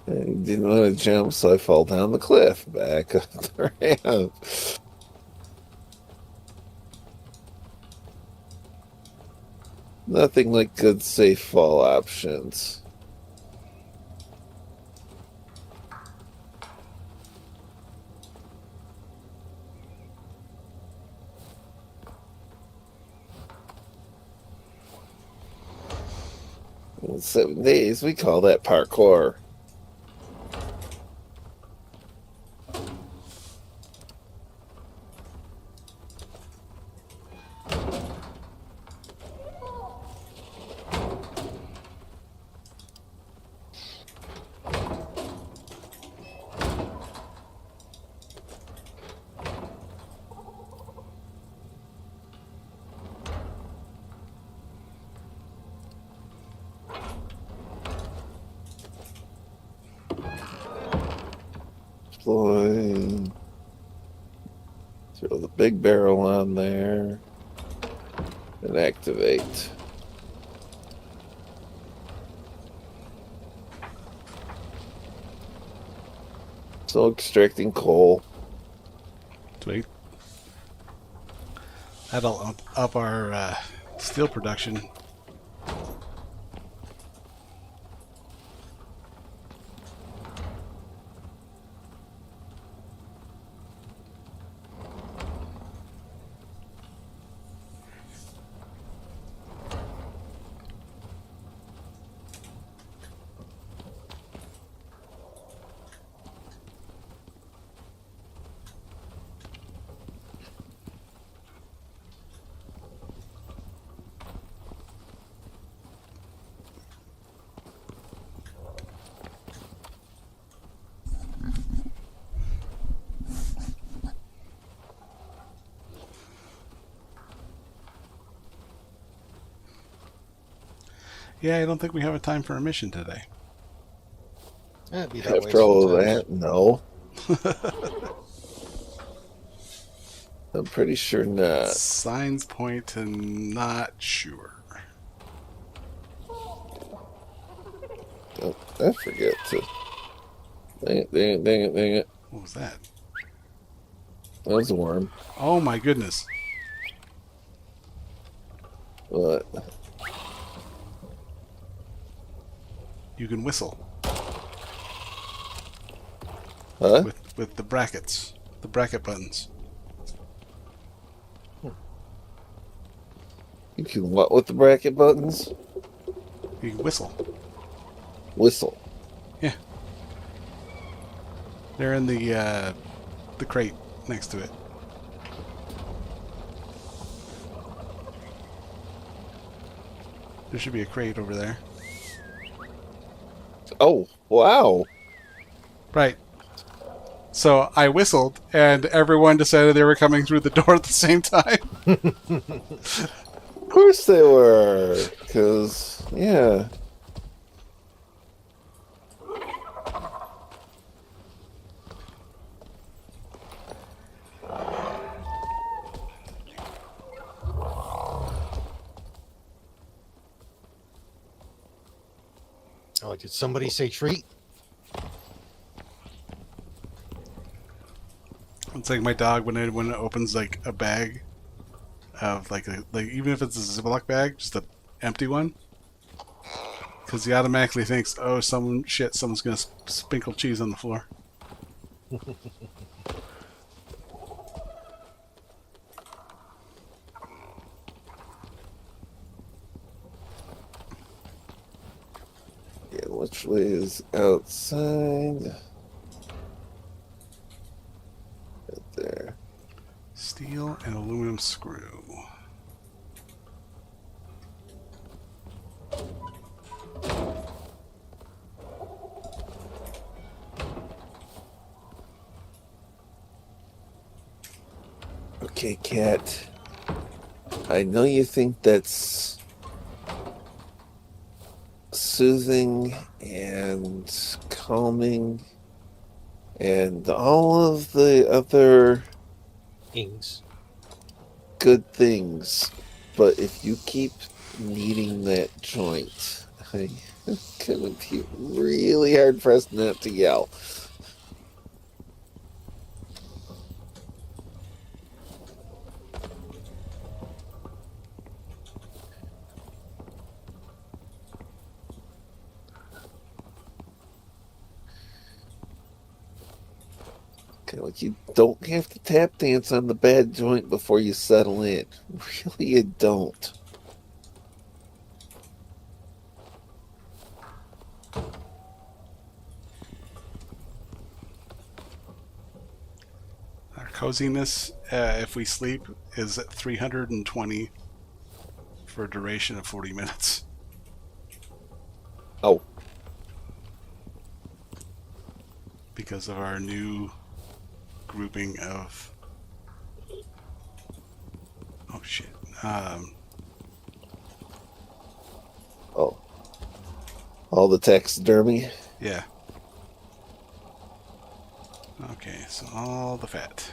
I didn't want to jump, so I fall down the cliff back up the ramp. Nothing like good safe fall options. In 7 days, we call that parkour. Deploy. Throw the big barrel on there. And activate. So extracting coal. Sweet. That'll up our steel production. Yeah, I don't think we have a time for a mission today. It'd be that way After all of sometimes. that, no. I'm pretty sure not. Signs point to not sure. Oh, I forget to. Dang it, dang it, dang it, dang it. What was that? That was a worm. Oh my goodness. What? You can whistle Huh? with the brackets, the bracket buttons. You can what with the bracket buttons? You can whistle. Whistle. Yeah. They're in the crate next to it. There should be a crate over there. Oh, wow. Right. So I whistled, and everyone decided they were coming through the door at the same time. Of course they were. Because, yeah. Oh, did somebody say treat? It's like my dog when it opens like a bag of like even if it's a Ziploc bag, just a empty one, because he automatically thinks, oh, someone's gonna sprinkle cheese on the floor. Yeah, which way is outside? Right there. Steel and aluminum screw. Okay, Cat. I know you think that's soothing and calming and all of the other Ings. good things, but if you keep needing that joint, I'm gonna be really hard pressed not to yell. Okay, like you don't have to tap dance on the bad joint before you settle in. Really, you don't. Our coziness, if we sleep, is at 320 for a duration of 40 minutes. Oh, Because of our new grouping of... Oh, shit. oh. All the taxidermy. Yeah. Okay, so all the fat.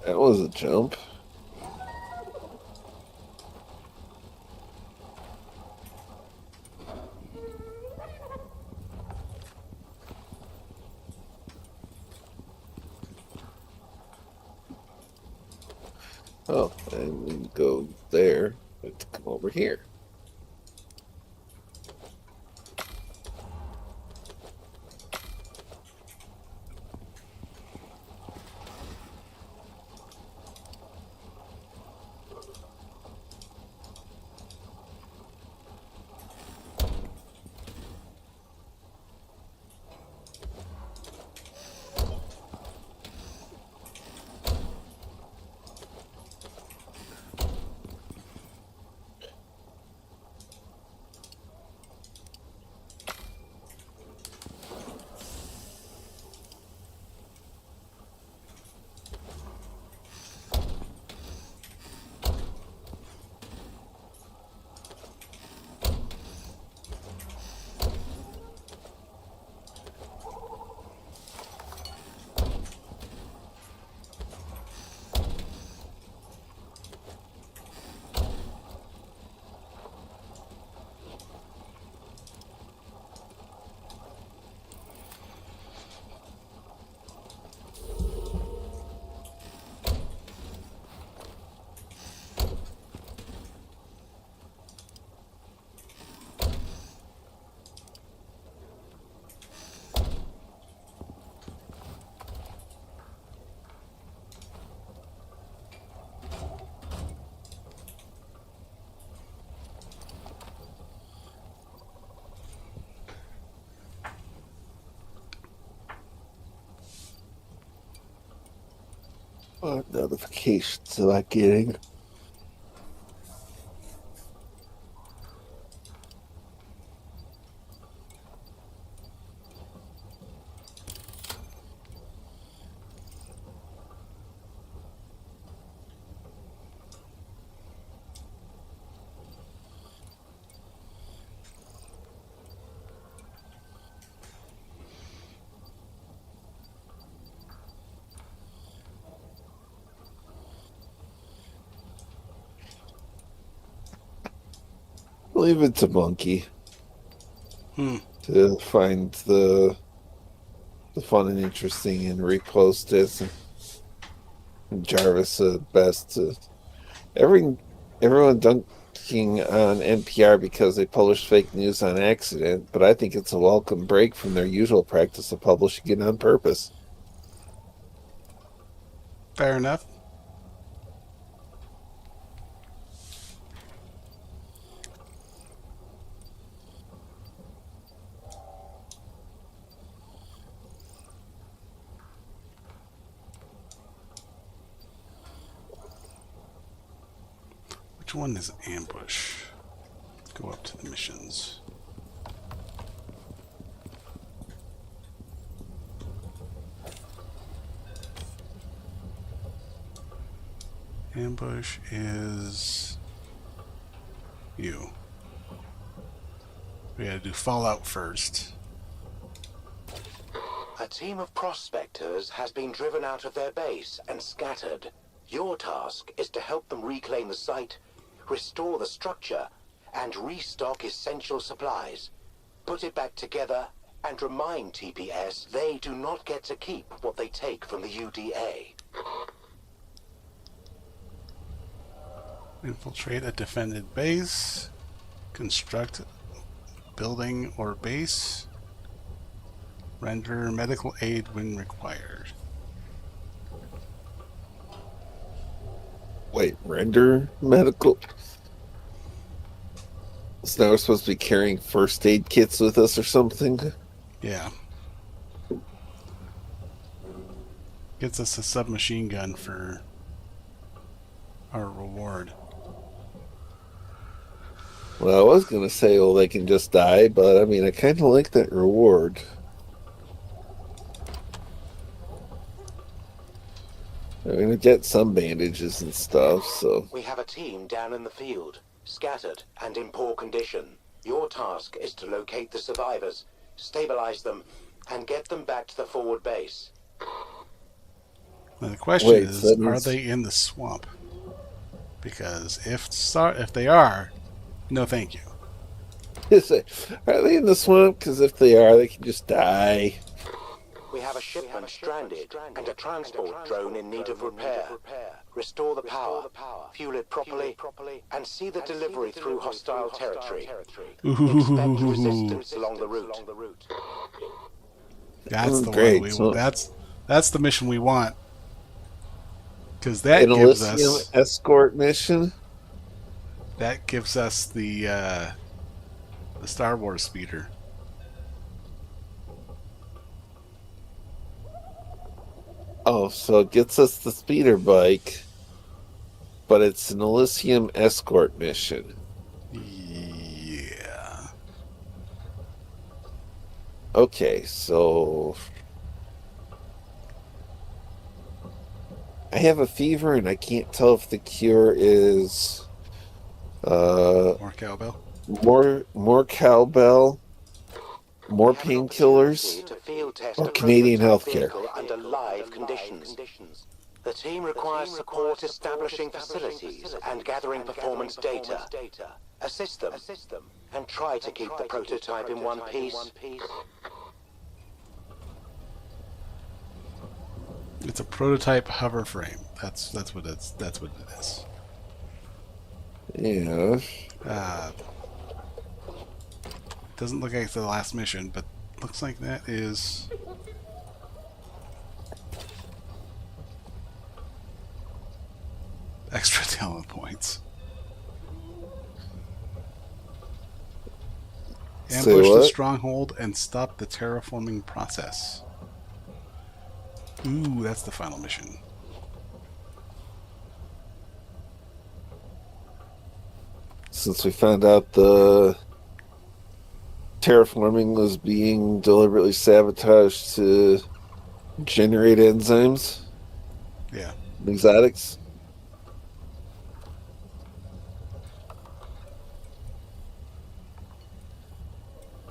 That was a jump. Oh, and we go there. Let's come over here. What notifications am I getting? I believe it's a monkey to find the fun and interesting and repost it. And Jarvis best to everyone dunking on NPR because they publish fake news on accident, but I think it's a welcome break from their usual practice of publishing it on purpose. Fair enough. Which one is ambush? Go up to the missions. Ambush is you. We gotta do Fallout first. A team of prospectors has been driven out of their base and scattered. Your task is to help them reclaim the site, restore the structure, and restock essential supplies. Put it back together and remind TPS they do not get to keep what they take from the UDA. Infiltrate a defended base. Construct building or base. Render medical aid when required. Wait, render medical? So now we're supposed to be carrying first aid kits with us or something? Yeah. Gets us a submachine gun for our reward. Well, I was going to say, well, they can just die, but I mean, I kind of like that reward. I'm going to get some bandages and stuff, so... We have a team down in the field, scattered and in poor condition. Your task is to locate the survivors, stabilize them, and get them back to the forward base. Now the question Wait, is, so that are means- they in the swamp? Because if they are, no thank you. Are they in the swamp? Because if they are, they can just die. We have a shipment stranded and a transport drone in need of repair. Restore the power, fuel it properly, and see the delivery through hostile territory. Expect resistance along the route. That's the great. one So- that's the mission we want. Because that An gives Elysium us escort mission? the Star Wars speeder. Oh, so it gets us the speeder bike, but it's an Elysium escort mission. Yeah. Okay, so... I have a fever and I can't tell if the cure is... More cowbell. more cowbell, more painkillers, or Canadian healthcare. Under live conditions. The team requires support establishing facilities and gathering performance data. Assist them and try to keep the prototype in one piece. It's a prototype hover frame. That's what it is. Yeah. Doesn't look like it's the last mission, but looks like that is. Extra talent points. Say Ambush the what? stronghold and stop the terraforming process. Ooh, that's the final mission. Since we found out the terraforming was being deliberately sabotaged to generate enzymes, Yeah. exotics.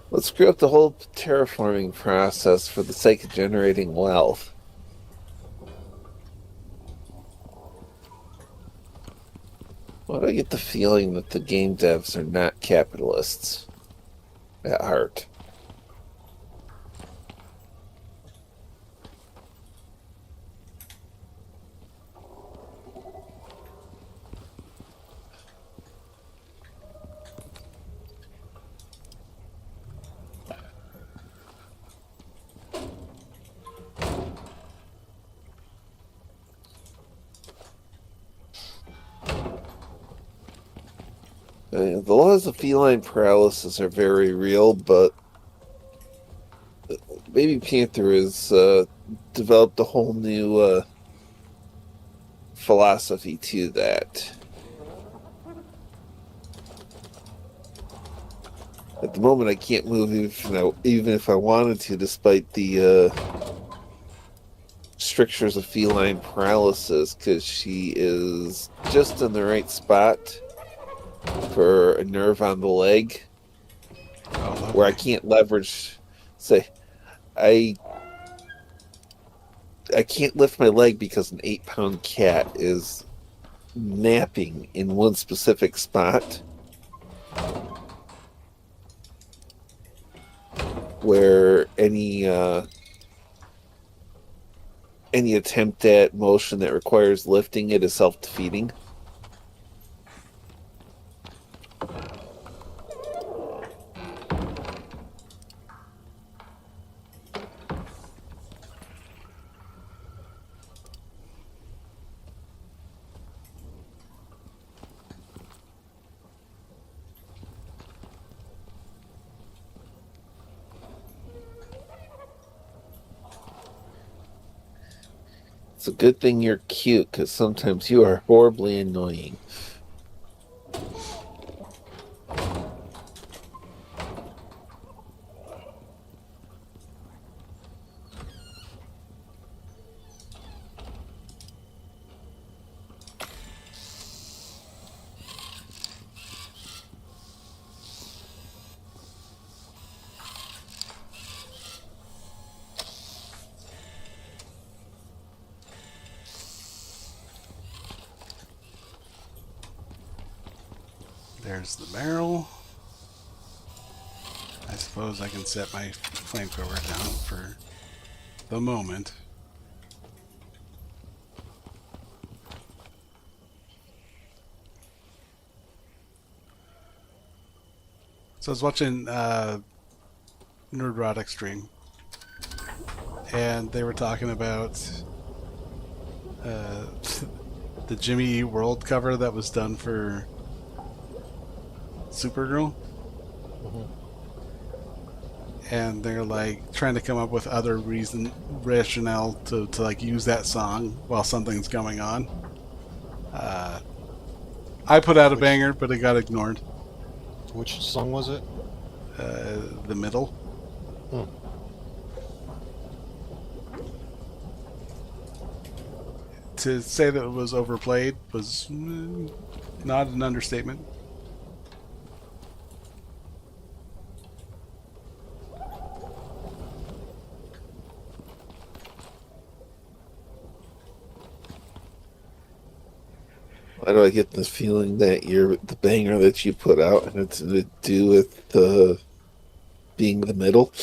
Let's screw up the whole terraforming process for the sake of generating wealth. Why do I get the feeling that the game devs are not capitalists at heart? The laws of feline paralysis are very real, but Baby Panther has developed a whole new philosophy to that. At the moment, I can't move even if I wanted to, despite the strictures of feline paralysis, because she is just in the right spot for a nerve on the leg Oh, where I can't leverage. Say, I can't lift my leg because an 8-pound cat is napping in one specific spot where any attempt at motion that requires lifting it is self-defeating. It's a good thing you're cute, because sometimes you are horribly annoying. There's the barrel. I suppose I can set my flamethrower down for the moment. So I was watching Nerdrotic stream, and they were talking about the Jimmy Eat World cover that was done for Supergirl. And they're like trying to come up with other rationale to like use that song while something's going on. I put out a banger, but it got ignored. Which song was it? The middle. To say that it was overplayed was not an understatement. Why do I get the feeling that you're the banger that you put out and it's to do with being the middle?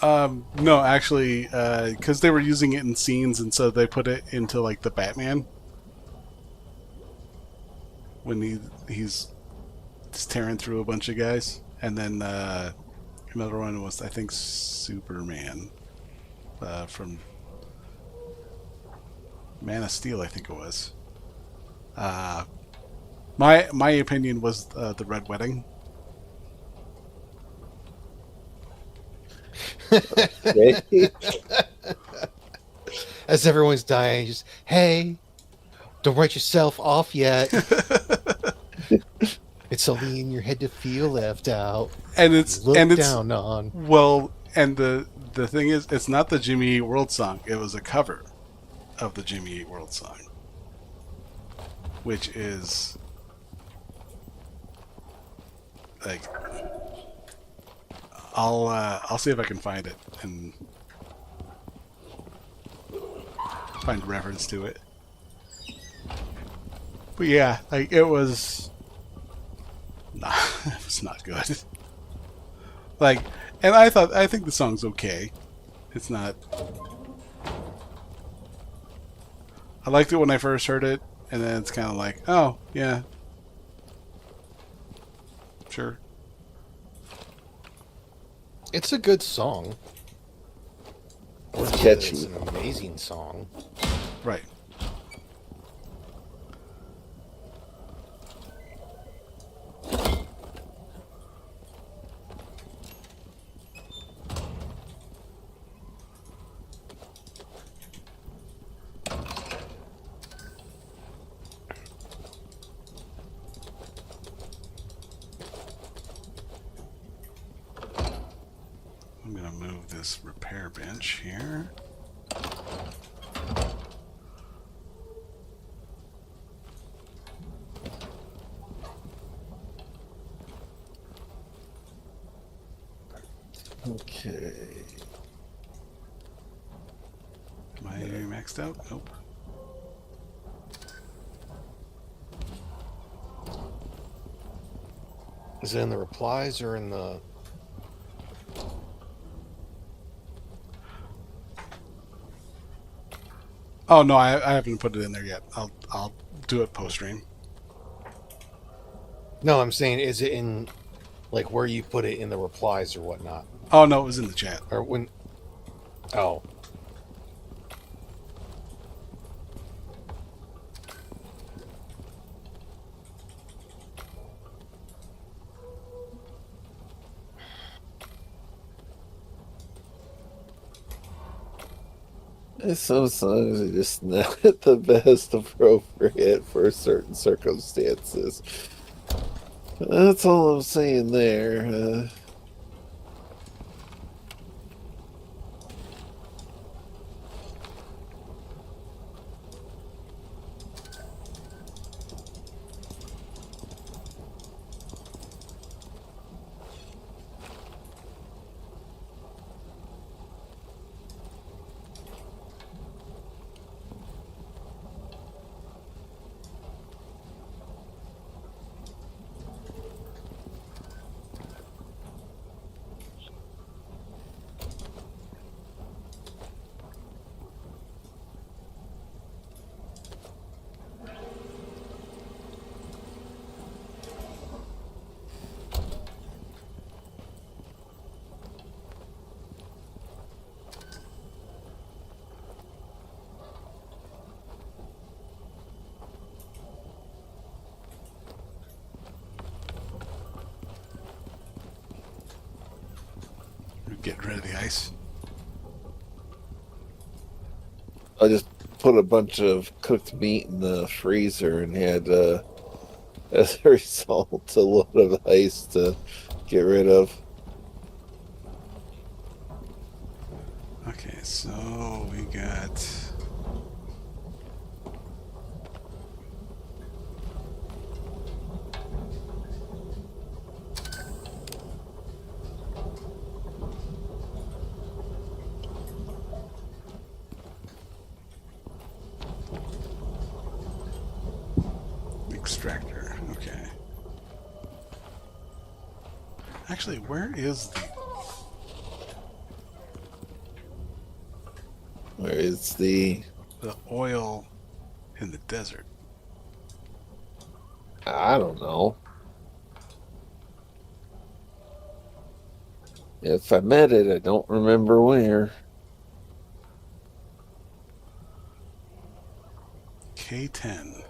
No, actually, because they were using it in scenes, and so they put it into like the Batman when he's just tearing through a bunch of guys, and then another one was I think Superman from Man of Steel, I think it was. My opinion was the Red Wedding. As everyone's dying, just, hey, don't write yourself off yet. It's only in your head to feel left out. And it's down on. Well, and the thing is, it's not the Jimmy Eat World song. It was a cover of the Jimmy Eat World song, which is like I'll see if I can find it and find reference to it. But yeah, like it was not good. Like, and I think the song's okay. It's not. I liked it when I first heard it, and then it's kind of like, oh yeah, sure. It's a good song. It's catchy. It's an amazing song. Right. I'm going to move this repair bench here. Okay. Am I maxed out? Nope. Is it in the replies or in the... Oh no, I haven't put it in there yet. I'll do it post stream. No, I'm saying, is it in, like, where you put it in the replies or whatnot? Oh no, it was in the chat. Or when... Oh. Some songs are just not the best appropriate for certain circumstances. That's all I'm saying there. Getting rid of the ice. I just put a bunch of cooked meat in the freezer and had, as a result, a load of ice to get rid of. Okay, so we got... extractor, okay. Actually, where is the... Where is the oil in the desert? I don't know. If I met it, I don't remember where. K10.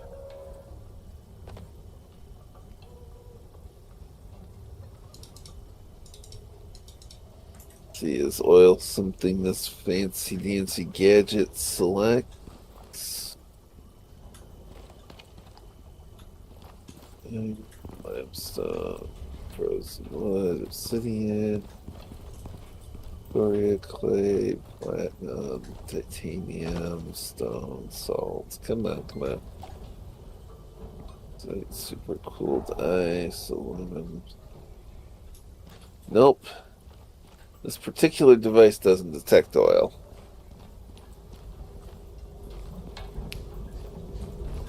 See, is oil something this fancy dancy gadget selects? Limestone, frozen wood, obsidian, Gloria clay, platinum, titanium, stone, salt. Come on, come on. Super cooled ice, aluminum. Nope. This particular device doesn't detect oil.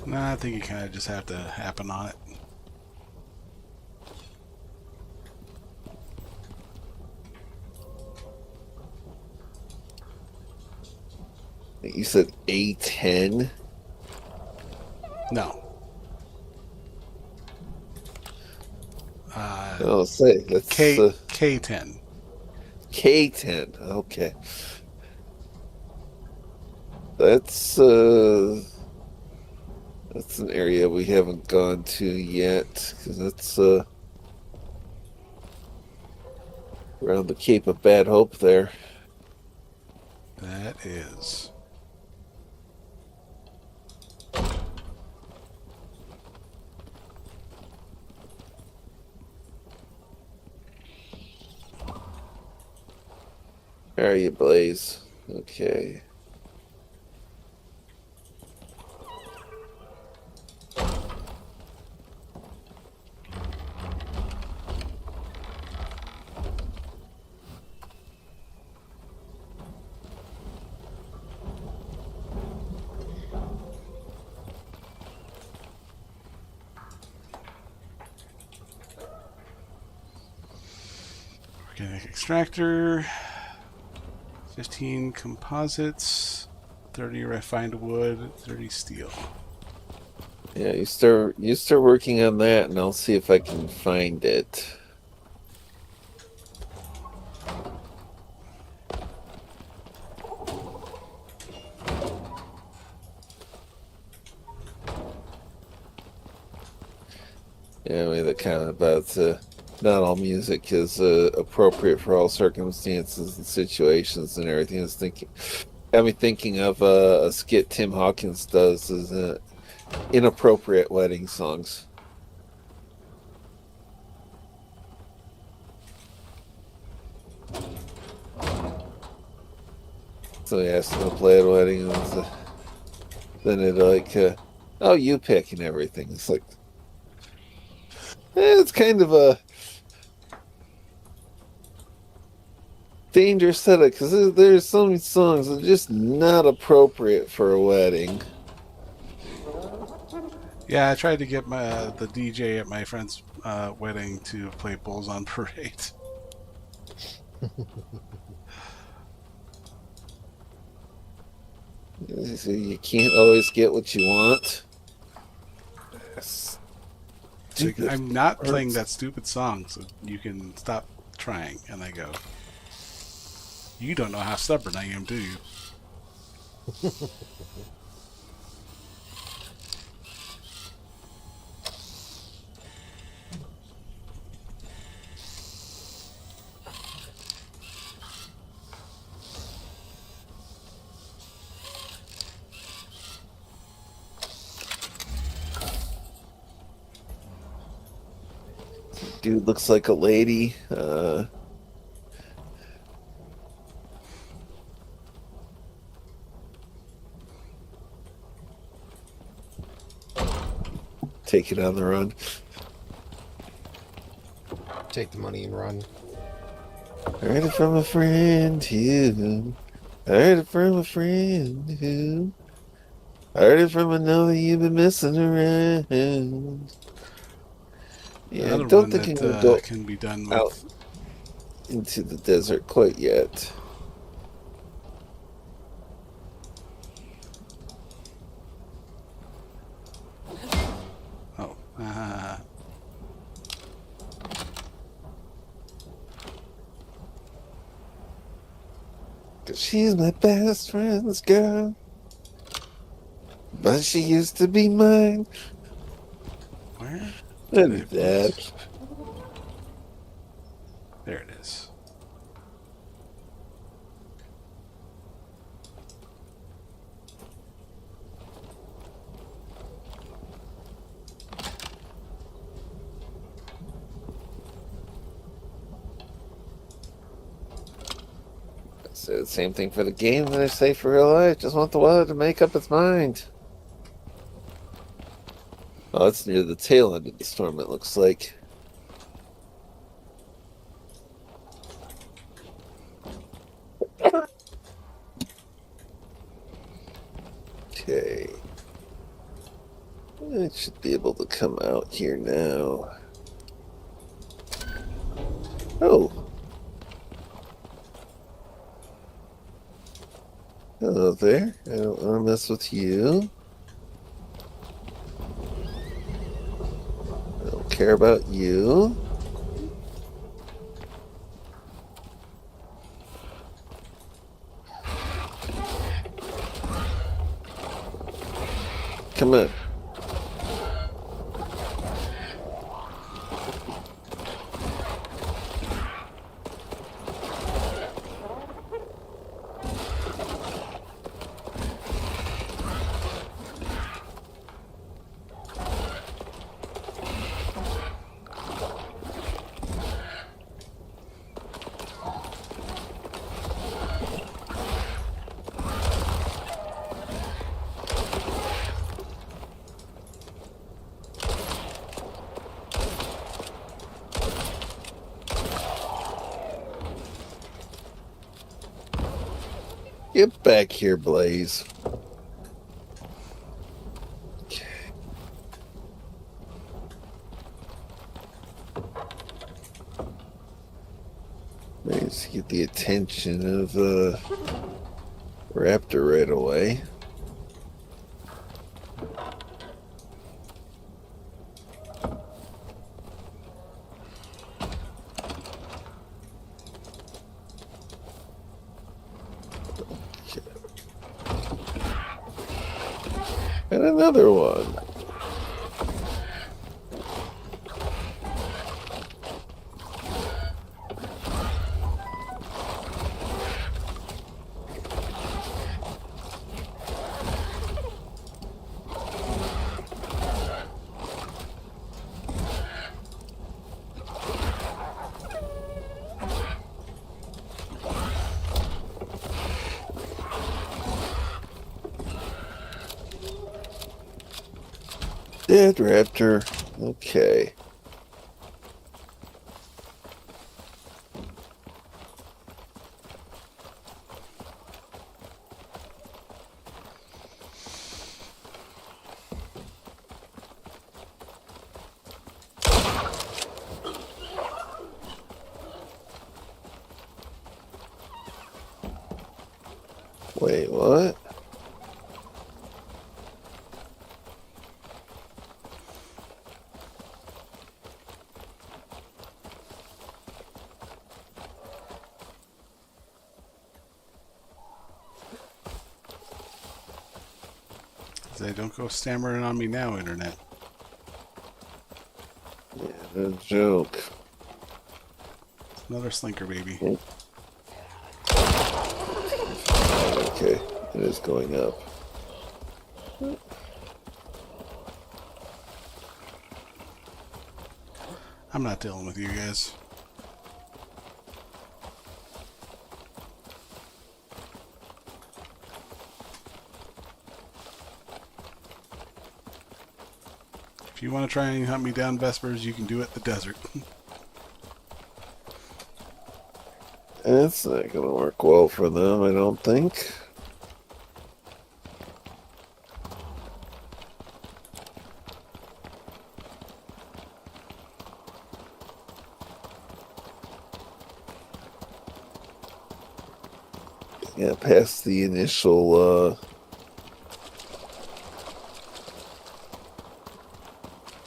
Nah, I think you kind of just have to happen on it. You said A10? No. Oh, say that's K10. K10. Okay, that's an area we haven't gone to yet because that's around the Cape of Bad Hope there. That is. Where are you, Blaze? Okay. Organic extractor. 15 composites. 30 refined wood. 30 steel. Yeah, you start working on that, and I'll see if I can find it. Yeah, we had a comment about not all music is appropriate for all circumstances and situations and everything. I was thinking, got me thinking of a skit Tim Hawkins does is inappropriate wedding songs. So he asked him to play at a wedding, and then it like, oh, you pick and everything. It's like, it's kind of a dangerous setup because there's some songs that are just not appropriate for a wedding. Yeah, I tried to get the DJ at my friend's wedding to play Bulls on Parade. So you can't always get what you want. Like, I'm not playing that stupid song, so you can stop trying. And I go, you don't know how stubborn I am, do you? Dude looks like a lady. Take it on the run. Take the money and run. I heard it from a friend who. I heard it from a friend who. I heard it from another you've been messing around. Yeah, I Another don't one think I'm that going to can be done go out with. into the desert quite yet. Oh. Cause she's my best friend's girl. But she used to be mine. Where? Look at that. There it is. I say the same thing for the game that I say for real life. Just want the weather to make up its mind. Oh, it's near the tail end of the storm, it looks like. Okay. I should be able to come out here now. Oh. Hello there. I don't want to mess with you. I don't care about you. Come on. Get back here, Blaze. Okay. Let's get the attention of the raptor right away. And another one. Dead raptor. Okay. Wait, what? Say, don't go stammering on me now, Internet. Yeah, no joke. Another slinker, baby. Okay, it is going up. I'm not dealing with you guys. If you want to try and hunt me down, Vespers, you can do it in the desert. That's not going to work well for them, I don't think. Yeah, past the initial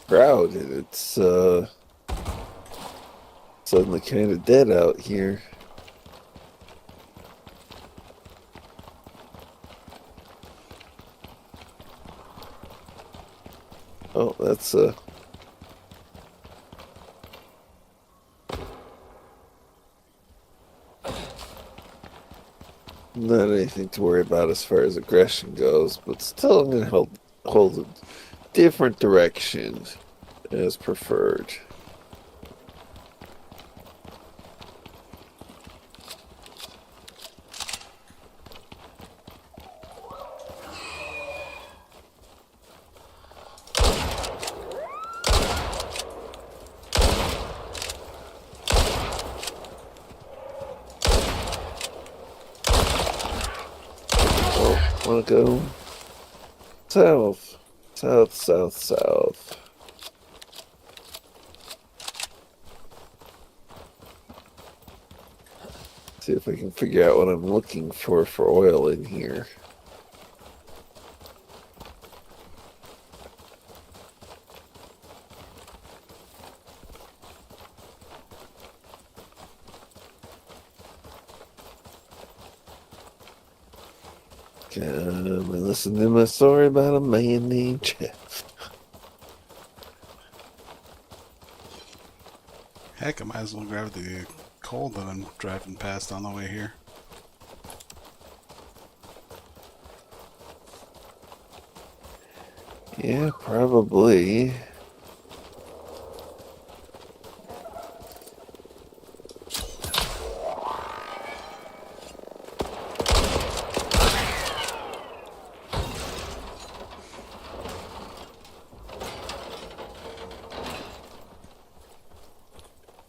crowd, and it's suddenly kind of dead out here. Oh, that's not anything to worry about as far as aggression goes, but still I'm going to hold a different direction as preferred. Want to go south, south, south, south. See if I can figure out what I'm looking for oil in here. Come and listen to my story about a man named Jeff. Heck, I might as well grab the coal that I'm driving past on the way here. Yeah, probably.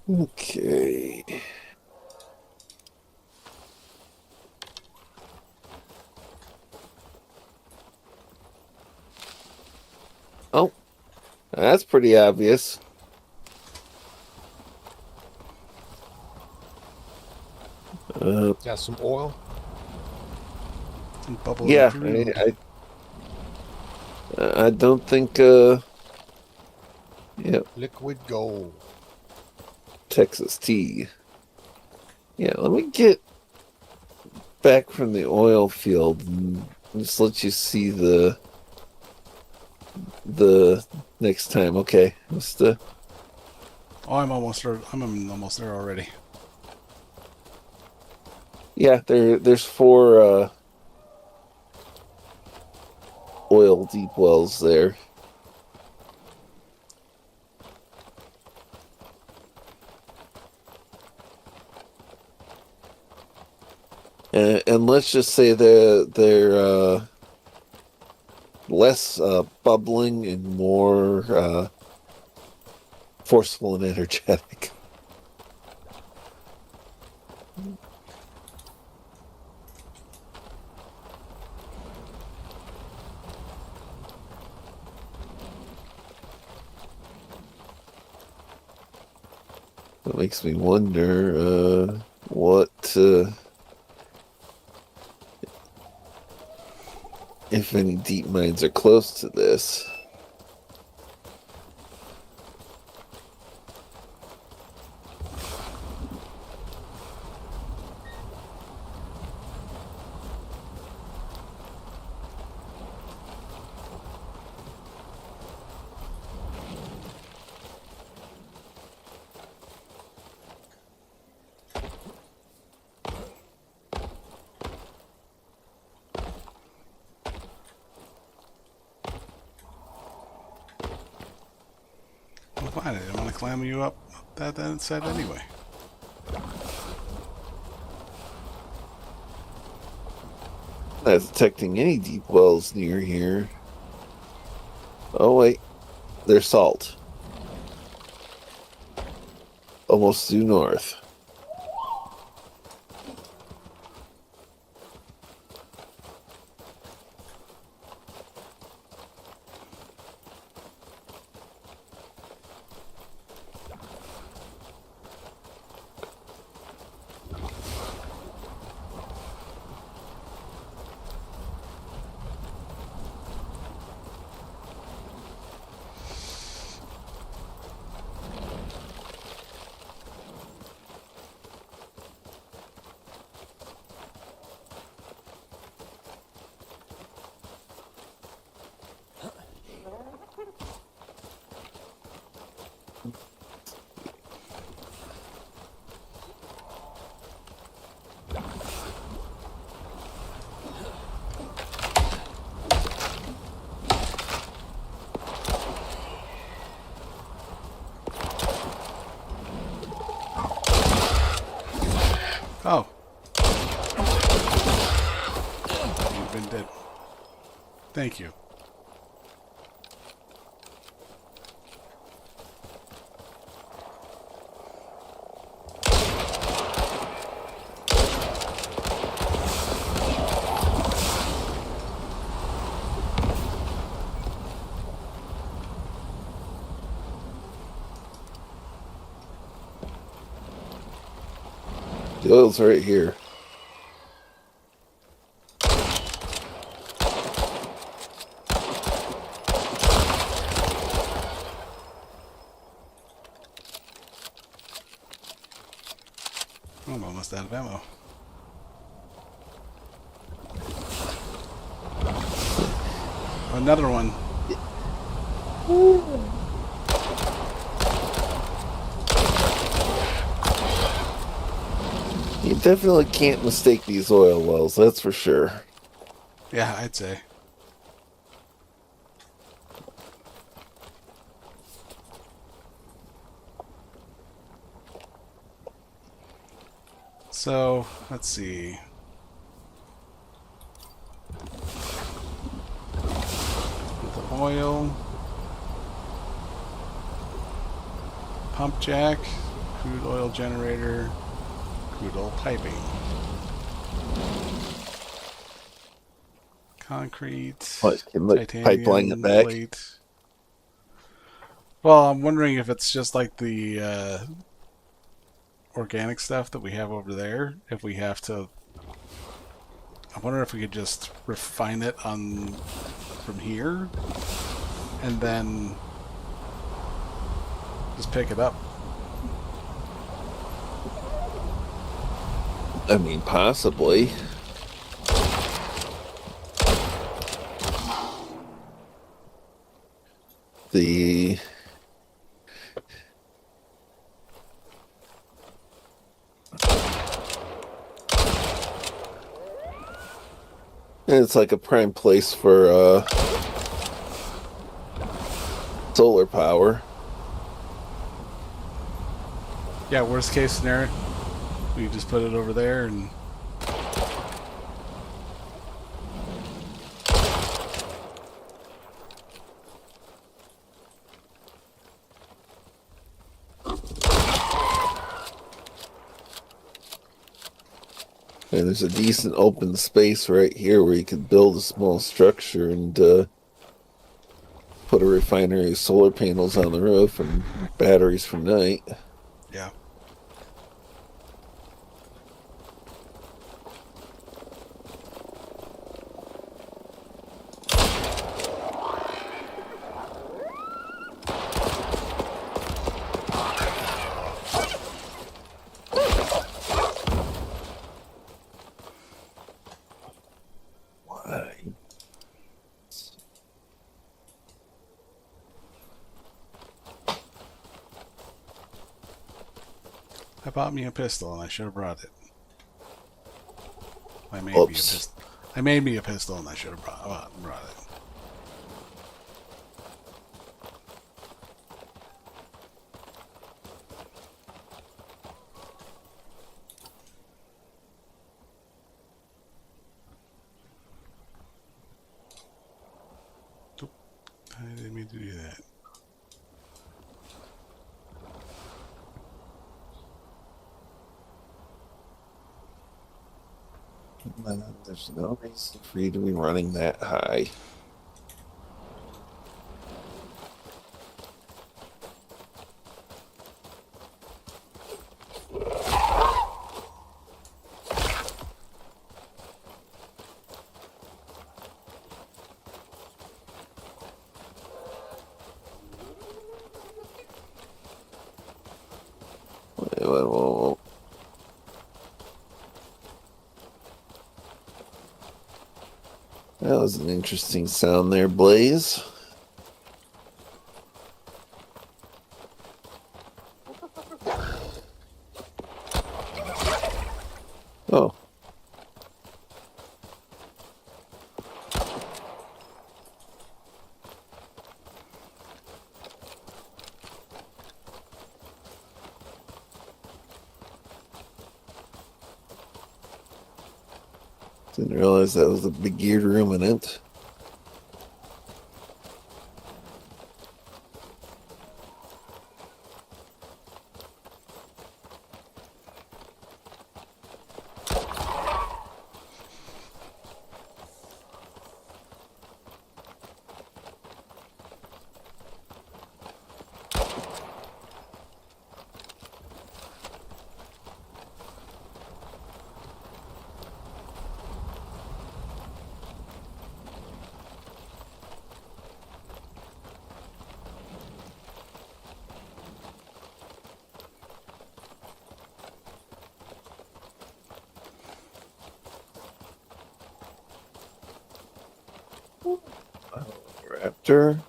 Okay. Oh, that's pretty obvious. Got some oil. And bubble Yeah, through. I don't think, yeah, Liquid gold. Texas tea. Yeah, let me get back from the oil field and just let you see the next time. Okay, just Oh, I'm almost there. I'm almost there already. yeah, there's 4 oil deep wells there. And let's just say they're less bubbling and more forceful and energetic. That makes me wonder what, if any deep mines are close to this. Well, fine. I didn't want to climb you up that side anyway. Not detecting any deep wells near here. Oh wait, they're salt. Almost due north. Oh. You've been dead. Thank you. The oil's right here. I'm almost out of ammo. Another one. You definitely can't mistake these oil wells, that's for sure. Yeah, I'd say. So, let's see. The oil. Pump jack. Crude oil generator. Crude oil piping. Concrete. What, can look, Titanium pipeline it back? plate. Well, I'm wondering if it's just like the organic stuff that we have over there. If we have to, I wonder if we could just refine it on from here, and then just pick it up. I mean, possibly. The it's like a prime place for solar power. Yeah, worst case scenario, we just put it over there and And there's a decent open space right here where you could build a small structure and put a refinery of solar panels on the roof and batteries for night. Yeah. I bought me a pistol and I should have brought it. I made me a pistol. I made me a pistol and I should have brought it. Oop. I didn't mean to do that. There's no reason for you to be running that high. Whoa. That was an interesting sound there, Blaze. Oh. Didn't realize that was a big-eared ruminant. Raptor.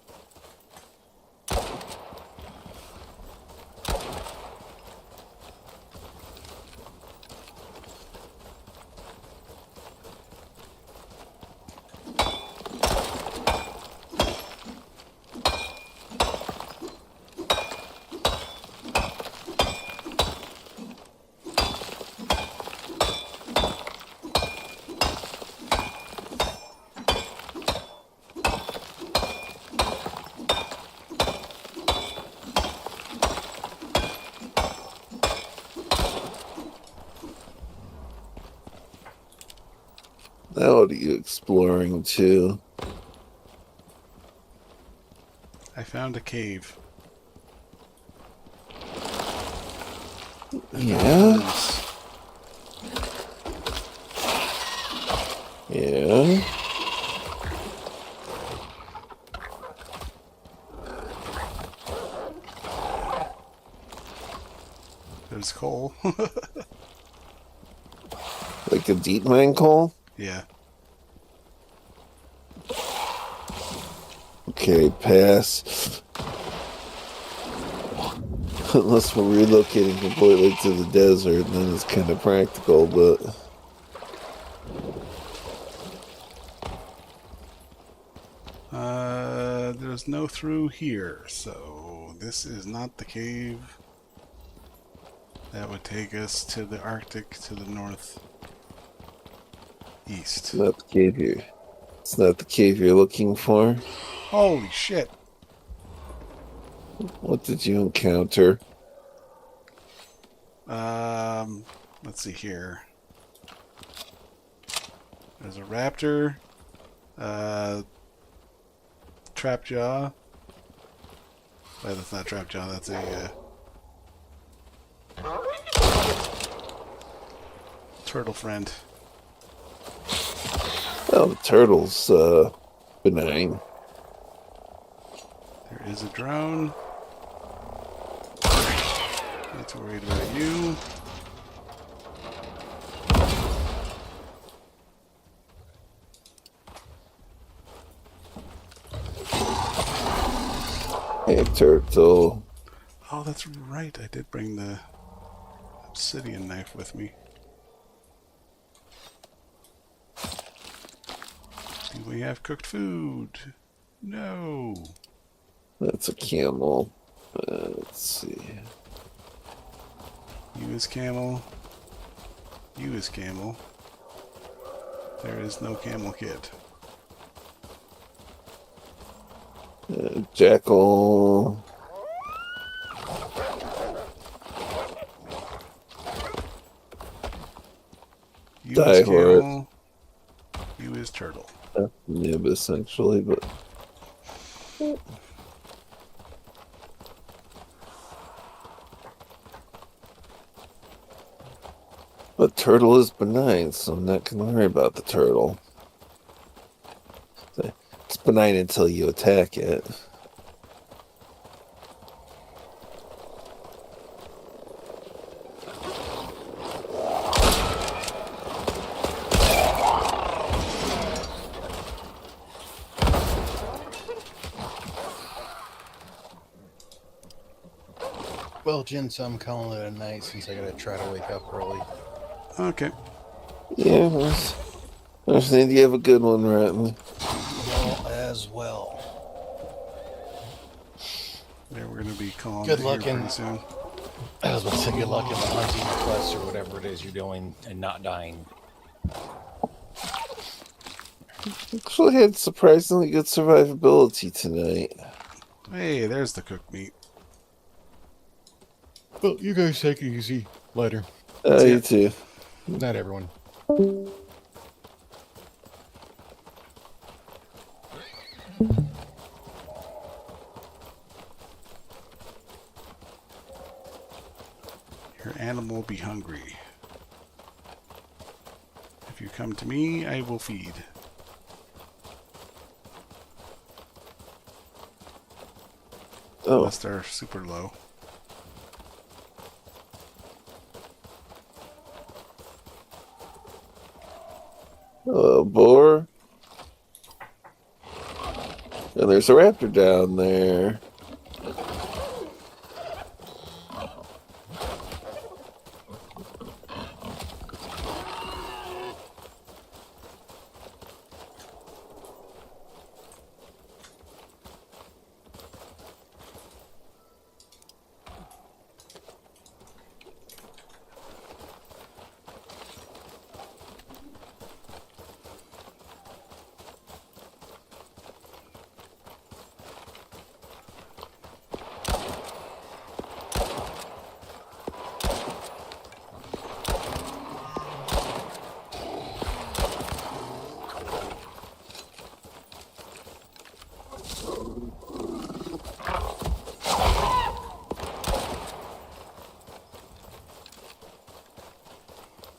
Now what are you exploring too? I found a cave. Yeah? Yeah? There's coal. Like a deep mine coal? Yeah. Okay, pass. Unless we're relocating completely to the desert, then it's kind of practical, but... There's no through here, so this is not the cave. That would take us to the Arctic to the north east. Not the cave here. It's not the cave you're looking for. Holy shit. What did you encounter? Let's see here. There's a raptor. Trap jaw. Well, that's not trap jaw. That's a turtle friend. Oh, the turtle's benign. There is a drone. Not too worried about you. Hey, turtle. Oh, that's right. I did bring the obsidian knife with me. Do we have cooked food? No. That's a camel. Let's see. You is camel. You is camel. There is no camel kit. Jackal. You is Diehard. camel. You is turtle. Nib, essentially, but. But turtle is benign, so I'm not going to worry about the turtle. It's benign until you attack it. Well, Jen, so I'm calling it a night since I gotta try to wake up early. Okay. Yeah, I understand you have a good one, Ranting. Y'all as well. Yeah, we're going to be calling Good it luck here in- pretty soon. I was about to say good luck in the hunting quest or whatever it is you're doing and not dying. Actually had surprisingly good survivability tonight. Hey, there's the cooked meat. Well, you guys take it easy. Later. You too. Not everyone. Your animal will be hungry. If you come to me, I will feed. Oh, Unless they're super low. boar. And there's a raptor down there.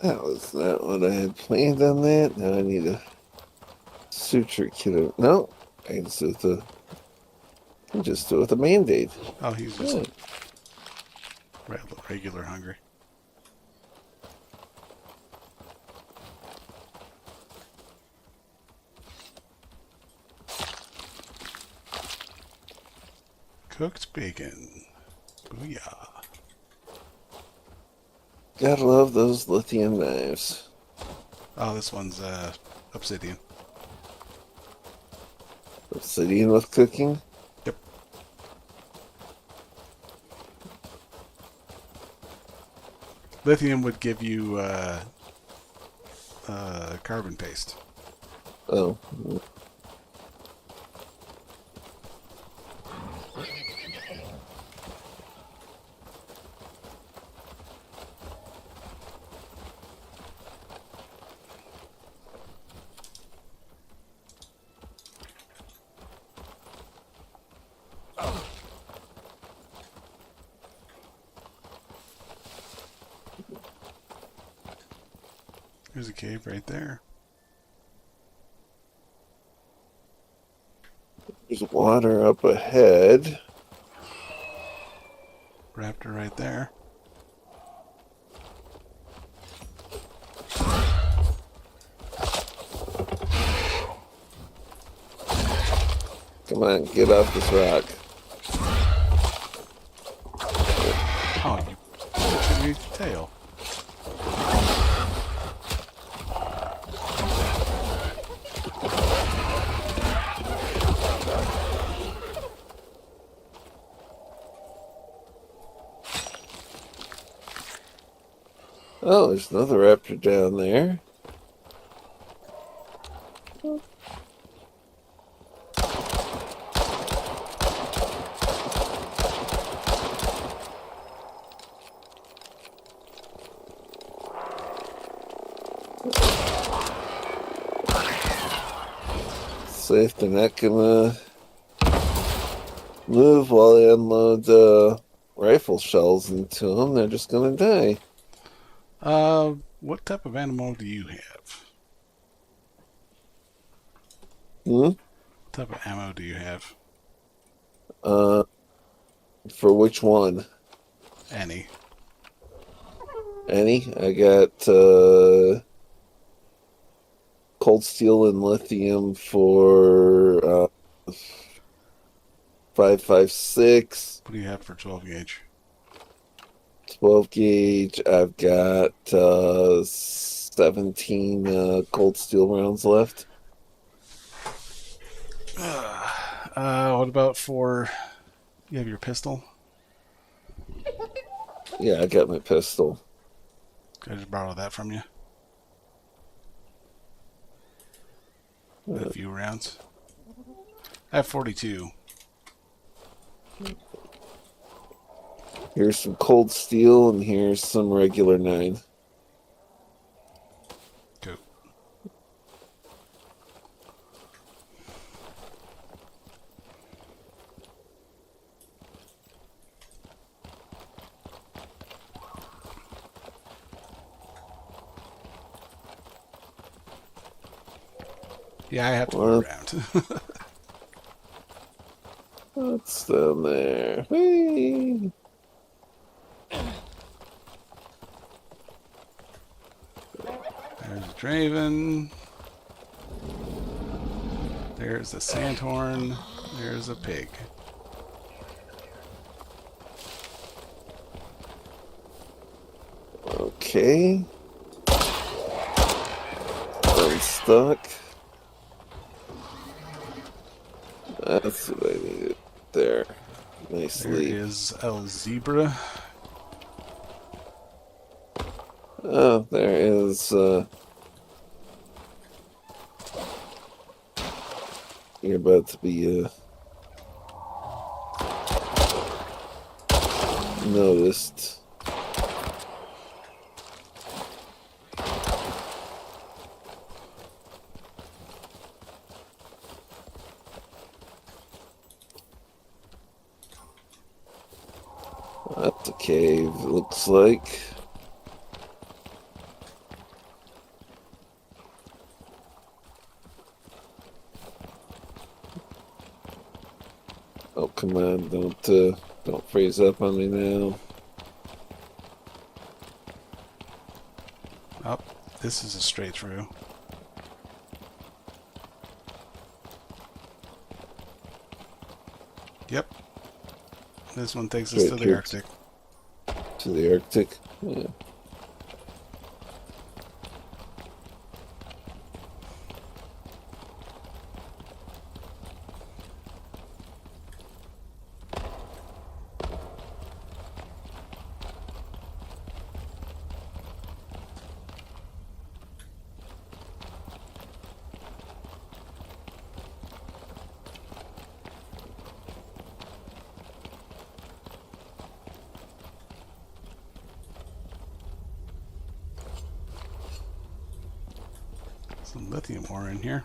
That was not what I had planned on that. Now I need a suture kit. No, I can just do it with the. I can just do it with a Band-Aid. Oh, he's just Yeah. regular hungry. Cooked bacon. Booyah. Gotta love those lithium knives. Oh, this one's obsidian. Obsidian with cooking. Yep. Lithium would give you carbon paste. Oh. There's a cave right there. There's water up ahead. Raptor right there. Come on, get off this rock. Oh, you your tail. Oh, there's another raptor down there. See if they're not gonna move while they unload rifle shells into them. They're just gonna die. What type of animal do you have? Hmm? What type of ammo do you have? For which one? Any? Any? I got cold steel and lithium for 5.56. What do you have for 12 gauge? 12 gauge. I've got 17 cold steel rounds left. What about for... You have your pistol? Yeah, I got my pistol. Can I just borrow that from you? A few rounds. I have 42. Here's some cold steel and here's some regular 9. Go. Yeah, I have to Well, look around. what's down there? Whee! There's a Draven. There's a Sandhorn. There's a pig. Okay. I'm stuck. That's what I needed there. There Nicely. is El Zebra. Oh, there is you're about to be noticed. That's a cave, it looks like. Oh, come on, don't freeze up on me now. Oh, this is a straight through. Yep. This one takes us to Straight the through. Arctic. To the Arctic. Yeah. Some lithium ore in here.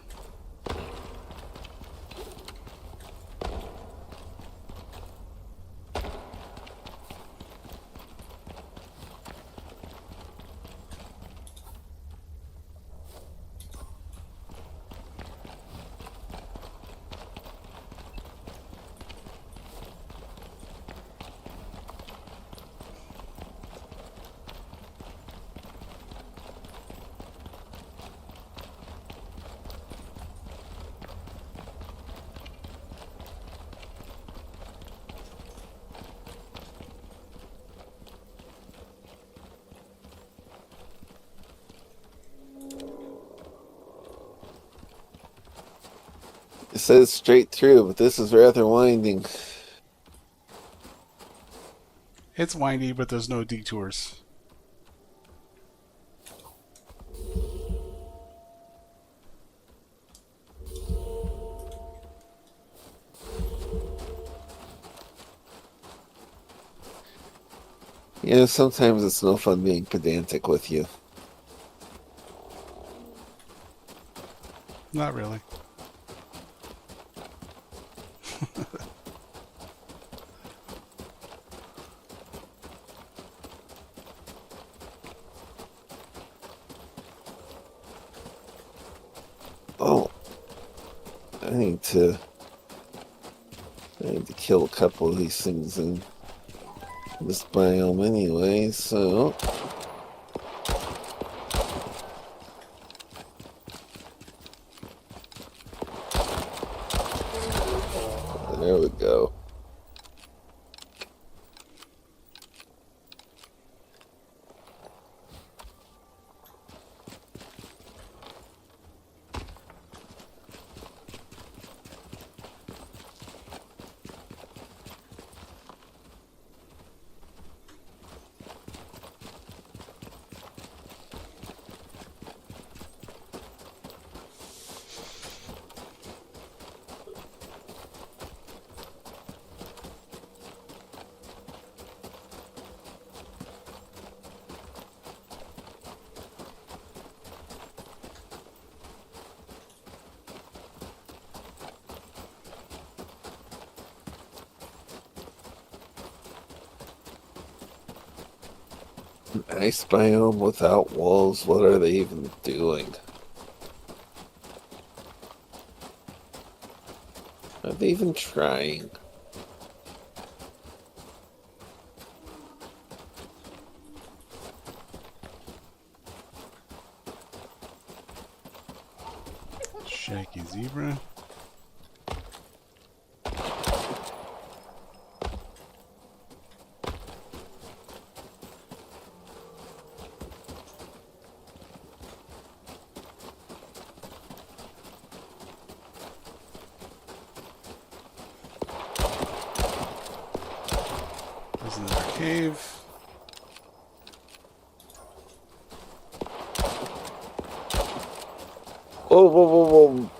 It says straight through, but this is rather winding. It's windy, but there's no detours. Yeah, sometimes it's no fun being pedantic with you. Not really. Oh, I need to kill a couple of these things in this biome anyway, so there we go. Ice biome without walls, what are they even doing? Are they even trying? Shaky zebra. There's another cave. Whoa, whoa, whoa, whoa.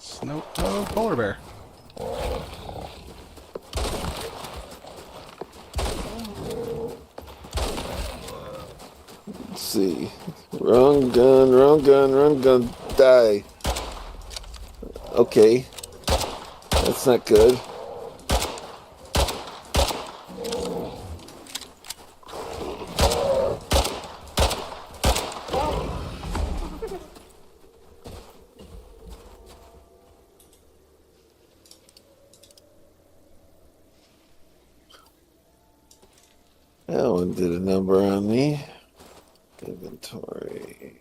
Snow. Oh, polar bear. Let's see. Wrong gun, wrong gun, wrong gun. Die. Okay. That's not good. That one did a number on me. Inventory.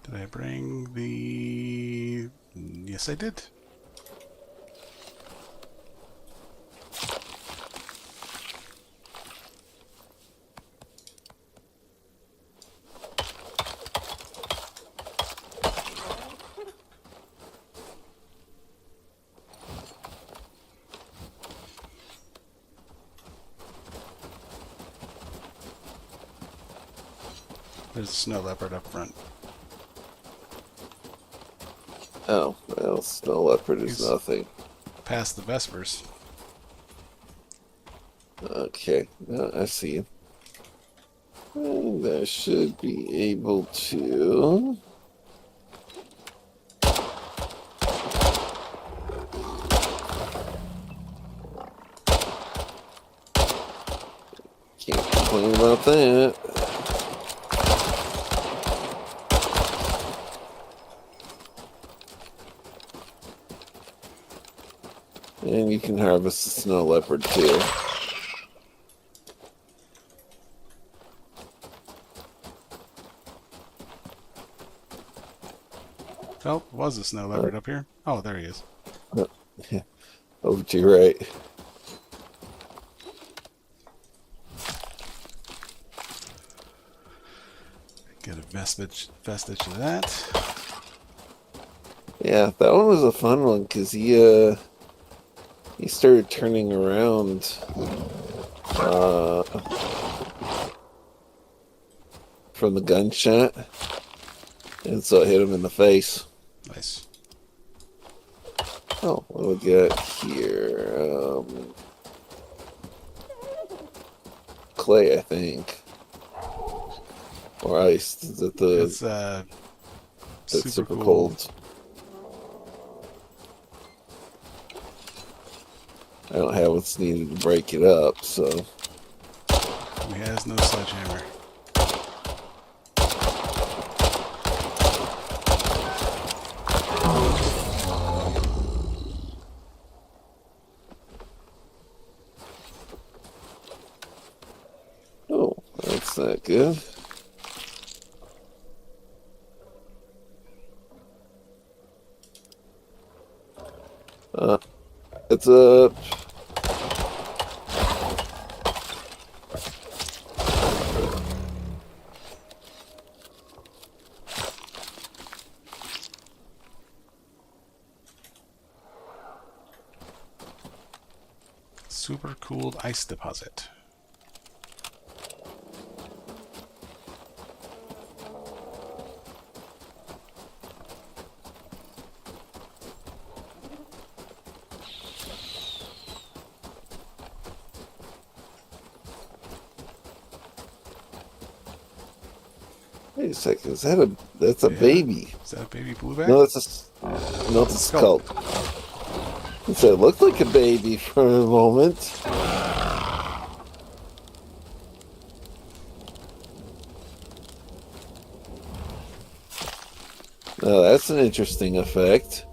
Did I bring the... Yes, I did. There's a snow leopard up front. Oh, well, snow leopard is He's- nothing. Past the Vespers. Okay, now I see him. And I should be able to... Can't complain about that. And you can harvest the snow leopard too. Oh, was a snow leopard up here? Oh, there he is. Yeah. Over to your right. Get a vestige of that. Yeah, that one was a fun one because he started turning around from the gunshot, and so it hit him in the face. Nice. Oh, what do we got here? Clay, I think, or ice. Is it It's that's super cool. cold. I don't have what's needed to break it up, so. He has no sledgehammer. Oh, that's not good. It's a. Super cooled ice deposit. Wait a second, that's a Yeah. baby? Is that a baby blueback? No, it's a skull. It looked like a baby for a moment. Oh, that's an interesting effect.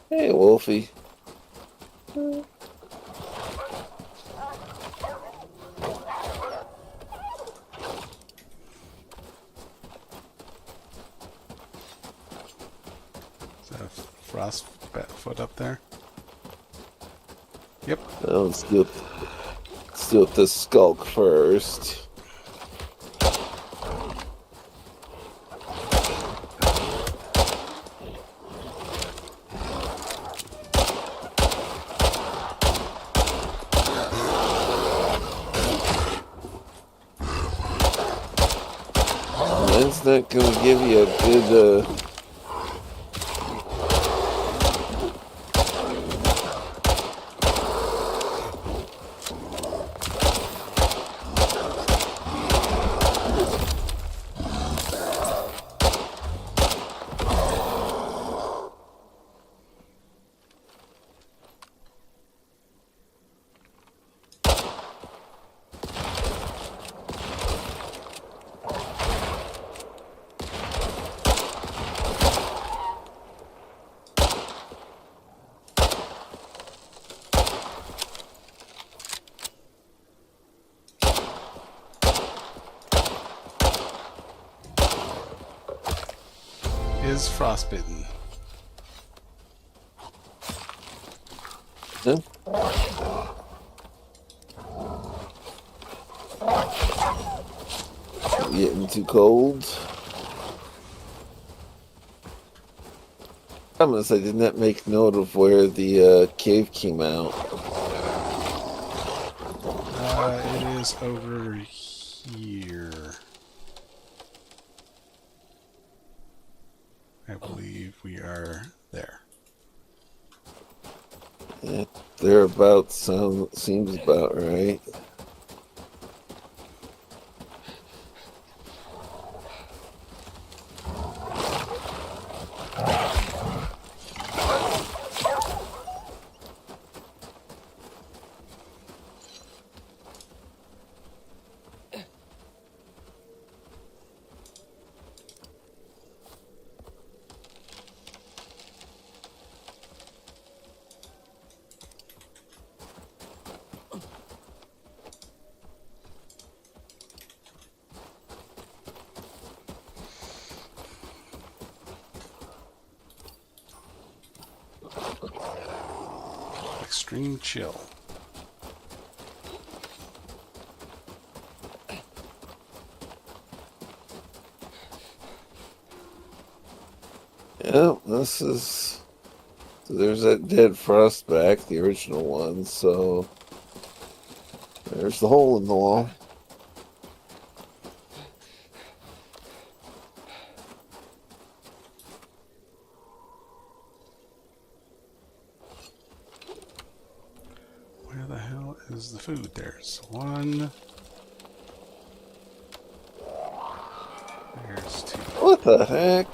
Hey, Wolfie. Is that a frost foot up there? Yep. Well, let's do the skulk first. That's not going to give you a good. Is frostbitten. Huh? Getting too cold. Promise I did not make note of where the cave came out. It is over here. I believe we are there. Yeah, thereabouts seems about right. Extreme chill. Yeah, this is... So there's that dead frostback, the original one, so... There's the hole in the wall. Where the hell is the food? There's one. There's two. What the heck?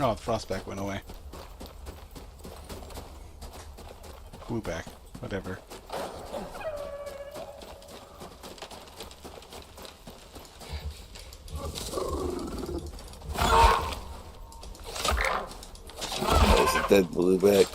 Oh, the frostback went away. Glue back. Whatever. There's a dead blueback.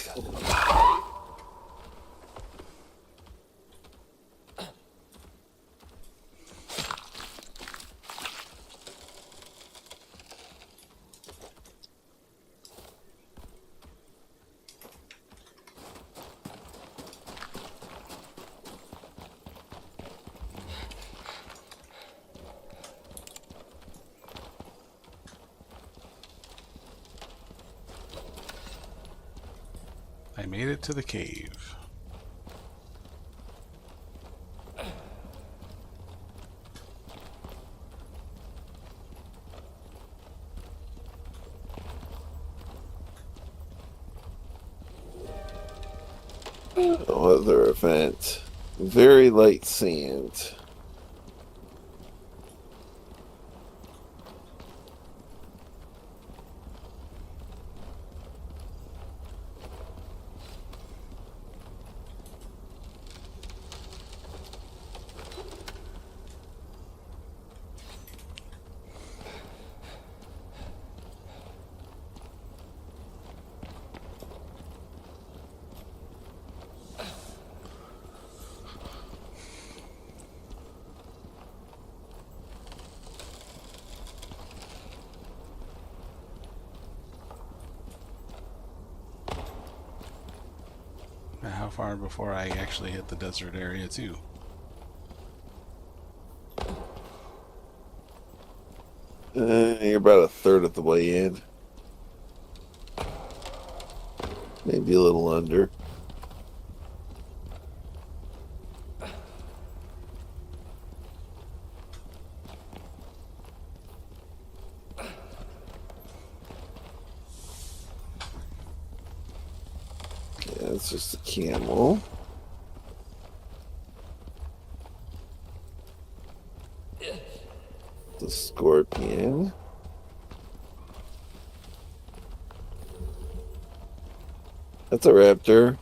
I made it to the cave. Other event. Very light sand. Now, how far before I actually hit the desert area too? You're about a third of the way in. Maybe a little under. Yeah, it's just a camel. The scorpion. That's a raptor.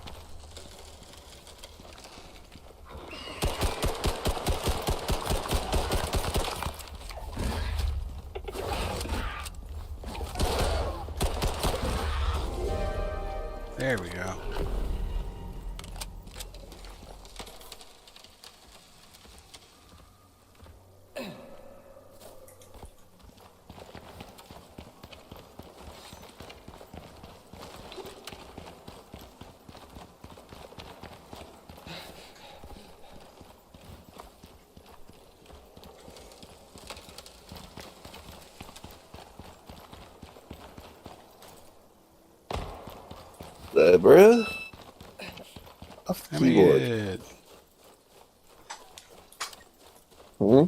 There we go. Zebra. Off the I made keyboard. it. Hmm?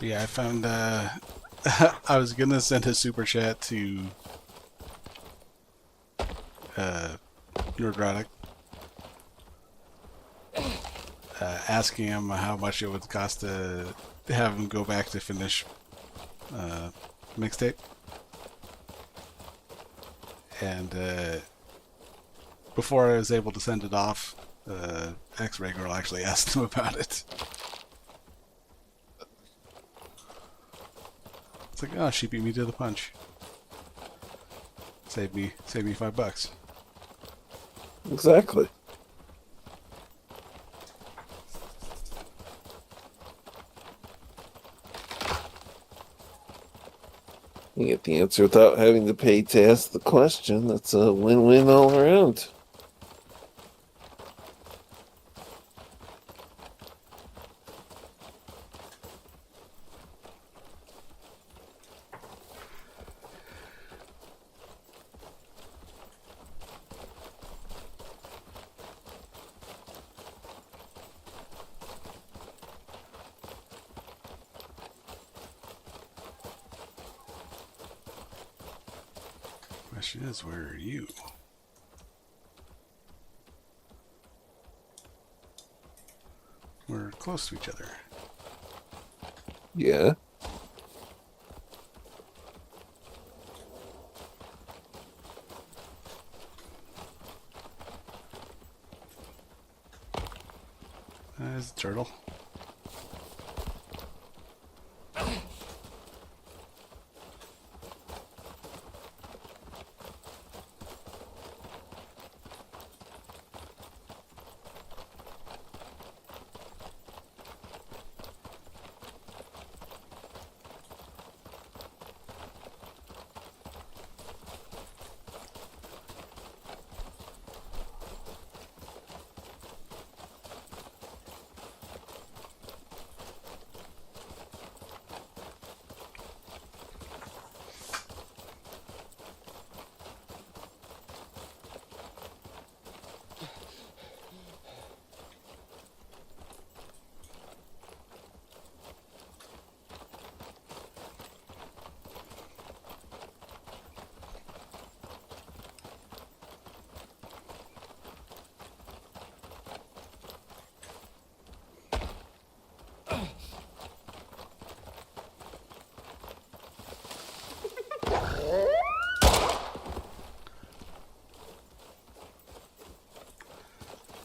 But yeah, I found I was gonna send a super chat to Neurotic, asking him how much it would cost to have him go back to finish mixtape. And before I was able to send it off, X-Ray Girl actually asked him about it. It's like, oh, she beat me to the punch. Save me $5. Exactly. You get the answer without having to pay to ask the question. That's a win-win all around. Question is, where are you? We're close to each other. Yeah. There's a turtle.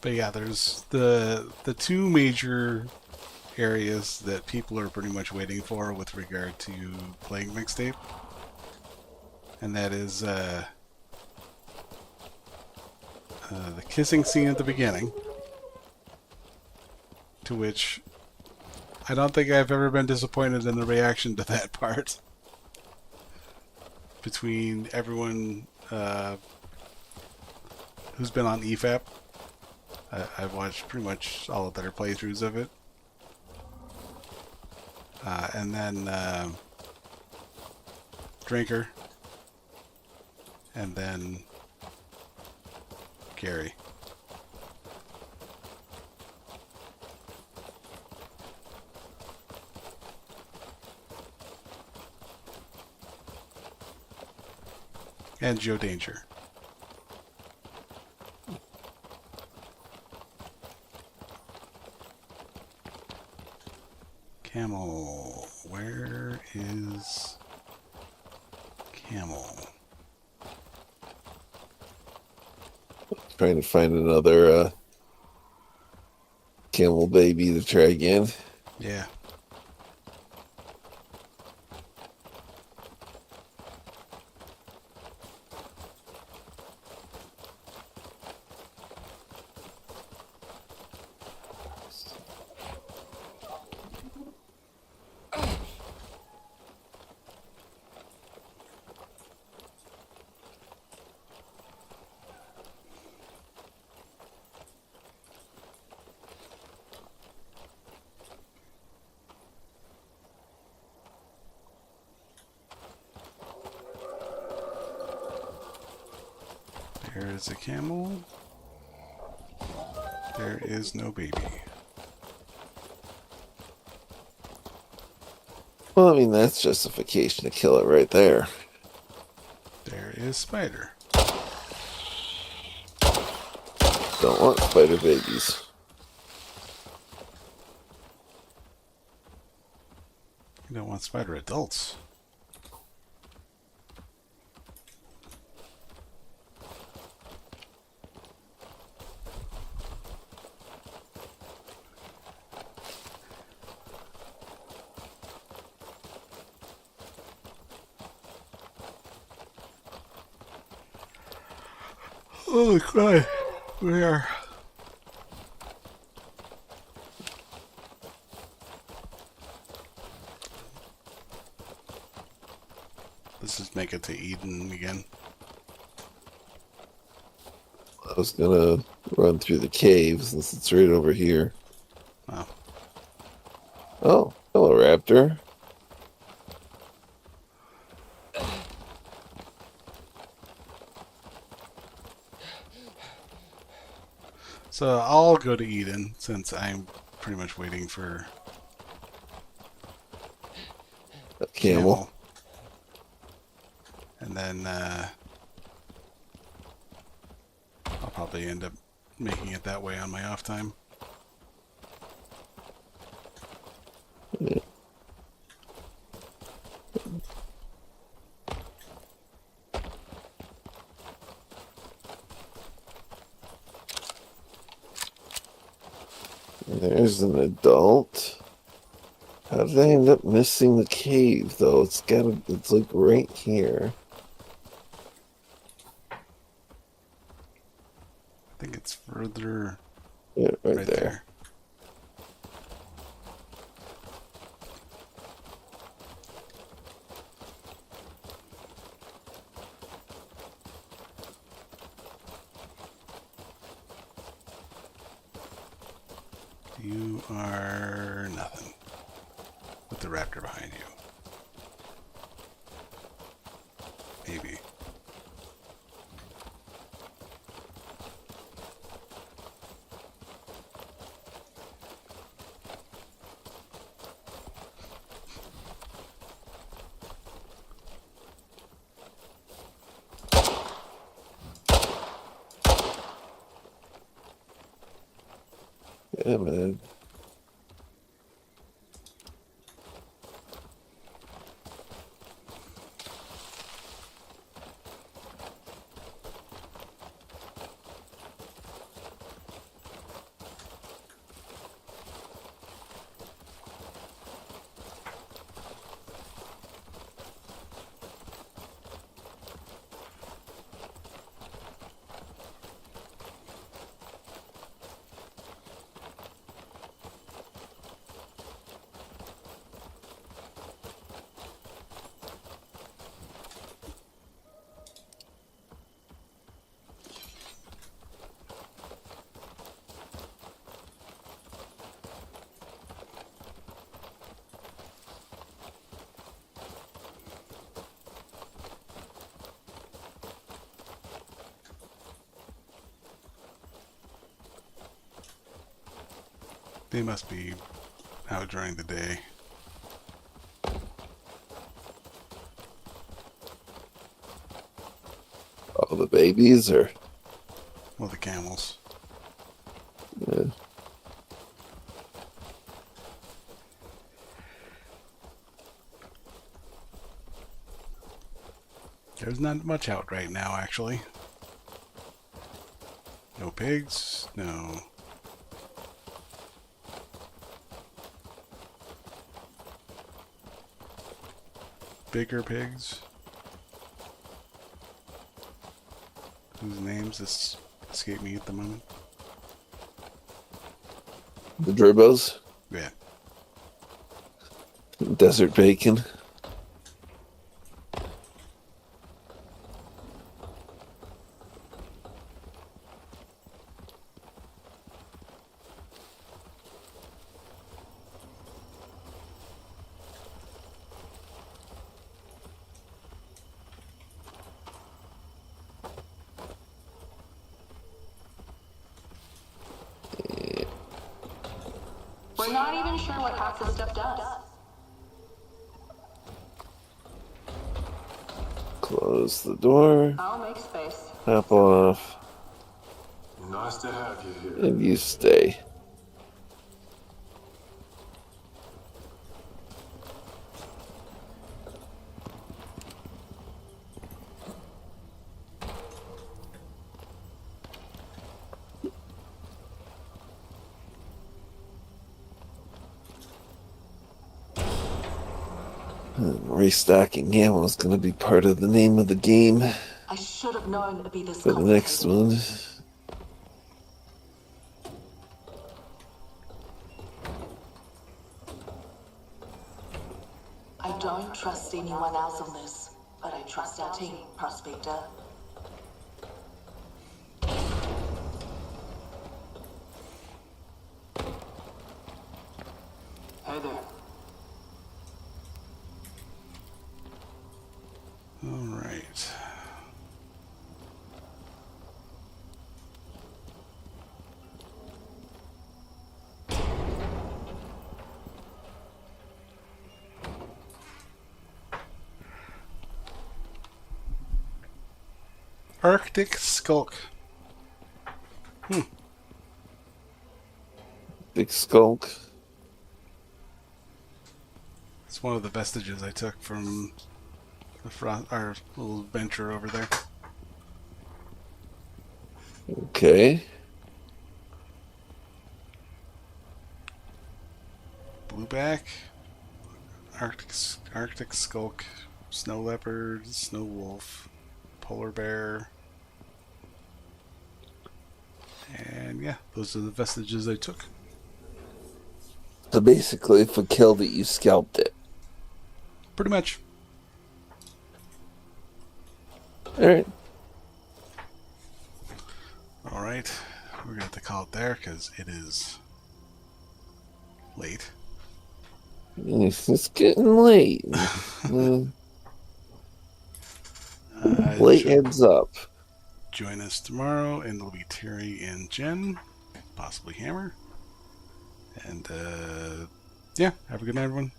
But yeah, there's the two major areas that people are pretty much waiting for with regard to playing mixtape, and that is the kissing scene at the beginning, to which I don't think I've ever been disappointed in the reaction to that part between everyone who's been on EFAP. I've watched pretty much all of their playthroughs of it. And then Drinker. And then Gary. And Joe Danger. Camel. Where is Camel? Trying to find another camel baby to try again. Yeah. There is a camel. There is no baby. Well, I mean, that's justification to kill it right there. There is Spider. Don't want spider babies. You don't want spider adults. Holy crap. We are. Let's just make it to Eden again. I was gonna run through the cave since it's right over here. Oh. Oh, hello, raptor. So I'll go to Eden since I'm pretty much waiting for A camel. And then I'll probably end up making it that way on my off time. Yeah. There's an adult. How did I end up missing the cave, though? It's like right here. I think it's further Yeah, right right there. there. You are nothing with the raptor behind you. Maybe. Yeah, man. They must be out during the day. All the babies are. Well, the camels. Yeah. There's not much out right now, actually. No pigs, no. Bigger pigs. Whose names escape me at the moment. The Dribbos. Yeah. Desert bacon. We're not even sure what half the stuff does. Close the door. I'll make space. Hop off. Nice to have you here. And you stay. Restocking ammo is going to be part of the name of the game I should have known it'd be this for the next complicated. one. I don't trust anyone else on this, but I trust our team, Prospector. Hey there. All right. Arctic Skulk. Big Skulk. It's one of the vestiges I took from our little venture over there. Okay. Blueback, Arctic Skulk, Snow Leopard, Snow Wolf, Polar Bear, and yeah, those are the vestiges I took. So basically, if we killed it, you scalped it. Pretty much. Alright. Alright, we're gonna have to call it there because it is late. It's getting late. Late heads up. Join us tomorrow, and it'll be Terry and Jen, possibly Hammer. And yeah, have a good night, everyone.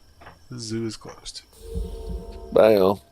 The zoo is closed. Bye, all.